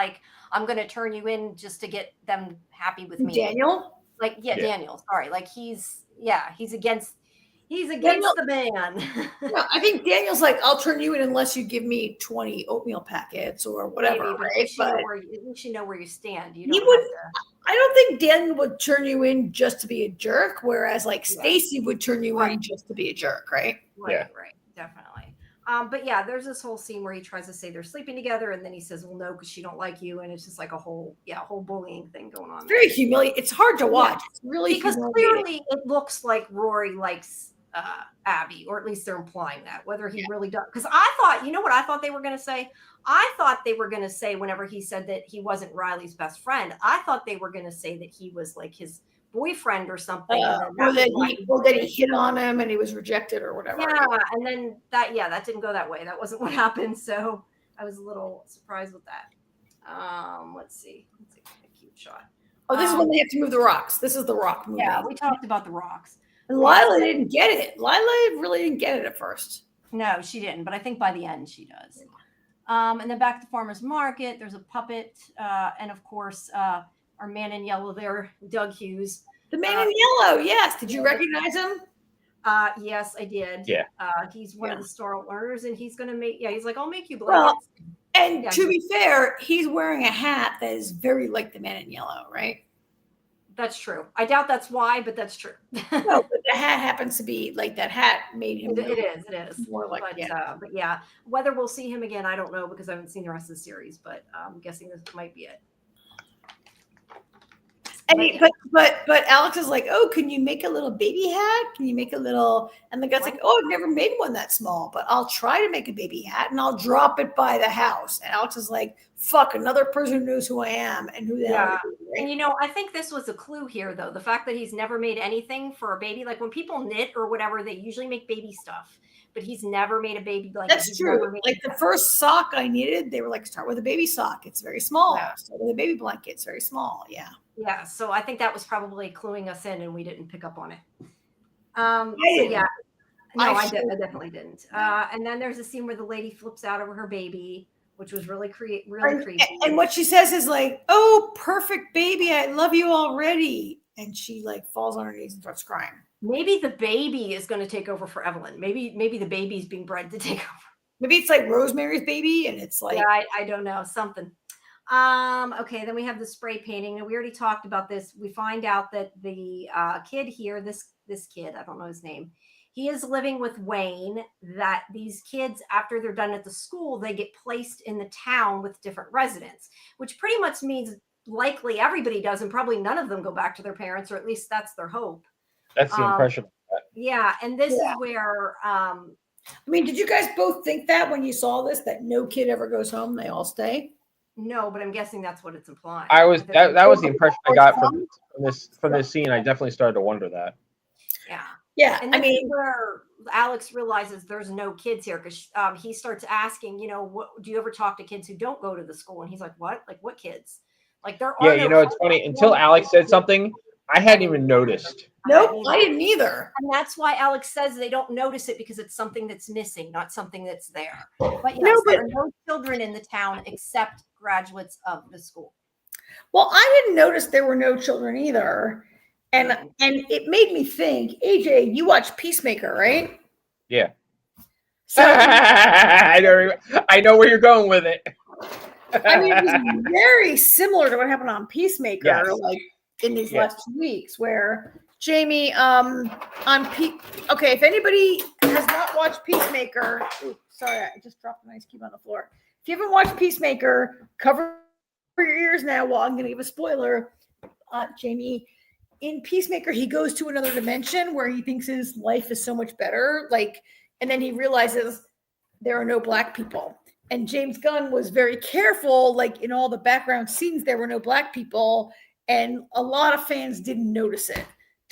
I'm going to turn you in just to get them happy with me. Daniel? Daniel. Sorry. He's against the man. No, I think Daniel's like, I'll turn you in unless you give me 20 oatmeal packets or whatever. Maybe, but at least you know where you stand. I don't think Daniel would turn you in just to be a jerk, whereas Stacy would turn you in just to be a jerk, right? Right, definitely. But yeah, there's this whole scene where he tries to say they're sleeping together, and then he says, "Well, no, because she don't like you," and it's just like a whole bullying thing going on. It's very humiliating. It's hard to watch. It's really because clearly it looks like Rory likes Abby, or at least they're implying that. Whether he really does, because I thought, you know what I thought they were going to say? I thought they were going to say, whenever he said that he wasn't Riley's best friend, I thought they were going to say that he was like his boyfriend or something. Or that he hit on him and he was rejected or whatever. Yeah, and then that didn't go that way. That wasn't what happened. So I was a little surprised with that. Let's see a cute shot. Oh, this is when they have to move the rocks. This is the rock movie. Yeah, we talked about the rocks. And Lila didn't get it. Lila really didn't get it at first. No, she didn't, but I think by the end she does. And then back at the farmer's market, there's a puppet, and of course, our man in yellow there, Doug Hughes. The man in yellow, yes. Did you recognize him? Yes, I did. Yeah. He's one of the star learners, and he's going to make, he's like, I'll make you Well, blankets. and to be fair, he's wearing a hat that is very like the man in yellow, right? That's true. I doubt that's why, but that's true. No, but the hat happens to be like that hat made him. It is. More like, but yeah, whether we'll see him again, I don't know, because I haven't seen the rest of the series, but I'm guessing this might be it. And but Alex is like, oh, can you make a little baby hat? Can you make a little? And the guy's like, oh, I've never made one that small, but I'll try to make a baby hat and I'll drop it by the house. And Alex is like, fuck, another person who knows who I am and who the hell. Right? And I think this was a clue here, though, the fact that he's never made anything for a baby. Like when people knit or whatever, they usually make baby stuff, but he's never made a baby blanket. That's true. Like the first sock I needed, they were like, start with a baby sock. It's very small. Yeah. Start with a baby blanket. It's very small. Yeah. Yeah, so I think that was probably cluing us in, and we didn't pick up on it. I definitely didn't. And then there's a scene where the lady flips out over her baby, which was really creepy. And what she says is like, "Oh, perfect baby, I love you already," and she like falls on her knees and starts crying. Maybe the baby is going to take over for Evelyn. Maybe the baby's being bred to take over. Maybe it's like Rosemary's Baby, and it's like, yeah, I don't know, something. Okay, then we have the spray painting, and we already talked about this. We find out that the kid here, this kid, I don't know his name, he is living with Wayne. That these kids, after they're done at the school, they get placed in the town with different residents, which pretty much means likely everybody does, and probably none of them go back to their parents, or at least that's their hope. That's the impression. Yeah, and this is where I mean, did you guys both think that when you saw this, that no kid ever goes home, they all stay? No, but I'm guessing that's what it's implying. That was the impression I got from this scene. I definitely started to wonder that. Yeah. And I mean, where Alex realizes there's no kids here, because he starts asking, what do you ever talk to kids who don't go to the school? And he's like, what? Like what kids? Like there are. Yeah, it's funny. Until Alex said something, I hadn't even noticed. Nope, I didn't either. And that's why Alex says they don't notice it, because it's something that's missing, not something that's there. But yes, there are no children in the town except graduates of the school. Well, I didn't notice there were no children either. And it made me think, AJ, you watch Peacemaker, right? Yeah. So I know where you're going with it. I mean, it was very similar to what happened on Peacemaker, like in these last 2 weeks, where Jamie okay, if anybody has not watched Peacemaker, sorry, I just dropped an ice cube on the floor. If you haven't watched Peacemaker, cover your ears now while I'm going to give a spoiler. Jamie, in Peacemaker, he goes to another dimension where he thinks his life is so much better, and then he realizes there are no Black people. And James Gunn was very careful, in all the background scenes, there were no Black people, and a lot of fans didn't notice it.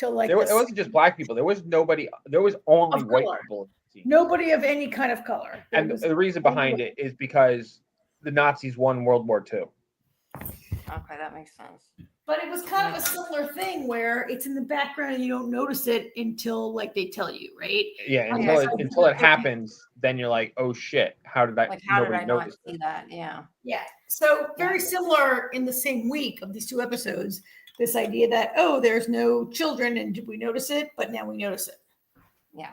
It wasn't just Black people. There was nobody. There was only white people. Nobody of any kind of color. And the reason behind it is because the Nazis won World War II. Okay, that makes sense. But it was kind of a similar thing where it's in the background and you don't notice it until they tell you, right? Yeah, until it happens, then you're like, oh shit, how did I not see that? Yeah. Yeah. So very similar in the same week of these two episodes, this idea that, there's no children, and did we notice it? But now we notice it. Yeah.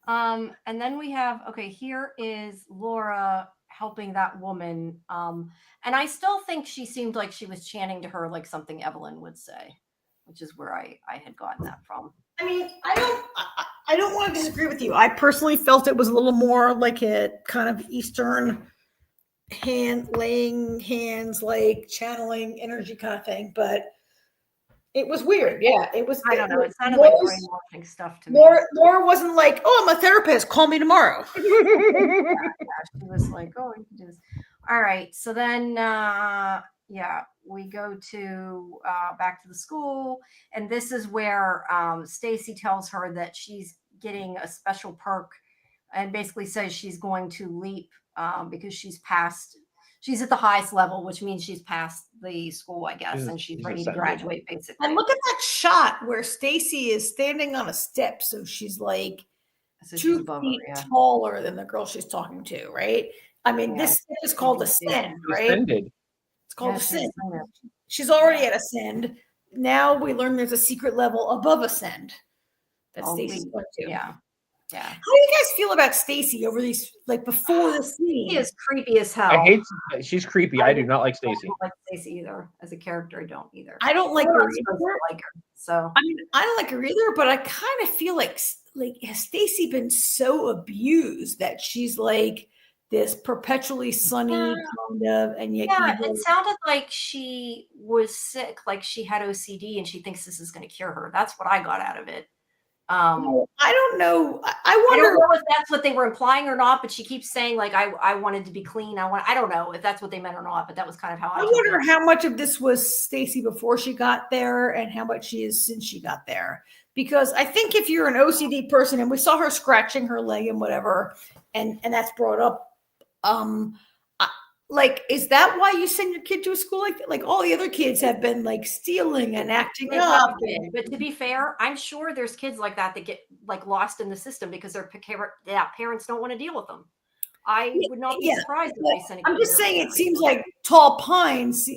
And then we have, here is Laura helping that woman. And I still think she seemed like she was chanting to her like something Evelyn would say, which is where I had gotten that from. I mean, I don't want to disagree with you. I personally felt it was a little more like a kind of Eastern laying hands, like channeling energy kind of thing, but it was weird. Yeah, it was. I don't know. It sounded like brainwashing stuff to me. Laura wasn't like, "Oh, I'm a therapist. Call me tomorrow." Yeah, she was like, "Oh, you can do this." All right. So then, we go to back to the school, and this is where Stacy tells her that she's getting a special perk, and basically says she's going to leap because she's at the highest level, which means she's passed the school, I guess, and she's ready to graduate, basically. And look at that shot where Stacy is standing on a step, so she's like 2 feet taller than the girl she's talking to, right? I mean, this step is called ascend, right? Ascended. It's called ascend. She's already at ascend. Now we learn there's a secret level above ascend that Stacy's going to. Yeah. Yeah. How do you guys feel about Stacy over these, like before the scene? She is creepy as hell. I hate. She's creepy. I do not like Stacy. I don't like Stacy either. As a character, I don't either. I don't like her either. So I mean, I don't like her either, but I kind of feel like has Stacy been so abused that she's like this perpetually sunny kind of, and yet it sounded like she was sick, like she had OCD, and she thinks this is going to cure her. That's what I got out of it. I don't know. I wonder if that's what they were implying or not, but she keeps saying like I wanted to be clean. I don't know if that's what they meant or not, but that was kind of how I wonder how much of this was Stacy before she got there and how much she is since she got there. Because I think if you're an OCD person, and we saw her scratching her leg and whatever, and that's brought up, like, is that why you send your kid to a school like that? Like all the other kids have been like stealing and acting up. But to be fair, I'm sure there's kids like that get like lost in the system because their parents don't want to deal with them. I would not be surprised if they send a kid. I'm just saying it seems like Tall Pines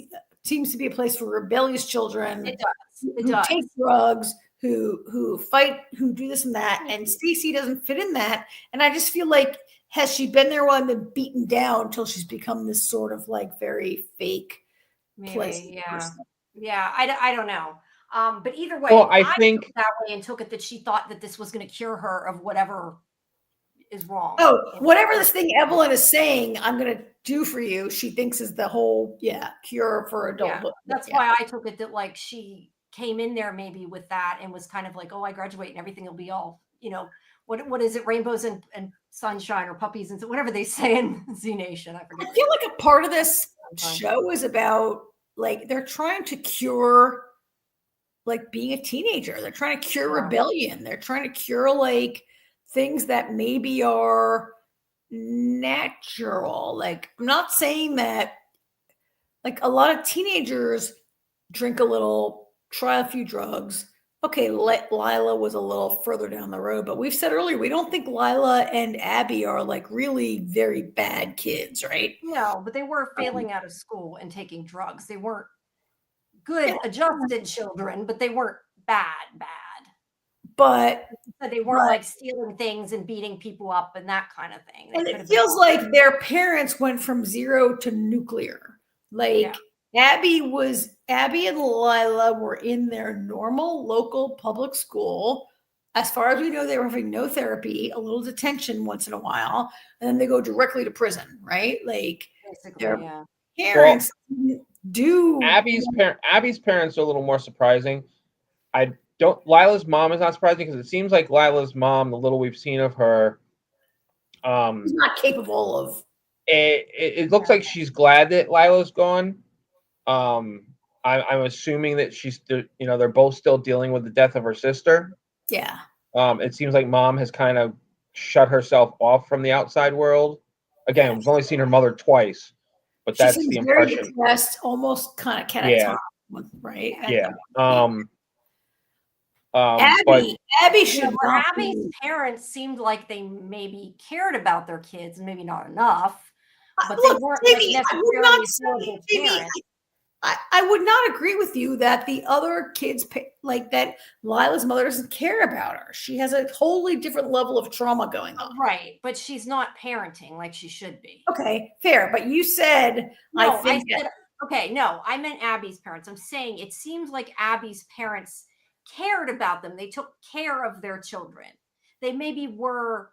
seems to be a place for rebellious children. It does. Who take drugs, who fight, who do this and that. And Stacy doesn't fit in that. And I just feel like, has she been there while I've been beaten down until she's become this sort of like very fake place? Yeah. I don't know. But either way, I think took it that way and took it that she thought that this was going to cure her of whatever is wrong. Oh, whatever this thing Evelyn is saying, I'm going to do for you. She thinks is the whole cure for adulthood. That's why I took it that like she came in there maybe with that and was kind of like, oh, I graduate and everything will be all, what is it? Rainbows and sunshine or puppies and whatever they say in Z Nation. I forget. I feel like a part of this show is about like they're trying to cure like being a teenager. They're trying to cure rebellion. They're trying to cure like things that maybe are natural. Like I'm not saying that like a lot of teenagers drink a little, try a few drugs. Okay, Lila was a little further down the road, but we've said earlier, we don't think Lila and Abby are like really very bad kids, right? No, but they were failing out of school and taking drugs. They weren't good, adjusted children, but they weren't bad. But they weren't like stealing things and beating people up and that kind of thing. And it feels like their parents went from zero to nuclear. Like Abby and Lila were in their normal local public school. As far as we know, they were having no therapy, a little detention once in a while, and then they go directly to prison, right? Like their parents do. Abby's parents are a little more surprising. Lila's mom is not surprising because it seems like Lila's mom, the little we've seen of her, she's not capable of. It looks like she's glad that Lila's gone. I'm assuming that they're both still dealing with the death of her sister. Yeah. It seems like mom has kind of shut herself off from the outside world. Again, we've only seen her mother twice, but that's the impression. Very depressed, almost kind of catatonic, right? Yeah. Abby should. Abby's parents seemed like they maybe cared about their kids, maybe not enough, but they weren't necessarily parents. I would not agree with you that the other kids, like that Lila's mother doesn't care about her. She has a wholly different level of trauma going on. Right. But she's not parenting like she should be. Okay, fair. But you said, I meant Abby's parents. I'm saying it seems like Abby's parents cared about them. They took care of their children. They maybe were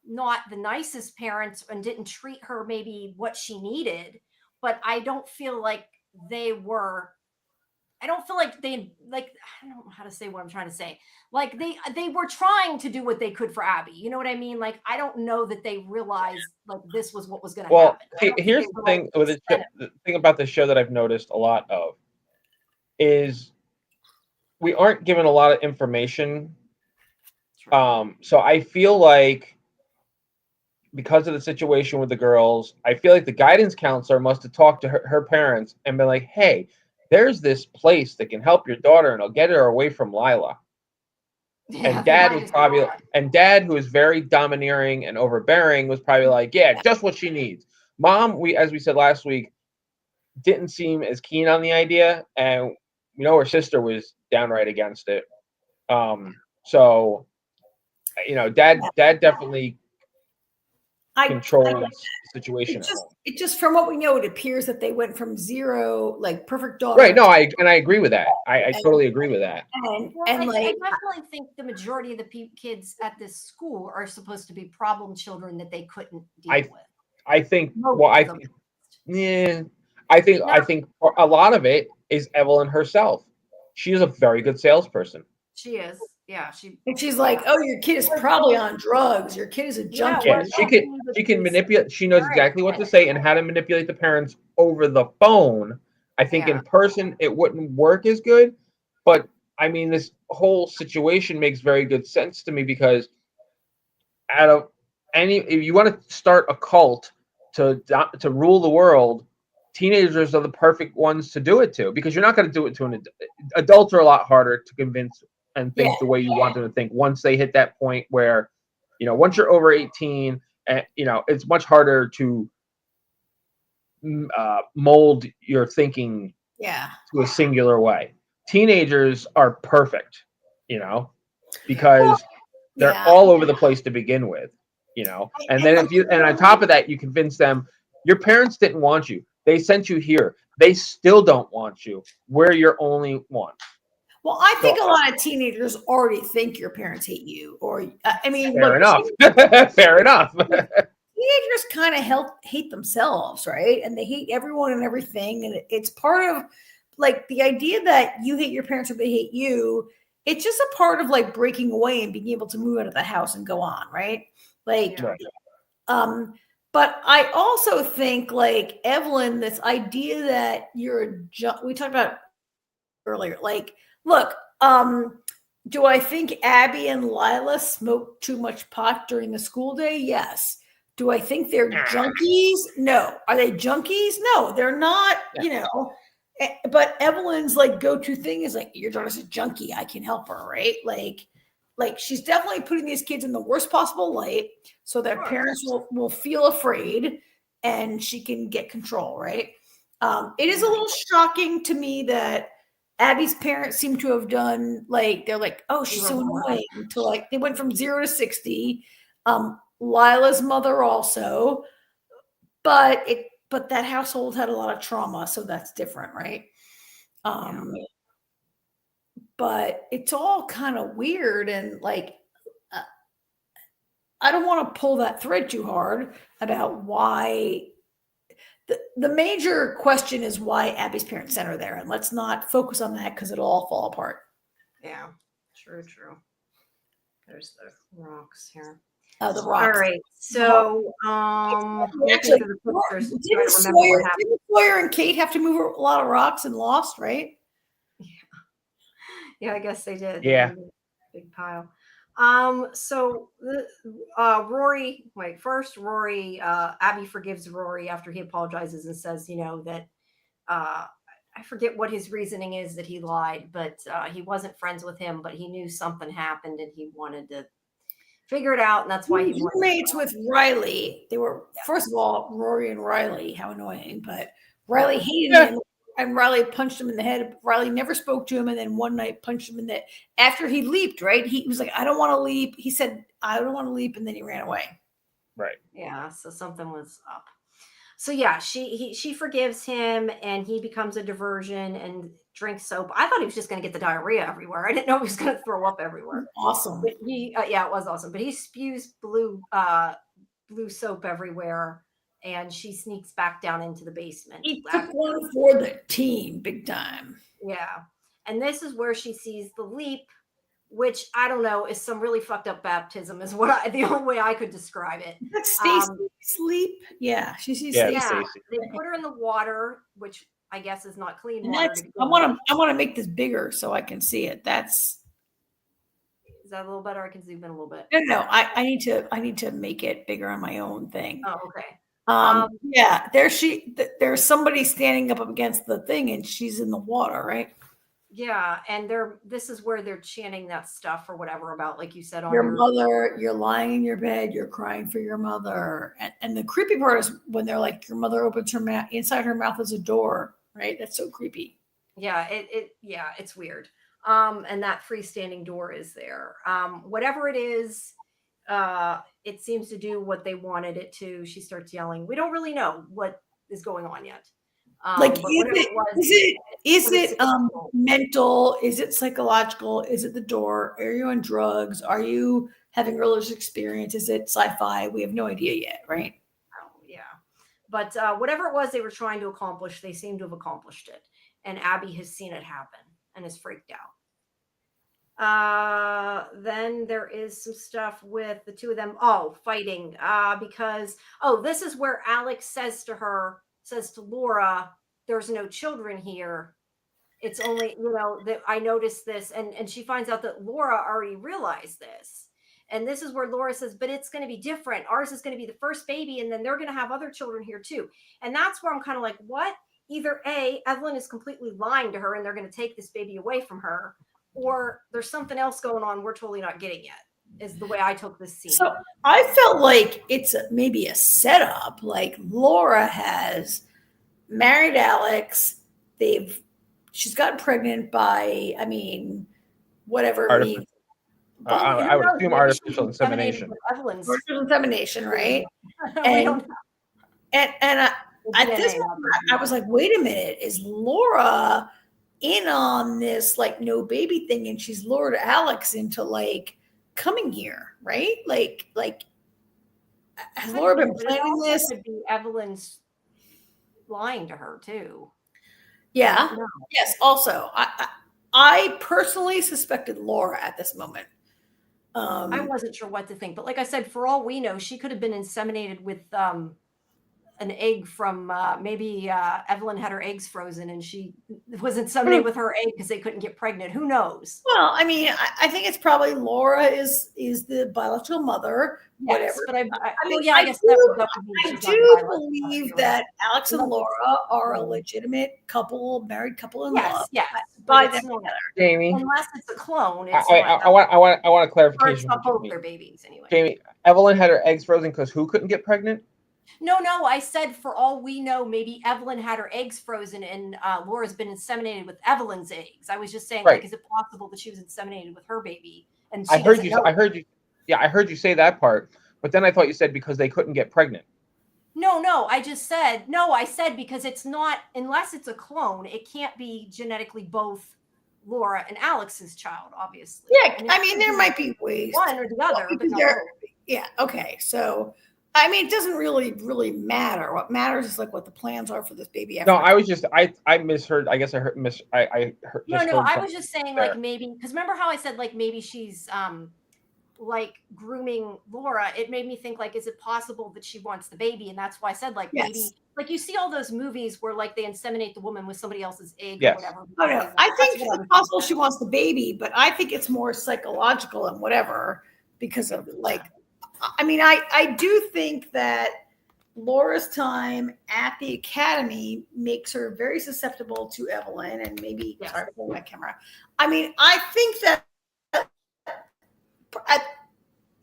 not the nicest parents and didn't treat her maybe what she needed, but I don't feel like they were, I don't feel like they, like, I don't know how to say what I'm trying to say. Like they were trying to do what they could for Abby. You know what I mean? Like, I don't know that they realized like this was what was going to happen. Here's the thing with the thing about the show that I've noticed a lot of is we aren't given a lot of information. So I feel like because of the situation with the girls, I feel like the guidance counselor must have talked to her parents and been like, hey, there's this place that can help your daughter and it'll get her away from Lila. Yeah, and Dad was probably, and Dad, who is very domineering and overbearing, was probably like, yeah, just what she needs. Mom, as we said last week, didn't seem as keen on the idea, and we know her sister was downright against it. So, Dad definitely controls the situation. It just from what we know, it appears that they went from zero, like perfect daughter. Right. No, I agree with that. I totally agree with that. I definitely think the majority of the kids at this school are supposed to be problem children that they couldn't deal with. I think a lot of it is Evelyn herself. She is a very good salesperson. She is. Yeah, she's like, oh, your kid is probably on drugs. Your kid is a junkie. Yeah, she can manipulate. She knows exactly what to say and how to manipulate the parents over the phone. I think in person it wouldn't work as good, but I mean, this whole situation makes very good sense to me because if you want to start a cult to rule the world, teenagers are the perfect ones to do it to, because you're not going to do it to adults are a lot harder to convince and think the way you want them to think once they hit that point where, once you're over 18, it's much harder to mold your thinking to a singular way. Teenagers are perfect, because they're all over the place to begin with, and then and on top of that, you convince them your parents didn't want you. They sent you here. They still don't want you. We're your only one. Well, I think a lot of teenagers already think your parents hate you, or fair enough. Fair enough. Teenagers kind of hate themselves, right? And they hate everyone and everything, and it's part of like the idea that you hate your parents or they hate you. It's just a part of like breaking away and being able to move out of the house and go on, right? Like, but I also think like Evelyn, this idea that we talked about earlier, like. Look, do I think Abby and Lila smoked too much pot during the school day? Yes. Do I think they're junkies? No. Are they junkies? No, they're not, but Evelyn's like go-to thing is like, your daughter's a junkie. I can help her, right? Like she's definitely putting these kids in the worst possible light so that parents will feel afraid and she can get control, right? It is a little shocking to me that Abby's parents seem to have done they're like, oh, she's so annoying. Until like they went from 0 to 60. Lila's mother also, but that household had a lot of trauma, so that's different, right? But it's all kind of weird and like I don't want to pull that thread too hard about why. The major question is why Abby's parents sent her there, and let's not focus on that because it'll all fall apart. Yeah, true. There's the rocks here. Oh, the rocks. All right. So, actually, didn't Sawyer and Kate have to move a lot of rocks and Lost, right? Yeah, I guess they did. Yeah, big pile. So Rory, Abby forgives Rory after he apologizes and says, that I forget what his reasoning is that he lied, but he wasn't friends with him, but he knew something happened and he wanted to figure it out, and that's why he roommates with Riley. They were first of all, Rory and Riley, how annoying, but Riley hated him. And Riley punched him in the head. Riley never spoke to him. And then one night punched him in the, after he leaped, right? He was like, I don't want to leap. He said, I don't want to leap. And then he ran away. Right. Yeah. So something was up. So yeah, she forgives him, and he becomes a diversion and drinks soap. I thought he was just going to get the diarrhea everywhere. I didn't know he was going to throw up everywhere. Awesome. But yeah, it was awesome. But he spews blue soap everywhere, and she sneaks back down into the basement. He took one for the team, big time. Yeah, and this is where she sees the leap, which I don't know is some really fucked up baptism. Is the only way I could describe it. That's Stacy's leap. Yeah, she sees. Yeah, Stacy. They put her in the water, which I guess is not clean And water. I want to make this bigger so I can see it. Is that a little better? I can zoom in a little bit. No. I need to make it bigger on my own thing. Oh, okay. Yeah, there's somebody standing up against the thing, and she's in the water, right? Yeah, and this is where they're chanting that stuff or whatever about, like you said, on your mother. You're lying in your bed. You're crying for your mother, and the creepy part is when they're like, your mother opens her mouth. Inside her mouth is a door, right? That's so creepy. Yeah, it's weird. And that freestanding door is there. Whatever it is, it seems to do what they wanted it to. She starts yelling. We don't really know what is going on yet. Is it mental? Is it psychological? Is it the door? Are you on drugs? Are you having religious experience? Is it sci-fi? We have no idea yet, right? Oh, yeah. But whatever it was they were trying to accomplish, they seem to have accomplished it. And Abby has seen it happen and is freaked out. Then there is some stuff with the two of them fighting because this is where Alex says to Laura, there's no children here. It's only, that I noticed this. And she finds out that Laura already realized this. And this is where Laura says, but it's going to be different. Ours is going to be the first baby. And then they're going to have other children here too. And that's where I'm kind of like, what? Either A, Evelyn is completely lying to her and they're going to take this baby away from her, or there's something else going on we're totally not getting yet, is the way I took this scene. So I felt like it's maybe a setup. Like Laura has married Alex. She's gotten pregnant by, whatever it means. I would assume artificial insemination. Artificial insemination, right? and at this point, I was like, wait a minute, is Laura in on this like no baby thing, and she's lured Alex into like coming here, right? Like has Laura been planning this? Could be Evelyn's lying to her too. Yeah. No. Yes. Also, I personally suspected Laura at this moment. I wasn't sure what to think, but like I said, for all we know, she could have been inseminated with an egg from maybe Evelyn had her eggs frozen and she was inseminated with her egg because they couldn't get pregnant. Who knows? Well, I think it's probably Laura is the biological mother. Yes, whatever. But I guess I do believe that Alex and Laura are a legitimate couple, married couple in love. Yes, but it's not, Jamie. Unless it's a clone. I want a clarification. Both their babies anyway. Jamie, Evelyn had her eggs frozen because who couldn't get pregnant? No, I said for all we know, maybe Evelyn had her eggs frozen and Laura's been inseminated with Evelyn's eggs. I was just saying, right. Like, is it possible that she was inseminated with her baby? And I heard you say that part, but then I thought you said because they couldn't get pregnant. No, I said because it's not, unless it's a clone, it can't be genetically both Laura and Alex's child, obviously. Yeah, there might be ways. One or the other, but not both. Yeah, okay, so... it doesn't really matter. What matters is like what the plans are for this baby. No, I was just I misheard. I guess I heard I heard. No, I was just saying like maybe because remember how I said like maybe she's like grooming Laura. It made me think like, is it possible that she wants the baby, and that's why I said like maybe like you see all those movies where like they inseminate the woman with somebody else's egg or whatever. Oh no, I think it's possible she wants the baby, but I think it's more psychological and whatever because of like. I do think that Laura's time at the academy makes her very susceptible to Evelyn and maybe sorry for my camera. I think that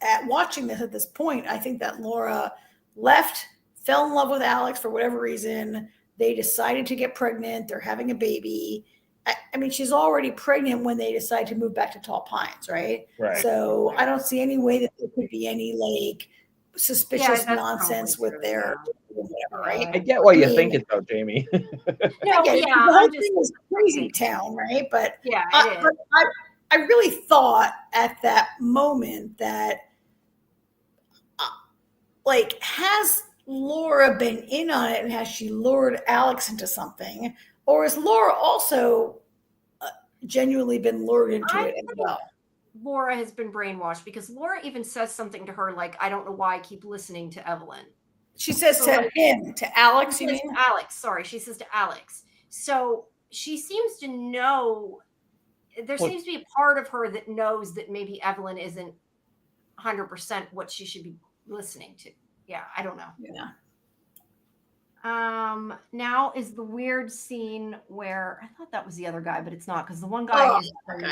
at watching this at this point, I think that Laura fell in love with Alex for whatever reason. They decided to get pregnant. They're having a baby. She's already pregnant when they decide to move back to Tall Pines, right? Right. So I don't see any way that there could be any like suspicious nonsense with their whatever, right? I get why you think it though, Jamie. No, The yeah, whole I'm thing just was crazy town, right? But yeah, it is. but I really thought at that moment that like, has Laura been in on it and has she lured Alex into something, or has Laura also genuinely been lured into it as well? Laura has been brainwashed because Laura even says something to her like, "I don't know why I keep listening to Evelyn." She says So, to like, him, to Alex, she you says mean? to Alex. Sorry, she says to Alex. So she seems to know. There seems to be a part of her that knows that maybe Evelyn isn't 100% what she should be listening to. Yeah, I don't know. Yeah. Now is the weird scene where I thought that was the other guy, but it's not because the one guy is from,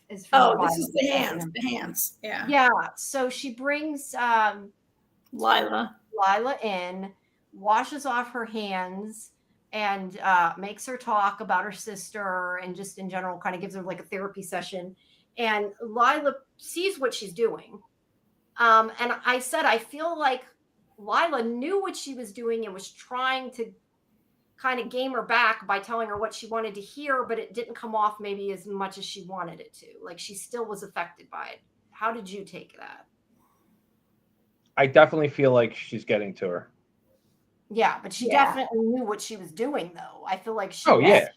is from this is the hands. The hands. Yeah. Yeah. So she brings Lila in, washes off her hands, and makes her talk about her sister and just in general kind of gives her like a therapy session. And Lila sees what she's doing. And I said, I feel like Lila knew what she was doing and was trying to kind of game her back by telling her what she wanted to hear, but it didn't come off maybe as much as she wanted it to. Like she still was affected by it. How did you take that? I definitely feel like she's getting to her. Yeah, but she definitely knew what she was doing, though. I feel like she. Oh, yeah.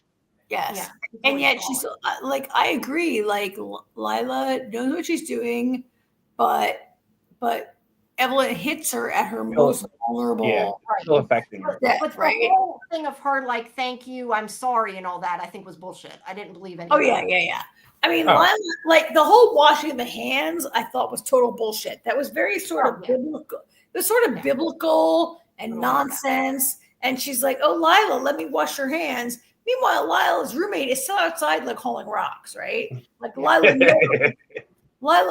Yes. Yeah, and yet she's like, I agree. Like Lila knows what she's doing, but Evelyn hits her at her most vulnerable. Yeah, still affecting her. But the whole thing of her like, thank you, I'm sorry, and all that, I think was bullshit. I didn't believe any. Oh yeah. I mean, Lila, like the whole washing the hands, I thought was total bullshit. That was very sort of biblical. It was sort of biblical and nonsense. And she's like, "Oh, Lila, let me wash your hands." Meanwhile, Lila's roommate is still outside, like hauling rocks, right? Like Lila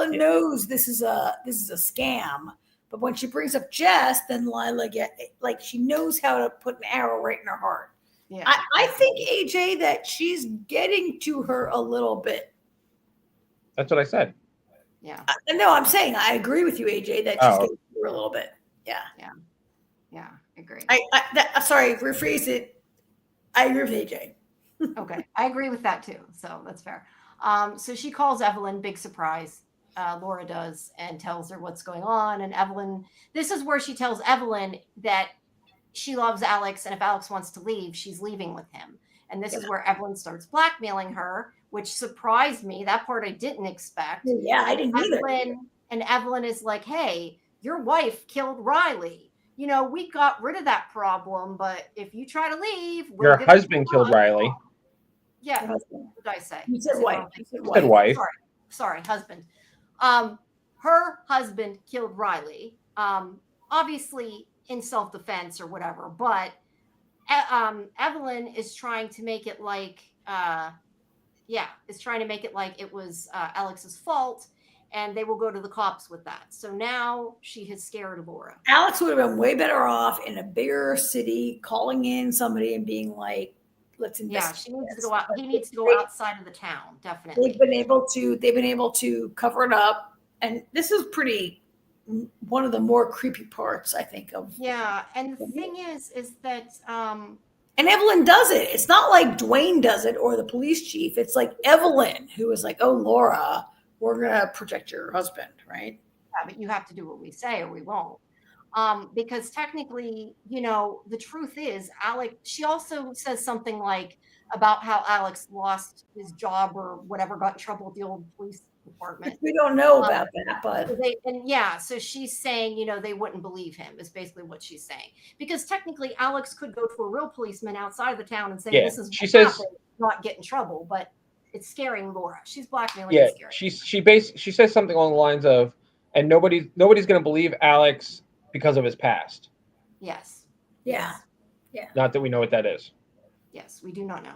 knows this is a scam. But when she brings up Jess, then Lila she knows how to put an arrow right in her heart. Yeah, I think AJ that she's getting to her a little bit. That's what I said. Yeah. No, I'm saying I agree with you, AJ, that she's getting to her a little bit. Yeah. Yeah, agree. Sorry, rephrase it. I agree with AJ. Okay, I agree with that too. So that's fair. So she calls Evelyn, big surprise. Laura does, and tells her what's going on. And Evelyn, this is where she tells Evelyn that she loves Alex, and if Alex wants to leave, she's leaving with him. And this is where Evelyn starts blackmailing her, which surprised me. That part I didn't expect. Yeah, I didn't either. And Evelyn is like, hey, your wife killed Riley. You know, we got rid of that problem, but if you try to leave, your husband killed Riley. Yeah, what did I say? You said wife. You said wife. Sorry, husband. Her husband killed Riley, obviously in self-defense or whatever, but Evelyn is trying to make it like, it was Alex's fault, and they will go to the cops with that. So now she has scared Laura. Alex would have been way better off in a bigger city, calling in somebody and being like, let's investigate. Yeah, she needs to go out. He needs to go outside of the town, definitely. They've been able to cover it up. And this is one of the more creepy parts, I think, of. Yeah, and the thing is that and Evelyn does it. It's not like Dwayne does it or the police chief. It's like Evelyn, who is like, oh, Laura, we're going to protect your husband, right? Yeah, but you have to do what we say or we won't. Because technically, you know, the truth is, Alex, she also says something like about how Alex lost his job or whatever, got in trouble with the old police department. We don't know about that, but. So she's saying, you know, they wouldn't believe him is basically what she's saying. Because technically, Alex could go to a real policeman outside of the town and say, this is not get in trouble, but it's scaring Laura. She's blackmailing. Yeah, she says something along the lines of, and nobody's going to believe Alex because of his past. Yes. Yeah. Not that we know what that is. Yes, we do not know.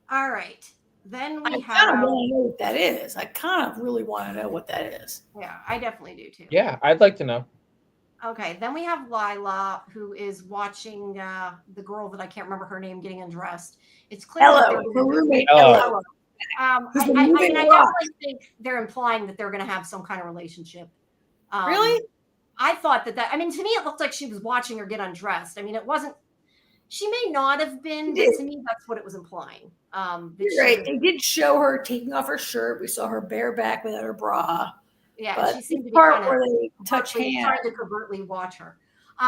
All right. Then we I kind of want to know what that is. I kind of really want to know what that is. Yeah, I definitely do too. Yeah, I'd like to know. Okay, then we have Lila, who is watching the girl that I can't remember her name getting undressed. It's clear her roommate. Ella. I definitely think they're implying that they're going to have some kind of relationship. Really? I thought that, I mean, to me, it looked like she was watching her get undressed. I mean, it wasn't, she may not have been, but to me, that's what it was implying. You're right. They did show her taking off her shirt. We saw her bare back without her bra. Yeah, but she seemed to be part where they touch hands, trying to covertly watch her.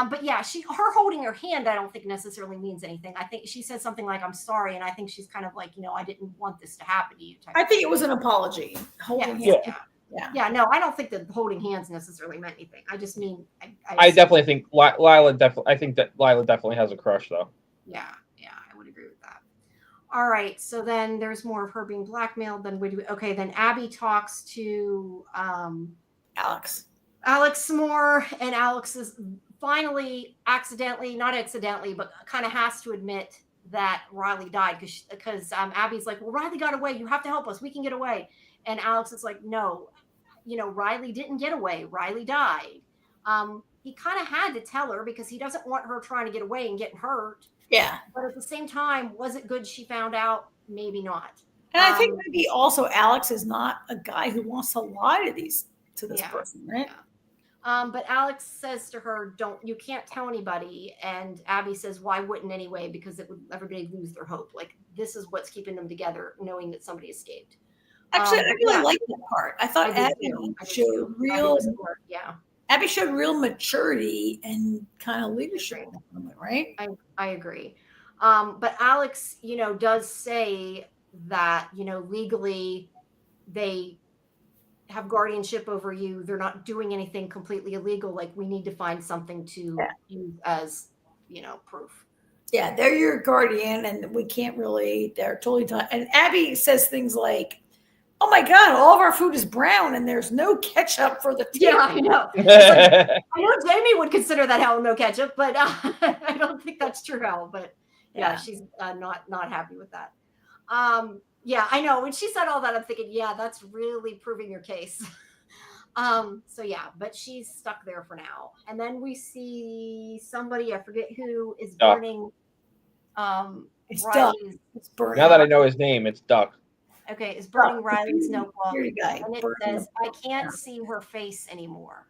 But yeah, her holding her hand, I don't think necessarily means anything. I think she said something like, "I'm sorry," and I think she's kind of like, I didn't want this to happen to you. I think it was an apology. Holding hands. Yeah. No, I don't think that holding hands necessarily meant anything. I just mean, I definitely think Lila I think that Lila definitely has a crush, though. Yeah, I would agree with that. All right, so then there's more of her being blackmailed. Then then Abby talks to Alex some more, and Alex is finally not accidentally, but kind of has to admit that Riley died because Abby's like, well, Riley got away. You have to help us. We can get away. And Alex is like, no, Riley didn't get away. Riley died. He kind of had to tell her because he doesn't want her trying to get away and getting hurt. Yeah. But at the same time, was it good she found out? Maybe not. And I think maybe also Alex is not a guy who wants to lie to this person, right? Yeah. But Alex says to her, you can't tell anybody. And Abby says, why wouldn't anyway? Because it would everybody lose their hope. Like, this is what's keeping them together, knowing that somebody escaped. Actually, I really like that part. I thought Abby showed Abby showed real maturity and kind of leadership, right? I agree. But Alex, does say that, legally they have guardianship over you. They're not doing anything completely illegal. Like, we need to find something to use as, proof. Yeah, they're your guardian and we can't really, they're totally done. And Abby says things like, oh my God, all of our food is brown and there's no ketchup for the table. Yeah, I know. I know Jamie would consider that hell no ketchup, but I don't think that's true hell. But yeah, she's not happy with that. Yeah, I know. When she said all that, I'm thinking, yeah, that's really proving your case. So yeah, but she's stuck there for now. And then we see somebody, I forget who, is burning. It's Duck. It's burning. Now that I know his name, it's Duck. Okay, is burning Riley's notebook, and it says, "I can't see her face anymore."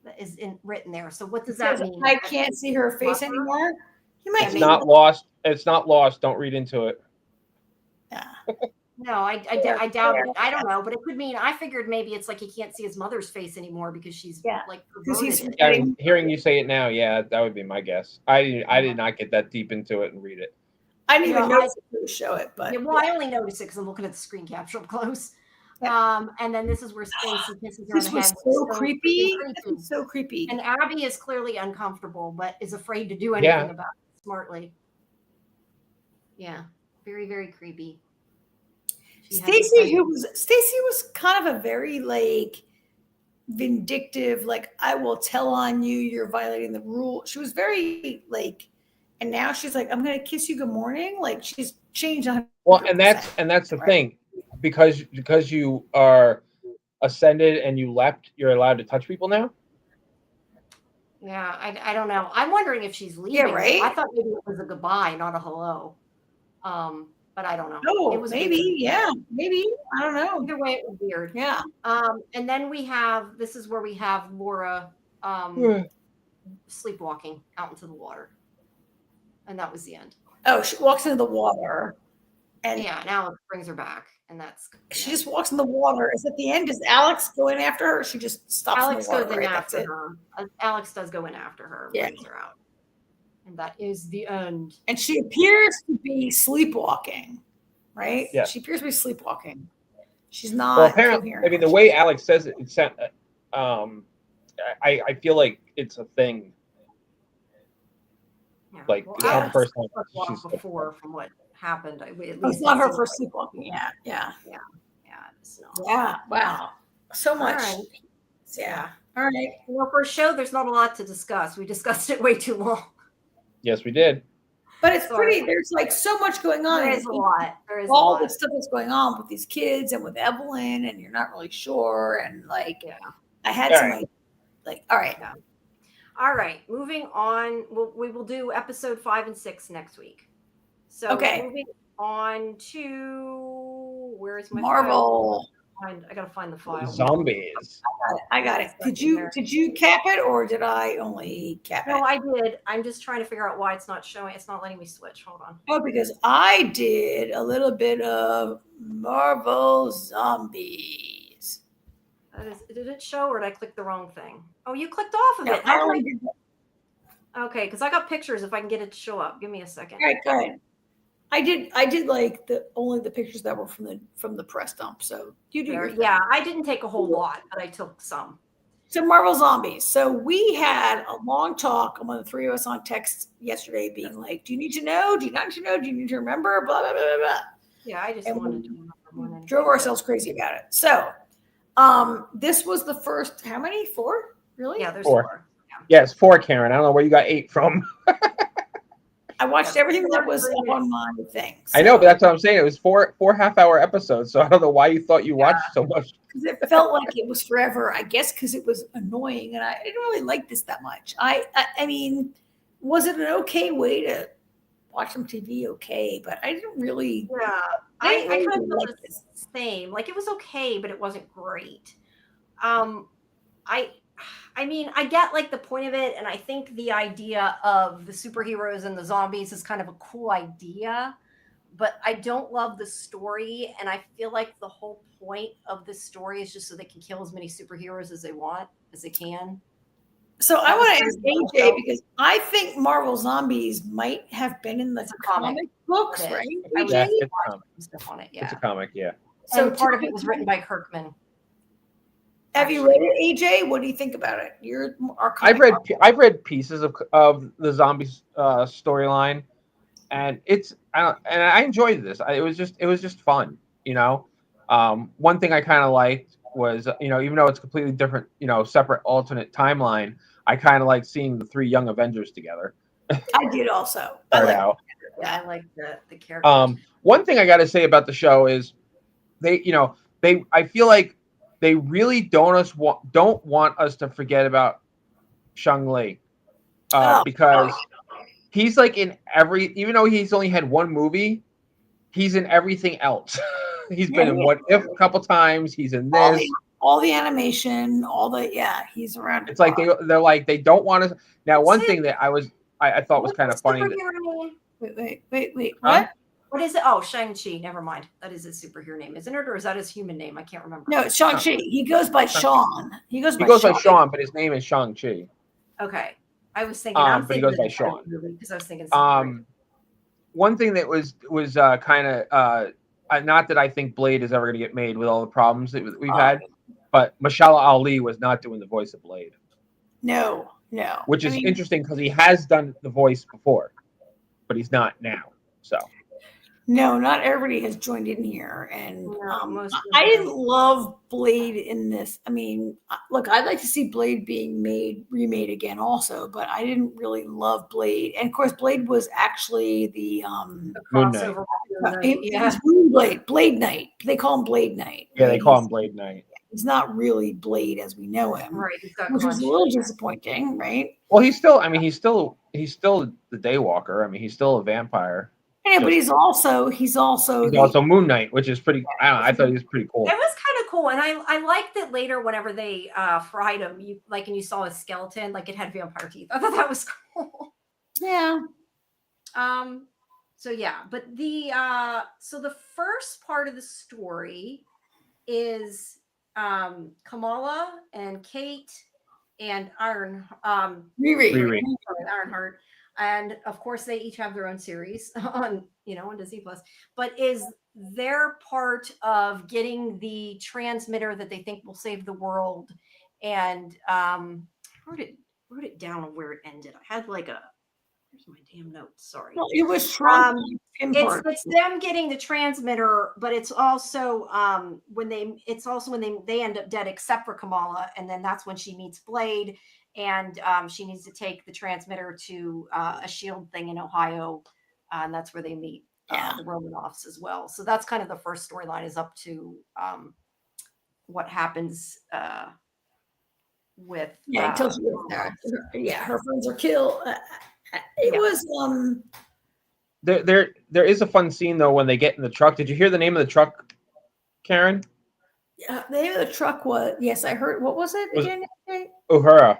That is written there. So what does that mean? I can't see her face anymore. It's not lost. It's not lost. Don't read into it. Yeah. No, I doubt it. I don't know, but it could mean. I figured maybe it's like he can't see his mother's face anymore because she's like. Hearing you say it now, yeah, that would be my guess. I did not get that deep into it and read it. I didn't even notice it to show it, but I only noticed it because I'm looking at the screen capture up close. Yeah. And then this is where Stacey kisses her on the head. So creepy. So creepy. And Abby is clearly uncomfortable, but is afraid to do anything about it smartly. Yeah, very, very creepy. Stacey was kind of a very vindictive, I will tell on you, you're violating the rule. She was very and now she's like, I'm gonna kiss you good morning. She's changed 100%. Well, and that's the thing, because you are ascended and you leapt, you're allowed to touch people now. Yeah, I don't know. I'm wondering if she's leaving. Yeah, right. I thought maybe it was a goodbye, not a hello. But I don't know. Oh, it was maybe, weird. Yeah, maybe. I don't know. Either way, it was weird. Yeah. And then this is where we have Laura sleepwalking out into the water. And that was the end. Oh, she walks into the water. And now it brings her back. And she just walks in the water. Is at the end? Does Alex go in after her? Or she just stops in the water. Goes in after her. Alex does go in after her. Yeah. Brings her out. And that is the end. And she appears to be sleepwalking, right? Yeah. She appears to be sleepwalking. She's not. Well, apparently, I mean, the way Alex says it, I feel like it's a thing. Yeah. It's not the first time she's before from what happened. It's not her first sleepwalking. Yeah. It's not. Yeah. Wow. So much. Right. Yeah. All right. Well, for a show, there's not a lot to discuss. We discussed it way too long. Yes, we did. But it's pretty. There's so much going on. There is a lot. There is all the stuff that's going on with these kids and with Evelyn, and you're not really sure. And I had all some right. All right. Yeah. All right. Moving on. We will do episode 5 and 6 next week. So moving on to where is my Marvel? gotta find the file. Zombies. I got it. Did you cap it or did I only cap it? No, I did. I'm just trying to figure out why it's not showing. It's not letting me switch. Hold on. Oh, because I did a little bit of Marvel Zombies. Did it show or did I click the wrong thing? Oh, you clicked off of it. Okay, because I got pictures. If I can get it to show up, give me a second. All right, go ahead. I did like only the pictures that were from the press dump. So you do your thing. Yeah, I didn't take a whole lot, but I took some. So Marvel Zombies. So we had a long talk among the three of us on text yesterday, being like, "Do you need to know? Do you not need to know? Do you need to remember?" Blah blah blah blah blah. Yeah, I just wanted to remember more than drove ourselves crazy about it. So, this was the first. How many? 4? Really? Yeah, there's 4. Yes, 4, Karen. I don't know where you got 8 from. I watched everything that was up on my thing. So. I know, but that's what I'm saying. It was 4 half-hour episodes, so I don't know why you thought you watched so much. Because it felt like it was forever. I guess because it was annoying, and I didn't really like this that much. I mean, was it an okay way to watch some TV? Okay, but I didn't really. Yeah, I kind of felt the same. Like it was okay, but it wasn't great. I mean, I get like the point of it, and I think the idea of the superheroes and the zombies is kind of a cool idea, but I don't love the story, and I feel like the whole point of this story is just so they can kill as many superheroes as they can. So I want to ask AJ because I think Marvel Zombies might have been in the comic books, right? Yeah, it's a comic, yeah. So part of it was written by Kirkman. Have you read it, AJ? What do you think about it? I've read pieces of the zombies storyline, and I enjoyed this. It was just fun, you know. One thing I kind of liked was, you know, even though it's completely different, you know, separate alternate timeline, I kind of liked seeing the 3 young Avengers together. I did also. I like the characters. One thing I got to say about the show is I feel like they really don't want us to forget about Shang-Li because he's like in even though he's only had one movie, he's in everything else. He's been in What If a couple times. He's in this. All the animation, he's around. It's like they're like they don't want to. Now, one thing that I thought was kind of funny. Wait. What? What is it? Oh, Shang-Chi. Never mind. That is his superhero name, isn't it? Or is that his human name? I can't remember. No, it's Shang-Chi. He goes by Sean. He goes by Sean, but his name is Shang-Chi. Okay. I was thinking. But he goes by Sean. Because I was thinking. One thing that was kind of not that I think Blade is ever going to get made with all the problems that we've had, but Mashallah Ali was not doing the voice of Blade. No. Which is interesting because he has done the voice before, but he's not now. So. No, not everybody has joined in here, and I didn't love Blade in this. I mean, look, I'd like to see Blade being remade again, also, but I didn't really love Blade. And of course, Blade was actually the crossover. Blade Knight. They call him Blade Knight. Yeah, they call him Blade Knight. He's not really Blade as we know him, right? Which was a little disappointing, right? Well, he's still the Daywalker. I mean, he's still a vampire. Yeah, but he's also Moon Knight, which is pretty. I thought he was pretty cool. It was kind of cool, and I liked it later. Whenever they fried him, and you saw his skeleton, like it had vampire teeth. I thought that was cool. Yeah. So yeah, but the first part of the story is Kamala and Kate and Riri. Ironheart. And of course, they each have their own series on Disney Plus. But is their part of getting the transmitter that they think will save the world? And wrote it down on where it ended. I had here's my damn notes. Sorry. Well, it was it's them getting the transmitter, but it's also when they end up dead, except for Kamala, and then that's when she meets Blade. And she needs to take the transmitter to a S.H.I.E.L.D. thing in Ohio, and that's where they meet the Romanoffs as well. So that's kind of the first storyline is up to what happens with. Yeah, until she gets there. Her friends are killed. It was. There is a fun scene though when they get in the truck. Did you hear the name of the truck, Karen? The name of the truck was, yes, I heard. What was it again? Uhura.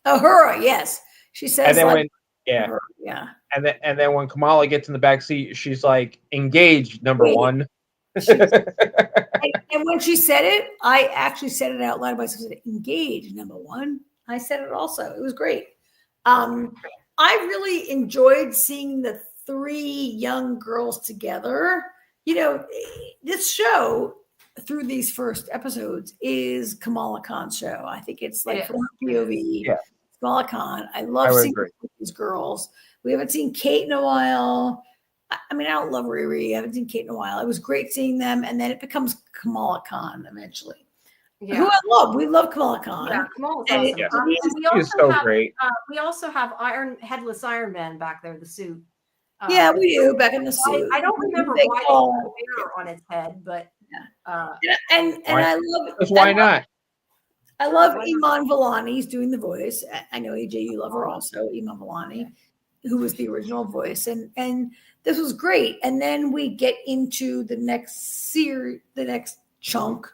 Uhura, yes. She says, And then like, when Uhura, yeah. and then when Kamala gets in the back seat, she's like, engaged, number Wait. one. And when she said it, I actually said it out loud myself. I said, engaged, number one. I said it also. It was great. I really enjoyed seeing the three young girls together. You know, this show through these first episodes is Kamala Khan's show. I think it's like from her POV. Yeah. Kamala Khan. I love I would seeing agree. these girls. We haven't seen Kate in a while. I mean, I don't love Riri. I haven't seen Kate in a while. It was great seeing them, and then it becomes Kamala Khan eventually. Yeah. Who I love. We love Kamala Khan. Yeah, Kamala's And awesome. Yes. We She's also so have great. we also have Headless Iron Man back there, the suit. Yeah, we do back in the suit. I don't remember They why they call- put a mirror on its head, but And I love it. Because why not? I love Iman Vellani's doing the voice. I know AJ, you love her also, Iman Vellani, who was the original voice, and this was great. And then we get into the next series, the next chunk.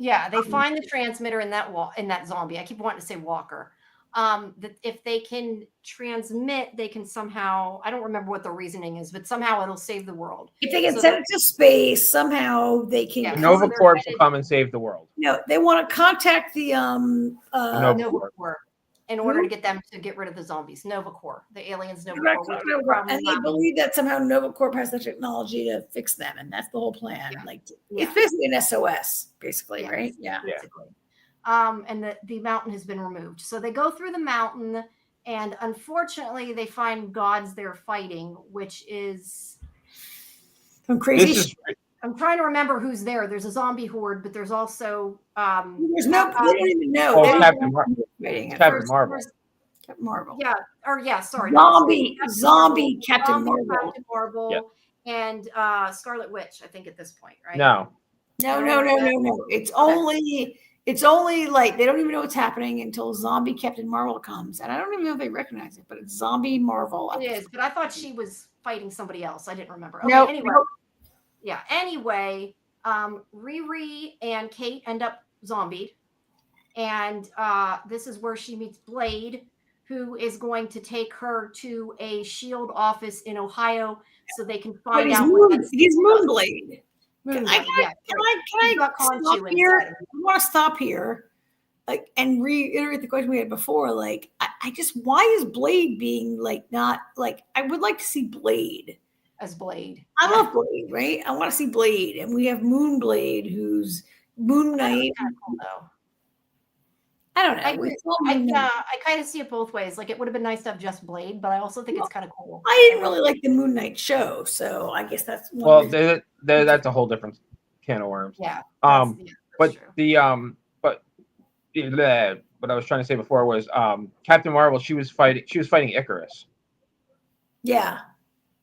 yeah, they find the transmitter in that zombie. I keep wanting to say walker. That if they can transmit, they can somehow, I don't remember what the reasoning is, but somehow it'll save the world. If they can send it to space, somehow they can. Yeah. Nova Corps will come and save the world. No, they want to contact the Nova Corps in order to get them to get rid of the zombies. Nova Corps, the aliens, Nova Corps. And they believe that somehow Nova Corps has the technology to fix them, and that's the whole plan. Yeah. Like it's basically an SOS, basically, right? Yeah. Basically. And the mountain has been removed. So they go through the mountain, and unfortunately, they find gods there fighting, which is some crazy shit. I'm trying to remember who's there. There's a zombie horde, but there's also there's no. They don't even know. Oh, Captain Marvel. Captain Marvel. Captain Marvel. Yeah. Or yeah. Sorry. Zombie Captain Marvel. Captain Marvel and Scarlet Witch. I think at this point, right? No. It's only like they don't even know what's happening until Zombie Captain Marvel comes, and I don't even know if they recognize it, but it's Zombie Marvel. It is, but I thought she was fighting somebody else. I didn't remember. Okay, no, anyway. Yeah. Anyway, Riri and Kate end up zombied, and this is where she meets Blade, who is going to take her to a SHIELD office in Ohio so they can find out. He's Moonblade. Can I stop here? I want to stop here, like, and reiterate the question we had before. Like, I just, why is Blade being like not like? I would like to see Blade as Blade. I love Blade, right? I want to see Blade, and we have Moonblade, who's Moon Knight. Kind of cool, though. I don't know. I kind of see it both ways. Like, it would have been nice to have just Blade, but I also think it's kind of cool. I didn't really like the Moon Knight show, so I guess that's that's a whole different can of worms. Yeah. But what I was trying to say before was Captain Marvel. She was fighting Icarus. Yeah.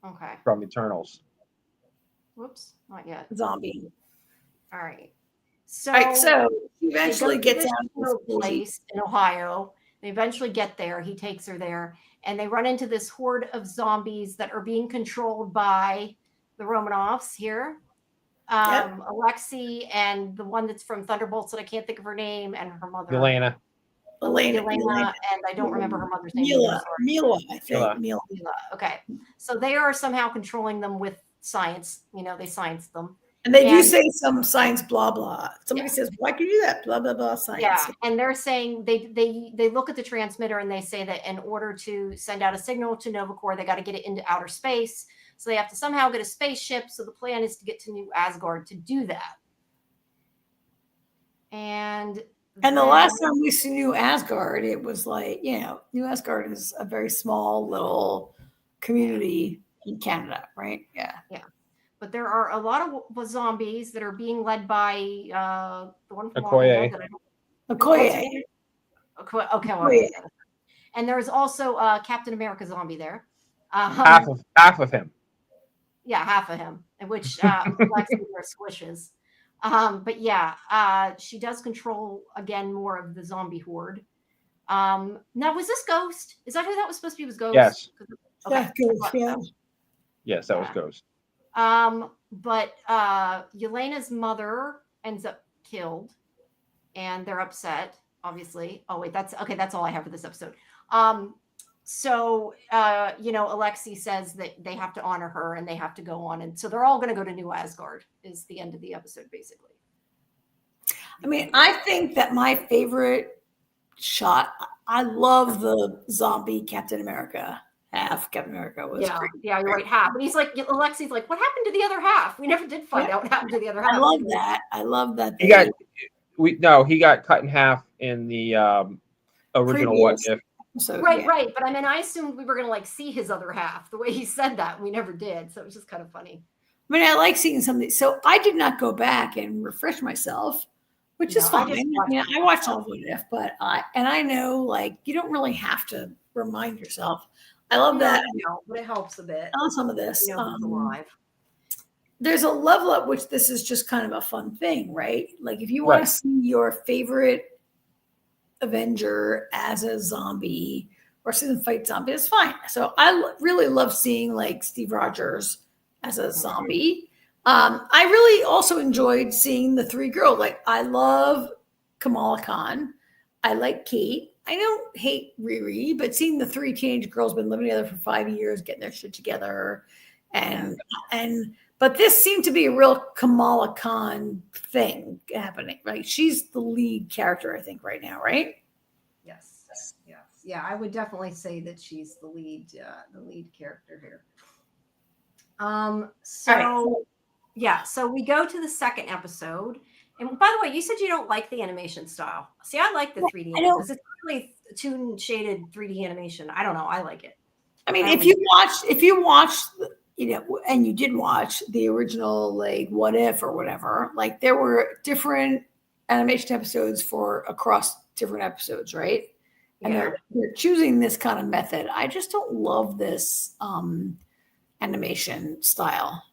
Okay. From Eternals. Whoops, not yet. Zombie. All right. So he eventually gets down to a place in Ohio. They eventually get there. He takes her there, and they run into this horde of zombies that are being controlled by the Romanovs here. Alexei and the one that's from Thunderbolts that I can't think of her name, and her mother. Elena, and I don't remember her mother's name. Mila, I think. Mila. Okay. So they are somehow controlling them with science. You know, they science them. And they do say some science, blah, blah. Somebody says, why can you do that? Blah, blah, blah, science. Yeah. And they're saying they look at the transmitter and they say that in order to send out a signal to Nova Corps, they got to get it into outer space. So they have to somehow get a spaceship. So the plan is to get to New Asgard to do that. And the last time we see New Asgard, it was like, New Asgard is a very small little community in Canada, right? Yeah. Yeah. But there are a lot of zombies that are being led by the one from Okoye. Okoye. Okay. Well, and there's also Captain America zombie there. Half of him. Yeah, half of him, which Lexi squishes. But yeah, she does control again more of the zombie horde. Now, was this Ghost? Is that who that was supposed to be? Was Ghost? Yes. Okay. Yeah. Yes, that was Ghost. But Yelena's mother ends up killed, and they're upset, obviously. Oh wait, that's all I have for this episode. So Alexei says that they have to honor her and they have to go on, and so they're all going to go to New Asgard is the end of the episode, basically. I mean, I think that my favorite shot, I love the zombie Captain America. Half Captain America was great. Yeah, you're right, half. But he's like, Alexei's like, what happened to the other half? We never did find out what happened to the other half. I love that. He got cut in half in the original What If. So, right. But I mean, I assumed we were going to like see his other half the way he said that. We never did. So it was just kind of funny. I mean, I like seeing something. So I did not go back and refresh myself, which is fine. I watched all of What If, but I know like you don't really have to remind yourself. I love that. I know, but it helps a bit. On some of this. Alive. There's a level at which this is just kind of a fun thing, right? Like if you want to see your favorite Avenger as a zombie or see them fight zombie, it's fine. So I really love seeing like Steve Rogers as a zombie. I really also enjoyed seeing the three girls. Like I love Kamala Khan. I like Kate. I don't hate Riri, but seeing the three teenage girls been living together for 5 years, getting their shit together, but this seemed to be a real Kamala Khan thing happening, right? She's the lead character, I think, right now, right? Yes. Yeah, I would definitely say that she's the lead character here. So we go to the second episode. And by the way, you said you don't like the animation style. See, I like the 3D animation. It's really toon shaded 3D animation. I don't know. I like it. I mean, if you watch, and you did watch the original, like What If or whatever, like there were different animation episodes across different episodes, right? And they're choosing this kind of method. I just don't love this animation style.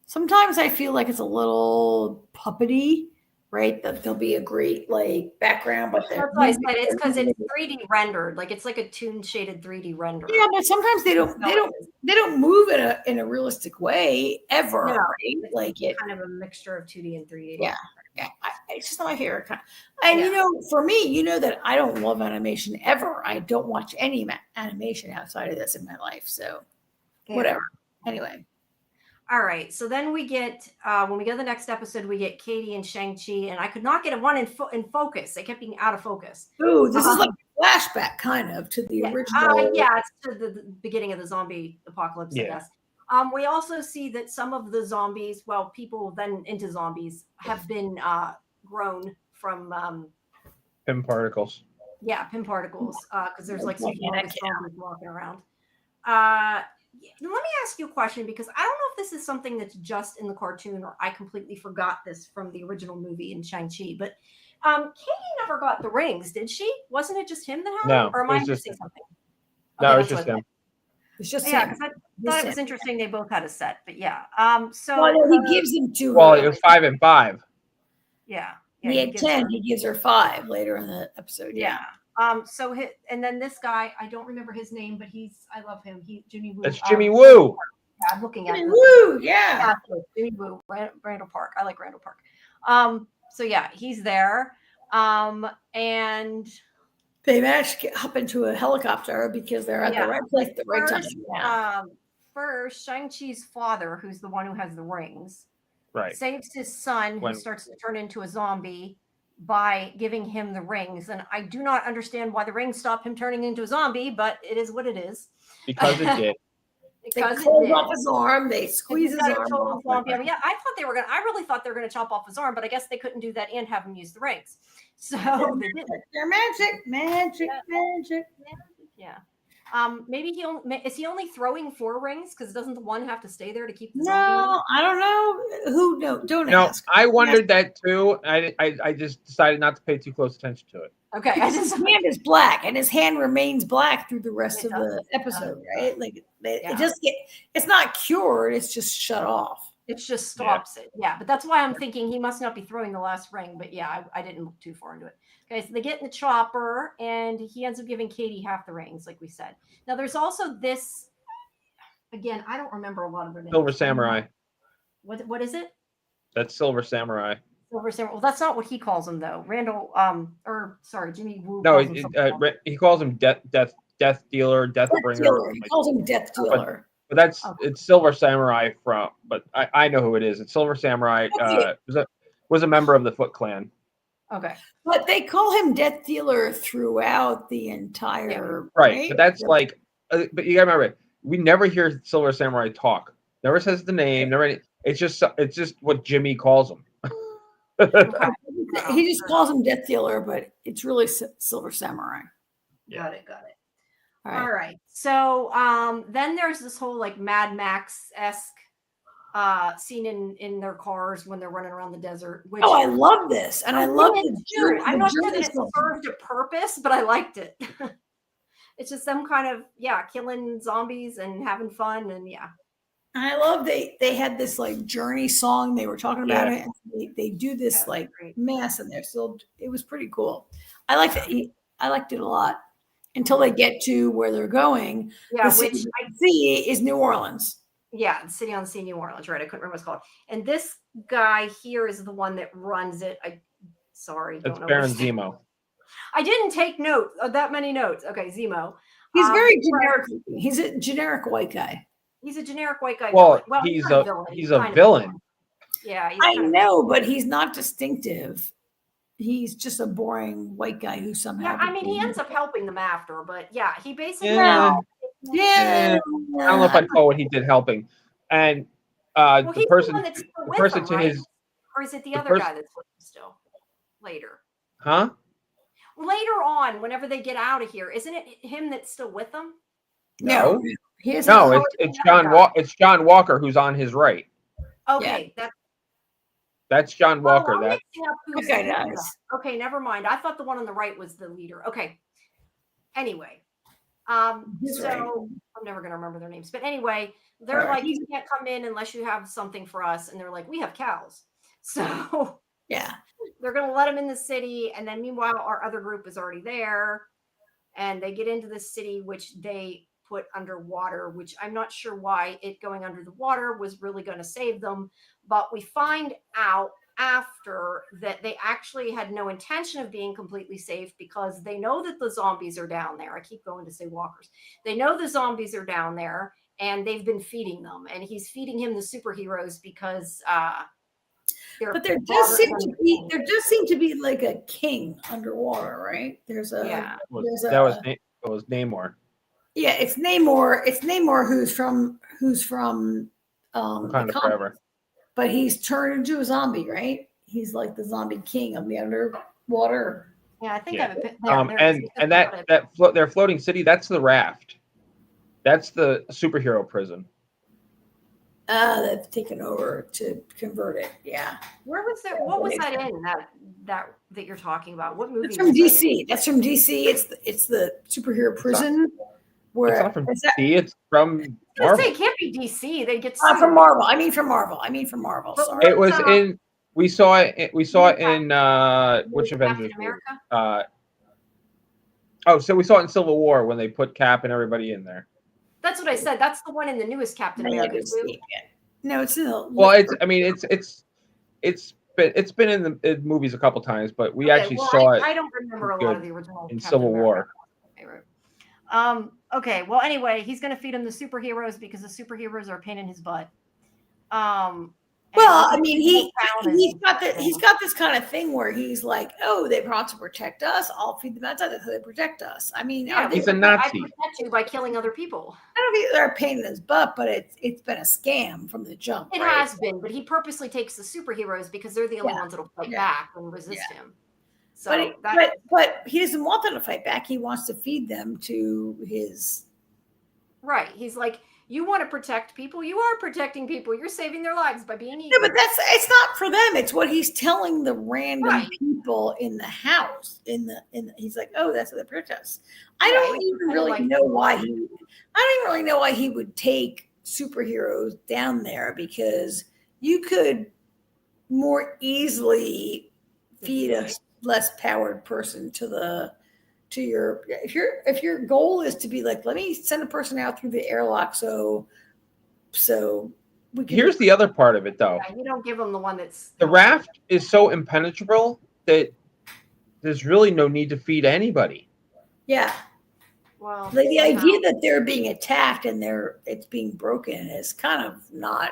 Sometimes I feel like it's a little puppety. Right, that there'll be a great like background, but that's why I said it's because it's 3D rendered, like it's like a toon shaded 3D render. Yeah, but sometimes they don't move in a realistic way ever. No, right? Like it kind of a mixture of 2D and 3D. Yeah. It's just not my favorite kind. And for me, that I don't love animation ever. I don't watch any animation outside of this in my life. So whatever. Anyway. All right, so then we get, when we go to the next episode, we get Katie and Shang-Chi, and I could not get one in focus. They kept being out of focus. Ooh, this is like a flashback kind of to the original. It's to the beginning of the zombie apocalypse, I guess. We also see that some of the zombies, people then into zombies, have been grown from... Pym particles. Yeah, Pym particles, because there's like some zombies walking around. Let me ask you a question, because I don't know if this is something that's just in the cartoon or I completely forgot this from the original movie in Shang-Chi, but Katie never got the rings, did she? Wasn't it just him that had them? Or am I missing something? No, it's just him. It's just him. I thought it was interesting they both had a set, but yeah. He gives them 2. Well, it was 5 and 5. Yeah. He had 10. He gives her 5 later in the episode. Yeah. And then this guy, I don't remember his name, but I love him. Jimmy Woo. That's Jimmy Woo. I'm looking at Jimmy Woo. Yeah. Jimmy Woo. Randall Park. I like Randall Park. He's there. And they managed to hop into a helicopter because they're at the right place at the right time. First, Shang-Chi's father, who's the one who has the rings, saves his son, who starts to turn into a zombie, by giving him the rings. And I do not understand why the rings stop him turning into a zombie, but it is what it is. Because it did. They close off his arm, they squeeze his arm off. I really thought they were going to chop off his arm, but I guess they couldn't do that and have him use the rings. So they didn't. They're magic. Yeah. Maybe is he only throwing 4 rings? Because doesn't the one have to stay there to keep the zombie? No, I don't know. Don't ask. I wondered that too. I just decided not to pay too close attention to it. Okay. His hand is black, and his hand remains black through the rest of the episode, right? Like it's not cured; it's just shut off. It just stops it. Yeah, but that's why I'm thinking he must not be throwing the last ring. But yeah, I didn't look too far into it. Okay, so they get in the chopper, and he ends up giving Katie half the rings, like we said. Now, there's also this. Again, I don't remember a lot of their names. Silver Samurai. What is it? That's Silver Samurai. Silver Samurai. Well, that's not what he calls him though. Randall, Jimmy Woo. No, calls him he calls him death dealer, death bringer. He calls him Death Dealer. But that's it's Silver Samurai but I know who it is. It's Silver Samurai. Was a member of the Foot Clan. Okay. But they call him Death Dealer throughout the entire right. But that's like, but you gotta remember, we never hear Silver Samurai talk. Never says the name. Never. It's just what Jimmy calls him. Okay. He just calls him Death Dealer, but it's really Silver Samurai. Got it. All right. So then there's this whole like Mad Max-esque scene in their cars when they're running around the desert. Which, I love this. And I love it. I'm not sure that it served a purpose, but I liked it. It's just them kind of, killing zombies and having fun. And I love they had this like Journey song. They were talking about it. And they do this like mess, and they're still. It was pretty cool. I liked it. I liked it a lot until they get to where they're going. Yeah, which I see is New Orleans. Yeah, City on the Sea, New Orleans. Right, I couldn't remember what it's called. And this guy here is the one that runs it. It's Baron Zemo. I didn't take note of that many notes. Okay, Zemo. He's very generic. He's a generic white guy. He's a generic white guy. Well, he's a villain. Yeah, I know, but he's not distinctive. He's just a boring white guy who somehow. Yeah, I mean, he ends up helping them after, but he basically. Yeah. I don't know if I'd call what he did helping. And the person to his. Or is it the other guy that's with him still? Later. Huh? Later on, whenever they get out of here, isn't it him that's still with them? No. It's John. It's John Walker who's on his right. Okay, that's John Walker. Okay, never mind. I thought the one on the right was the leader. Okay. Anyway, I'm never gonna remember their names, but anyway, they're like, you can't come in unless you have something for us, and they're like, we have cows, so they're gonna let them in the city, and then meanwhile, our other group is already there, and they get into the city, which they put underwater, which I'm not sure why it going under the water was really going to save them. But we find out after that they actually had no intention of being completely safe because they know that the zombies are down there. I keep going to say walkers. They know the zombies are down there and they've been feeding them. And he's feeding him the superheroes because but there does seem to be like a king underwater, right? There's a that was Namor. Yeah, it's Namor. It's Namor who's from Wakanda Forever. But he's turned into a zombie, right? He's like the zombie king of the underwater. Yeah, I think I have a picture. And their floating city, that's the raft. That's the superhero prison. They've taken over to convert it. Yeah. Where was that? What was that in that you're talking about? What movie? It's from DC. That's from DC. It's the superhero prison. It's not from DC. It's from Marvel. It can't be DC. They get from Marvel. I mean from Marvel. Sorry. It was in. We saw it. We saw it in which Avengers? America? So we saw it in Civil War when they put Cap and everybody in there. That's what I said. That's the one in the newest Captain America. No, it's in the. Well, it's been in the movies a couple times, but we actually saw it. I don't remember a lot of the original in Civil War. Okay. Well, anyway, he's going to feed him the superheroes because the superheroes are a pain in his butt. Well, I mean, he's got this kind of thing where he's like, oh, they brought to protect us. I'll feed them outside so they protect us. I mean, he's a Nazi. I protect you by killing other people. I don't think they're a pain in his butt, but it's been a scam from the jump. It has been, but he purposely takes the superheroes because they're the only ones that'll fight back and resist him. So but he doesn't want them to fight back. He wants to feed them to his. Right. He's like, you want to protect people. You are protecting people. You're saving their lives by being eaten. No, but it's not for them. It's what he's telling the random people in the house. He's like, oh, that's what they protest. I don't even really know why he would take superheroes down there because you could more easily feed a less powered person to your if your goal is to be like, let me send a person out through the airlock so Here's the other part of it, though. Yeah, you don't give them the one that's the raft is so impenetrable that there's really no need to feed anybody. Yeah. Well, like the idea that they're being attacked and it's being broken is kind of not.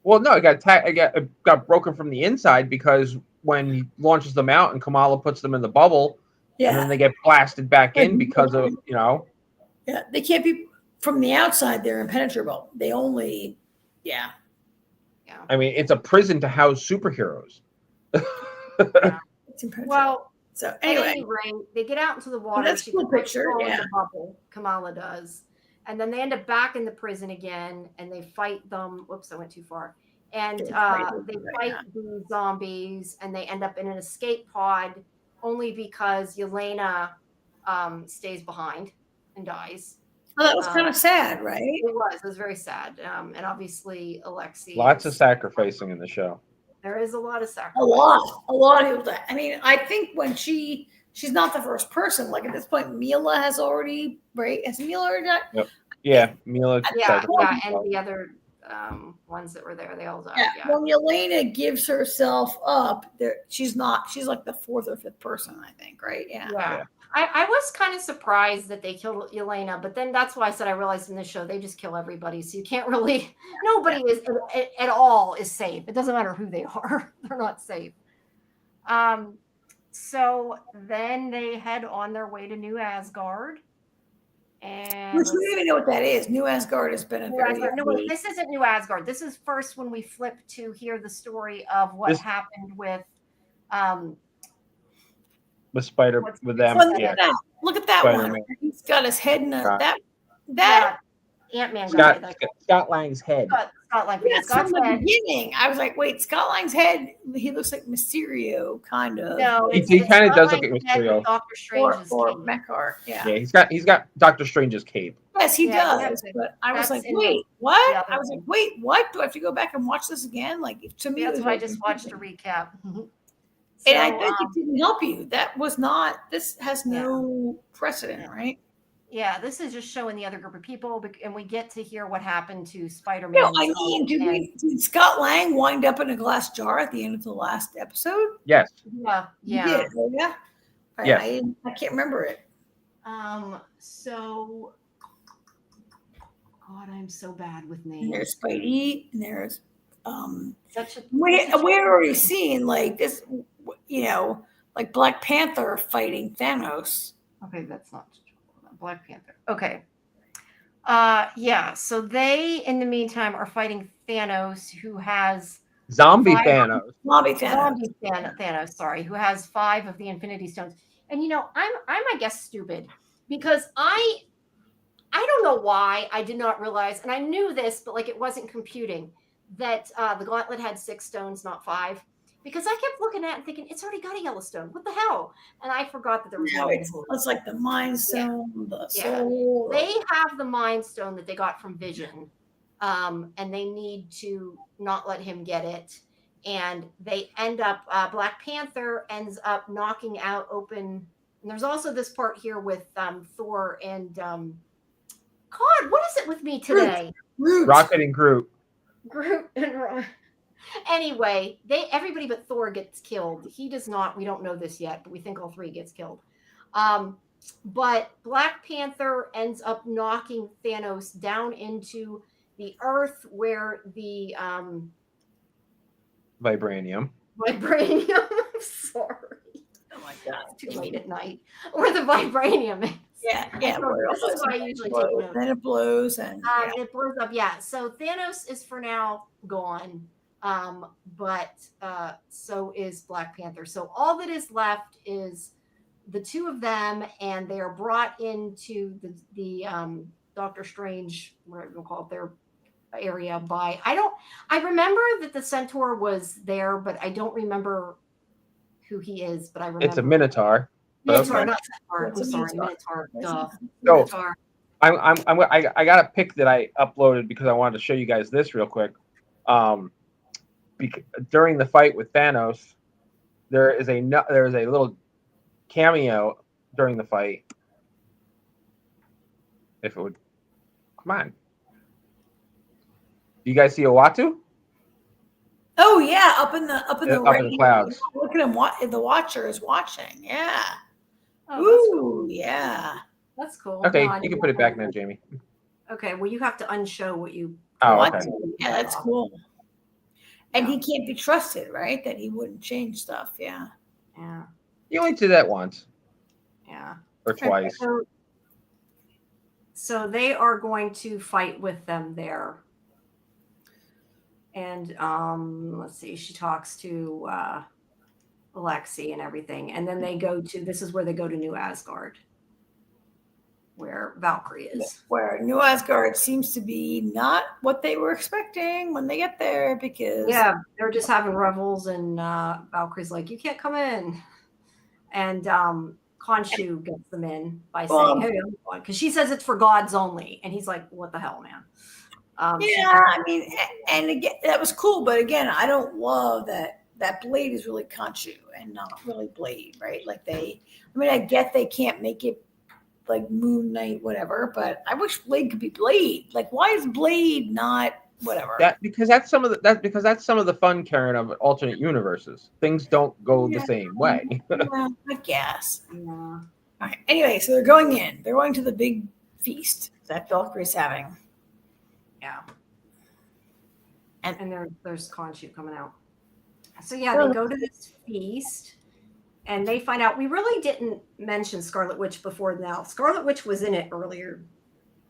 Well, no, it got broken from the inside because when he launches them out and Kamala puts them in the bubble, and then they get blasted back in because of Yeah, they can't be from the outside. They're impenetrable. They only, yeah. I mean, it's a prison to house superheroes. Yeah. It's impenetrable. Well. So anyway, at any rate, they get out into the water. That's she a cool picture. Yeah. The bubble, Kamala does, and then they end up back in the prison again, and they fight them. Whoops, I went too far. And they fight the zombies, and they end up in an escape pod, only because Yelena stays behind and dies. Oh, that was kind of sad, right? It was very sad, and obviously Alexi. Lots of sacrificing in the show. There is a lot of sacrifice. A lot of people. I mean, I think when she's not the first person. Like at this point, Mila has already Has Mila already died? Yep. Yeah, Mila. Yeah, and the other ones that were there, they all died. Yeah. When Yelena gives herself up, she's not. She's like the fourth or fifth person, I think. Right? Yeah. I was kind of surprised that they killed Yelena, but then that's why I said I realized in this show they just kill everybody, so you can't really. Nobody is at all is safe. It doesn't matter who they are; they're not safe. So then they head on their way to New Asgard, and we don't even know what that is. New Asgard has been No, this isn't New Asgard. This is first when we flip to hear the story of what happened with. With them. Look at that one. He's got his head in that Ant-Man guy. Scott Lang's head. Scott Lang. From the beginning, I was like, wait, Scott Lang's head, he looks like Mysterio, kind of. No, he kind of does look like Mysterio. Doctor Strange's or Mechar. Yeah, he's got Doctor Strange's cape. Yes, he does. But I was like, wait, what? I was like, wait, what? Do I have to go back and watch this again? Like, to me, that's why I just watched a recap. And I think it didn't help you. That was not. This has no precedent, right? Yeah, this is just showing the other group of people, and we get to hear what happened to Spider-Man. No, I mean, did Scott Lang wind up in a glass jar at the end of the last episode? Yes. Yeah. He did. Oh, yeah. Yeah. I can't remember it. So, God, I'm so bad with names. And there's Spidey, and there's we're already seeing like this, like Black Panther fighting Thanos. Okay, that's not Black Panther. Okay. So they, in the meantime, are fighting Thanos, who has Zombie Thanos. Sorry, who has 5 of the Infinity Stones. And I'm I guess stupid because I don't know why I did not realize, and I knew this, but it wasn't computing that the Gauntlet had 6 stones, not 5. Because I kept looking at it and thinking, it's already got a yellow stone. What the hell? And I forgot that there was it's like the Mind Stone, the Soul. They have the Mind Stone that they got from Vision. And they need to not let him get it. And they end up, Black Panther ends up knocking out open. And there's also this part here with Thor and, God, what is it with me today? Rocket and Groot. Groot and Anyway, everybody but Thor gets killed. He does not. We don't know this yet, but we think all 3 gets killed. But Black Panther ends up knocking Thanos down into the earth where the Vibranium. I'm sorry. Oh my God. It's too late at night. Where the vibranium is. Yeah. This is why I usually take notes. Then it blows and it blows up. Yeah. So Thanos is for now gone. But so is Black Panther. So all that is left is the 2 of them, and they are brought into the Doctor Strange, whatever you call it, their area by I remember that the Centaur was there, but I don't remember who he is, but I remember it's a Minotaur. Minotaur, not Centaur. I'm sorry, Minotaur. Duh. So Minotaur. I got a pic that I uploaded because I wanted to show you guys this real quick. During the fight with Thanos, there is a little cameo during the fight. If it would come on, you guys see Uatu? Oh yeah, up in the Up in the clouds. Look at him. The Watcher is watching. Yeah. Oh, Ooh, yeah. that's cool. Okay, No, I you can didn't put it know back that. now, Jamie. Okay, well, you have to unshow what you. Oh, What? okay. Yeah, that's cool. And Yeah. he can't be trusted, right? That he wouldn't change stuff. Yeah. Yeah. You only did that once Yeah. or twice. So they are going to fight with them there. And let's see, she talks to Alexei and everything. And then they go to, this is where they go to New Asgard, where Valkyrie is. Where New Asgard seems to be not what they were expecting when they get there, because Yeah, they're just having revels, and Valkyrie's like, you can't come in. And Khonshu gets them in by saying, hey, I'm going, because she says it's for gods only. And he's like, what the hell, man? yeah, I mean, and again, that was cool, but again, I don't love that Blade is really Khonshu and not really Blade, right? Like I get they can't make it like Moon Knight, whatever, but I wish Blade could be Blade. Like, why is Blade not whatever? Because that's some of the fun, Karen, of alternate universes. Things don't go the same way. Yeah, I guess. Yeah. All right. Anyway, so they're going in. They're going to the big feast that Valkyrie's having. Yeah. And there's Khonshu coming out. So yeah, they go to this feast and they find out, we really didn't mention Scarlet Witch before now. Scarlet Witch was in it earlier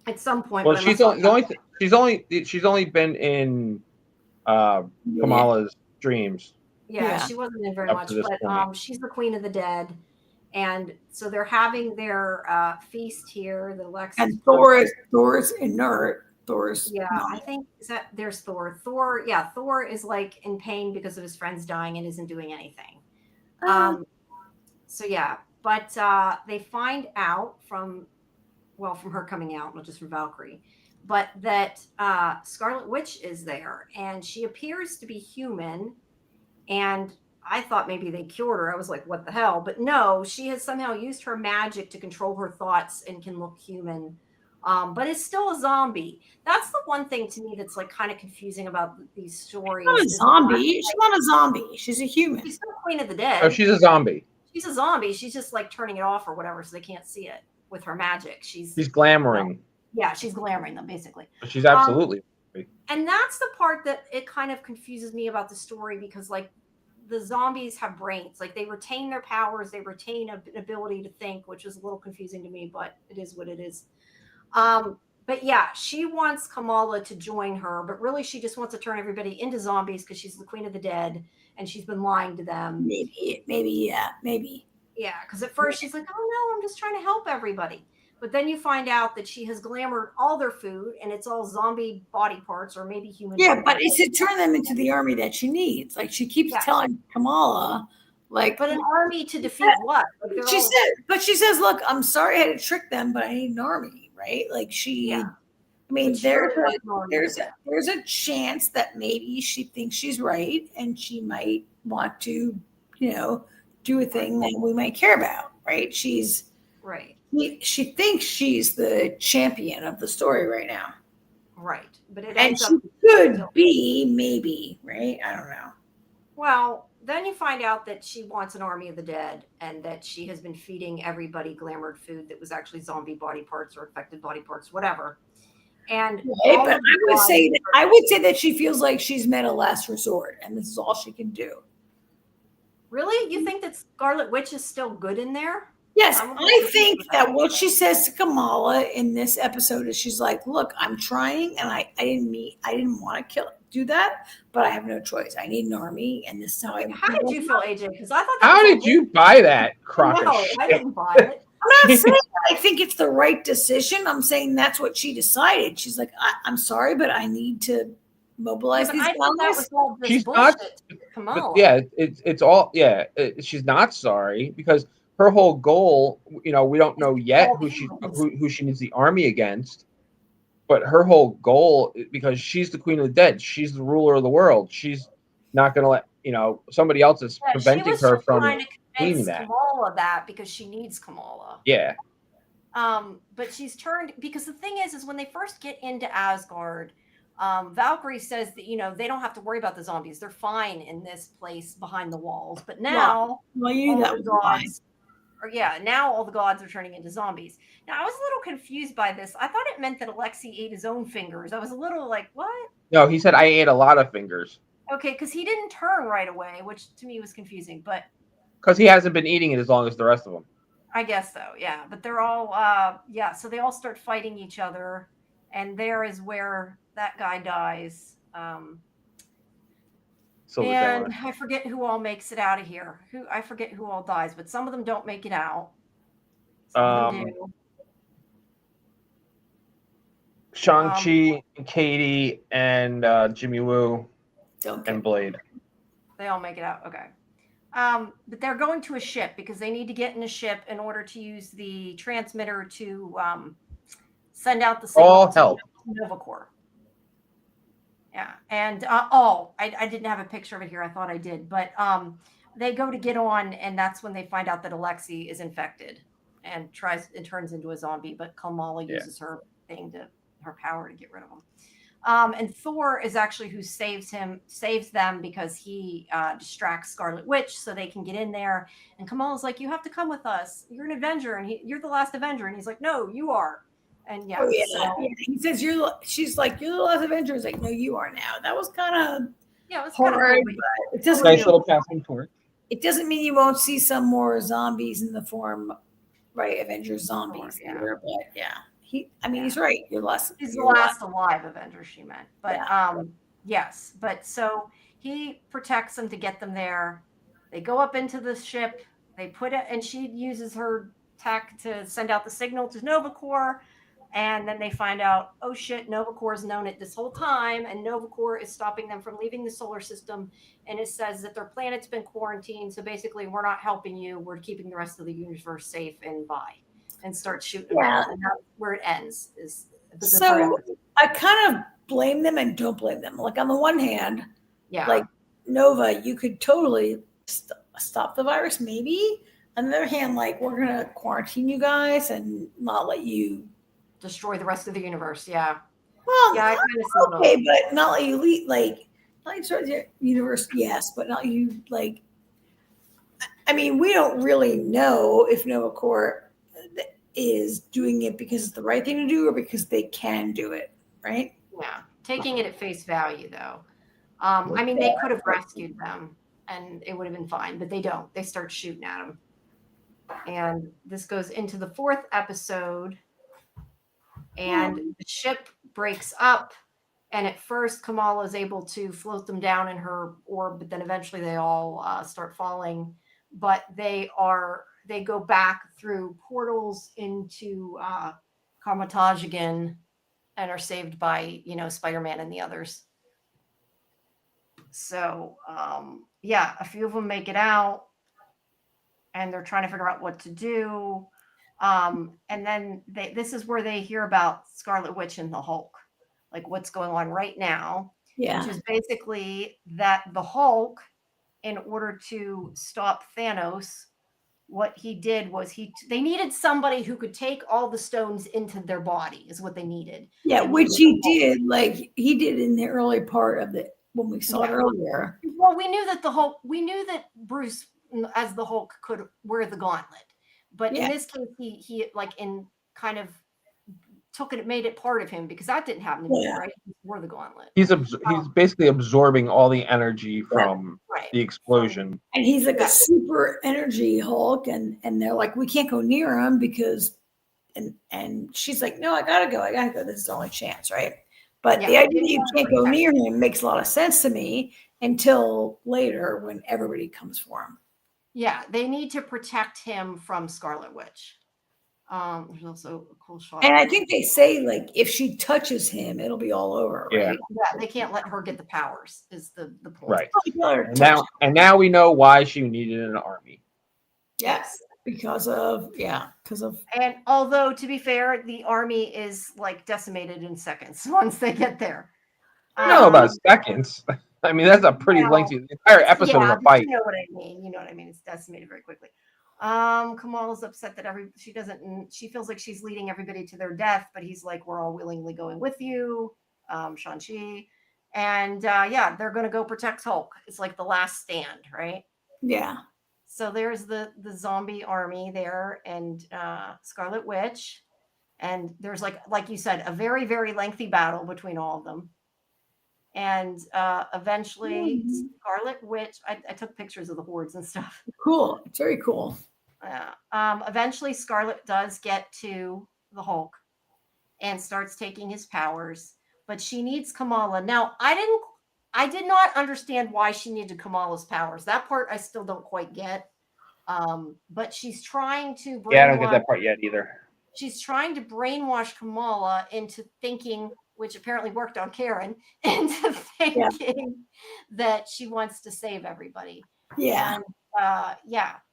at some point. Well, she's only been in Kamala's dreams. Yeah, she wasn't in very much, but she's the Queen of the Dead. And so they're having their feast here. The Lex and Thor's inert. I think there's Thor. Thor is like in pain because of his friends dying and isn't doing anything. So yeah, but they find out from her coming out, not just from Valkyrie, but that Scarlet Witch is there, and she appears to be human. And I thought maybe they cured her. I was like, what the hell? But no, she has somehow used her magic to control her thoughts and can look human. But is still a zombie. That's the one thing to me that's like kind of confusing about these stories. She's not a zombie. She's not a zombie. She's a human. She's still Queen of the Dead. Oh, she's a zombie. She's a zombie. She's just like turning it off or whatever, so they can't see it with her magic. She's glamoring. Yeah, she's glamoring them basically. She's absolutely. And that's the part that it kind of confuses me about the story, because like the zombies have brains, like they retain their powers, they retain an ability to think, which is a little confusing to me, but it is what it is. But yeah, she wants Kamala to join her, but really she just wants to turn everybody into zombies because she's the Queen of the Dead and she's been lying to them. Maybe. Yeah, because at first she's like, oh no, I'm just trying to help everybody. But then you find out that she has glamored all their food and it's all zombie body parts or maybe human. Yeah, but it's to turn them into the army that she needs. Like she keeps telling Kamala, like, but an army to defeat what? Like she says, look, I'm sorry I had to trick them, but I need an army. Right, like I mean, there's a chance that maybe she thinks she's right, and she might want to, do a thing that we might care about. Right? She's right. She thinks she's the champion of the story right now. Right, but she could be maybe right. I don't know. Well, then you find out that she wants an army of the dead and that she has been feeding everybody glamored food that was actually zombie body parts or infected body parts, whatever. And but I would say that she feels like she's met a last resort and this is all she can do. Really? You think that Scarlet Witch is still good in there? Yes, I think that what she says to Kamala in this episode is she's like, look, I'm trying and I didn't want to do that, but I have no choice. I need an army, and this is how How did you feel, AJ? Because I thought. How did you buy that crock of shit? I didn't buy it. I'm not saying I think it's the right decision. I'm saying that's what she decided. She's like, I'm sorry, but I need to mobilize these guys. She's not. Yeah, it's all. Yeah, she's not sorry because her whole goal. We don't know yet who she needs the army against. But her whole goal, because she's the Queen of the Dead, she's the ruler of the world. She's not going to let somebody else is preventing her from doing that. Kamala that because she needs Kamala. Yeah. But she's turned, because the thing is when they first get into Asgard, Valkyrie says that, they don't have to worry about the zombies. They're fine in this place behind the walls. But now now all the gods are turning into zombies. Now, I was a little confused by this. I thought it meant that Alexei ate his own fingers. I was a little like, what? No, he said I ate a lot of fingers. Okay, because he didn't turn right away, which to me was confusing. But because he hasn't been eating it as long as the rest of them. I guess so, yeah. But they're all, so they all start fighting each other. And there is where that guy dies. And I forget who all makes it out of here. I forget who all dies, but some of them don't make it out. Some of them do. Shang-Chi, Katie, and Jimmy Woo, and Blade. They all make it out. Okay. But they're going to a ship because they need to get in a ship in order to use the transmitter to send out the signal to Nova Corps. Yeah. And I didn't have a picture of it here. I thought I did. But they go to get on, and that's when they find out that Alexei is infected and turns into a zombie. But Kamala uses her power to get rid of him. And Thor is actually who saves them because he distracts Scarlet Witch so they can get in there. And Kamala's like, you have to come with us. You're an Avenger, and you're the last Avenger. And he's like, no, you are. And he says she's like, you're the last Avenger. He's like, no, you are now. That was kind of it was hard. Kind of but it doesn't nice little passing torch. It doesn't mean you won't see some more zombies in the form, right? Avengers zombies. But he's right. He's the last alive Avenger, she meant. But yes. But so he protects them to get them there. They go up into the ship. They put it, and she uses her tech to send out the signal to Nova Corps. And then they find out, oh shit, Nova Corps has known it this whole time, and Nova Corps is stopping them from leaving the solar system. And it says that their planet's been quarantined, so basically we're not helping you. We're keeping the rest of the universe safe and bye. And start shooting. Yeah. And that's where it ends. So I kind of blame them and don't blame them. Like on the one hand, like Nova, you could totally stop the virus, maybe. On the other hand, like we're gonna quarantine you guys and not let you destroy the rest of the universe. Yeah. Well, okay, but not let you leave. Like destroy the universe, yes, but not you. Like, I mean, we don't really know if Nova Corps is doing it because it's the right thing to do or because they can do it, right? Yeah, taking it at face value, though. I mean, they could have rescued them, and it would have been fine, but they don't. They start shooting at them. And this goes into the 4th episode, and the ship breaks up, and at first Kamala is able to float them down in her orb, but then eventually they all start falling. But they go back through portals into Kamar-Taj again and are saved by, Spider-Man and the others. So, a few of them make it out, and they're trying to figure out what to do. And then this is where they hear about Scarlet Witch and the Hulk, like what's going on right now. Yeah. Which is basically that the Hulk, in order to stop Thanos, what he did was they needed somebody who could take all the stones into their body is what they needed. Yeah, which he did, like he did in the early part of when we saw it earlier. Well, we knew that Bruce as the Hulk could wear the gauntlet. But in this case, he like in kind of took it, made it part of him because that didn't happen to me, right? He wore the gauntlet. He's basically absorbing all the energy from the explosion. And he's like a super energy Hulk, and they're like, we can't go near him because, and she's like, no, I gotta go. This is the only chance, right? But the idea you can't go near him makes a lot of sense to me until later when everybody comes for him. Yeah, they need to protect him from Scarlet Witch. There's also a cool shot. And I think they say, like, if she touches him, it'll be all over, right? Yeah, they can't let her get the powers, is the point. Right. And now we know why she needed an army. Yes. Because of. And although, to be fair, the army is, like, decimated in seconds once they get there. I don't know about seconds. I mean, that's a pretty lengthy entire episode of a fight. You know what I mean. It's decimated very quickly. Kamala's upset that she feels like she's leading everybody to their death, but he's like, we're all willingly going with you. Shang-Chi. And yeah, they're going to go protect Hulk. It's like the last stand, right? Yeah. So there's the zombie army there, and Scarlet Witch. And there's like you said, a very, very lengthy battle between all of them. And eventually Scarlet Witch, I took pictures of the hordes and stuff. Cool. It's very cool. Eventually Scarlet does get to the Hulk and starts taking his powers, but she needs Kamala. Now, I did not understand why she needed Kamala's powers. That part I still don't quite get. But she's trying to I don't get that part yet either. She's trying to brainwash Kamala into thinking, which apparently worked on Karen, into thinking that she wants to save everybody. Yeah.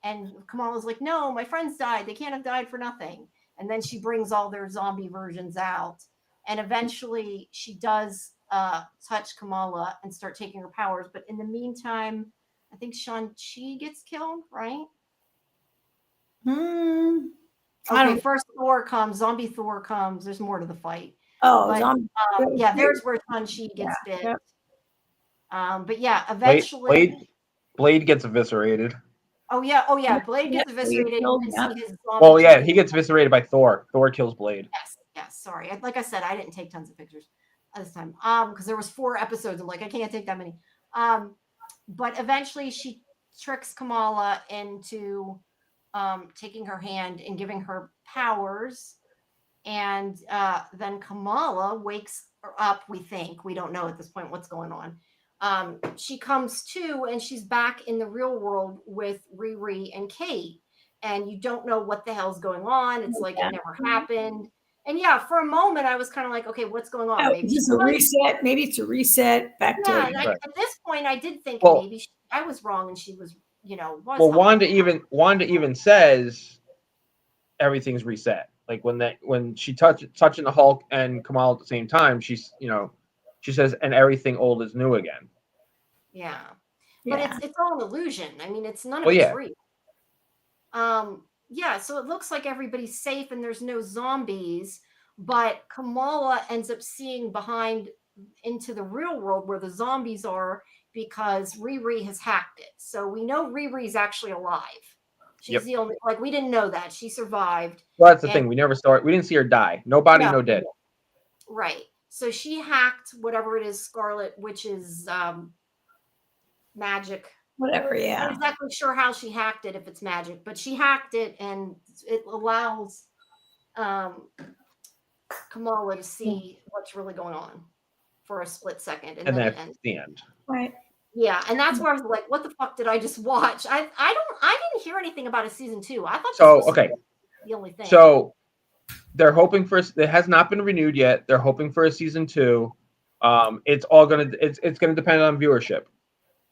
And and Kamala's like, no, my friends died. They can't have died for nothing. And then she brings all their zombie versions out. And eventually she does touch Kamala and start taking her powers. But in the meantime, I think Shang-Chi gets killed, right? Okay, first Thor comes, zombie Thor comes. There's more to the fight. Oh, yeah, there's where Shang-Chi gets bit. Yeah. But yeah, eventually Blade gets eviscerated. Oh yeah, Blade gets eviscerated. Well, yeah, he gets eviscerated by Thor. Thor kills Blade. Yes. Sorry, like I said, I didn't take tons of pictures at this time. Because there was 4 episodes. I'm like, I can't take that many. But eventually she tricks Kamala into taking her hand and giving her powers. And then Kamala wakes up, we think. We don't know at this point what's going on. She comes to, and she's back in the real world with Riri and Kate. And you don't know what the hell's going on. It's like it never happened. And yeah, for a moment, I was kind of like, okay, what's going on? Maybe it's a reset. Maybe it's a reset back to. Yeah, at this point, I did think maybe I was wrong, and she was, Wanda even says everything's reset. Like when she touching the Hulk and Kamala at the same time, she's she says, and everything old is new again. Yeah, but it's all an illusion. I mean, it's none of it's real. Yeah, so it looks like everybody's safe and there's no zombies, but Kamala ends up seeing behind into the real world where the zombies are because Riri has hacked it. So we know Riri's actually alive. She's the only, we didn't know that. She survived. Well, that's the thing. We didn't see her die. No body, no dead. Right. So she hacked whatever it is, Scarlet Witch's magic. Whatever, yeah. I'm not exactly sure how she hacked it, if it's magic, but she hacked it, and it allows Kamala to see what's really going on for a split second, and then that's the end. Right. Yeah, and that's where I was like, "What the fuck did I just watch?" I didn't hear anything about a season 2. I thought this was the only thing. So they're hoping for. It has not been renewed yet. They're hoping for a season 2. It's gonna depend on viewership.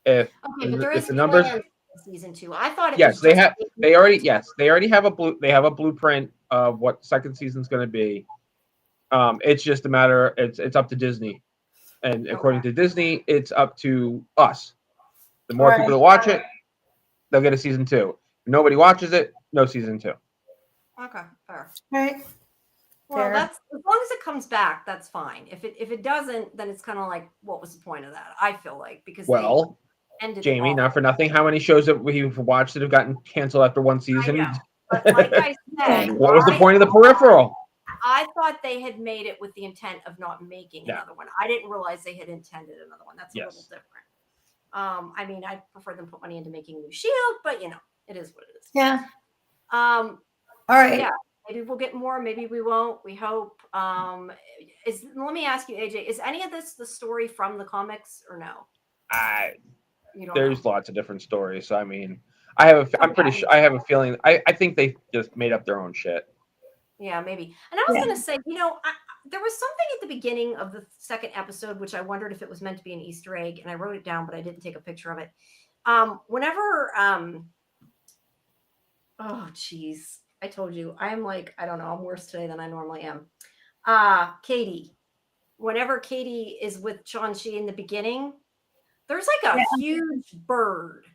If the numbers season 2, I thought they already have a blueprint of what second season's going to be. It's just a matter. It's up to Disney, and according to Disney, it's up to us. The more people that watch it, they'll get a season 2. If nobody watches it, no season 2. Okay, fair. Right. Well, that's as long as it comes back, that's fine. If it doesn't, then it's kind of like, what was the point of that? I feel like because Jamie, not for nothing, how many shows that we've watched that have gotten canceled after one season? I know. But like I said, what was the point of the peripheral? I thought they had made it with the intent of not making another one. I didn't realize they had intended another one. That's a little different. I mean, I prefer them put money into making a new Shield, but it is what it is. Yeah. All right. Yeah. Maybe we'll get more. Maybe we won't. We hope. Let me ask you, AJ, is any of this the story from the comics or no? There's lots of different stories. So, I mean, I'm pretty sure. I have a feeling. I think they just made up their own shit. Yeah, maybe. And I was going to say, there was something at the beginning of the second episode, which I wondered if it was meant to be an Easter egg, and I wrote it down, but I didn't take a picture of it. Whenever, oh, geez, I told you, I'm like, I don't know, I'm worse today than I normally am. Katie, whenever Katie is with Shang-Chi in the beginning, there's like a huge bird.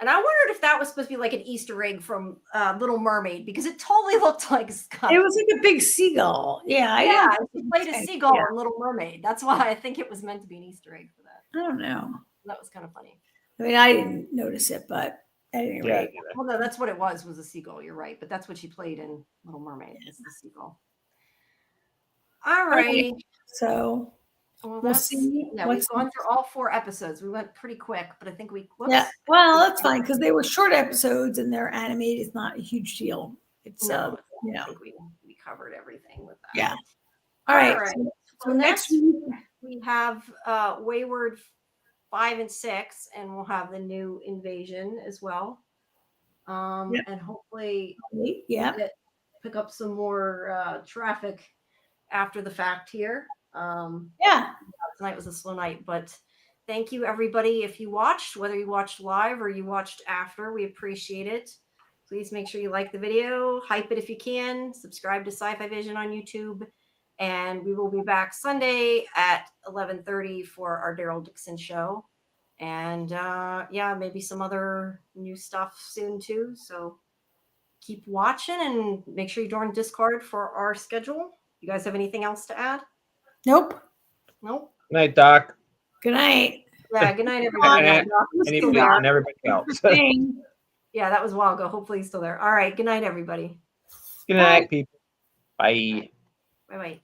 And I wondered if that was supposed to be like an Easter egg from Little Mermaid, because it totally looked like Scott. It was like a big seagull. Yeah. She played a seagull in Little Mermaid. That's why I think it was meant to be an Easter egg for that. I don't know. That was kind of funny. I mean, I didn't notice it, but at any rate. Well, no, that's what it was a seagull. You're right. But that's what she played in Little Mermaid, is the seagull. All right. So we'll see. Yeah, we've gone through all 4 episodes. We went pretty quick, but I think yeah. Well, that's fine because they were short episodes and they're animated. It's not a huge deal. It's I think we covered everything with that. Yeah. All right. So next week we have Wayward 5 and 6, and we'll have the new Invasion as well. And hopefully pick up some more traffic after the fact here. Tonight was a slow night, but thank you everybody. If you watched, whether you watched live or you watched after, we appreciate it. Please make sure you like the video, hype it if you can, subscribe to SciFi Vision on YouTube, and we will be back Sunday at 11:30 for our Daryl Dixon show. And maybe some other new stuff soon too. So keep watching and make sure you join Discord for our schedule. You guys have anything else to add? Nope. Good night, Doc. Good night. Yeah, good night, everybody. And everybody else. Yeah, that was a while ago. Hopefully he's still there. All right. Good night, everybody. Good night, people. Bye. Bye-bye.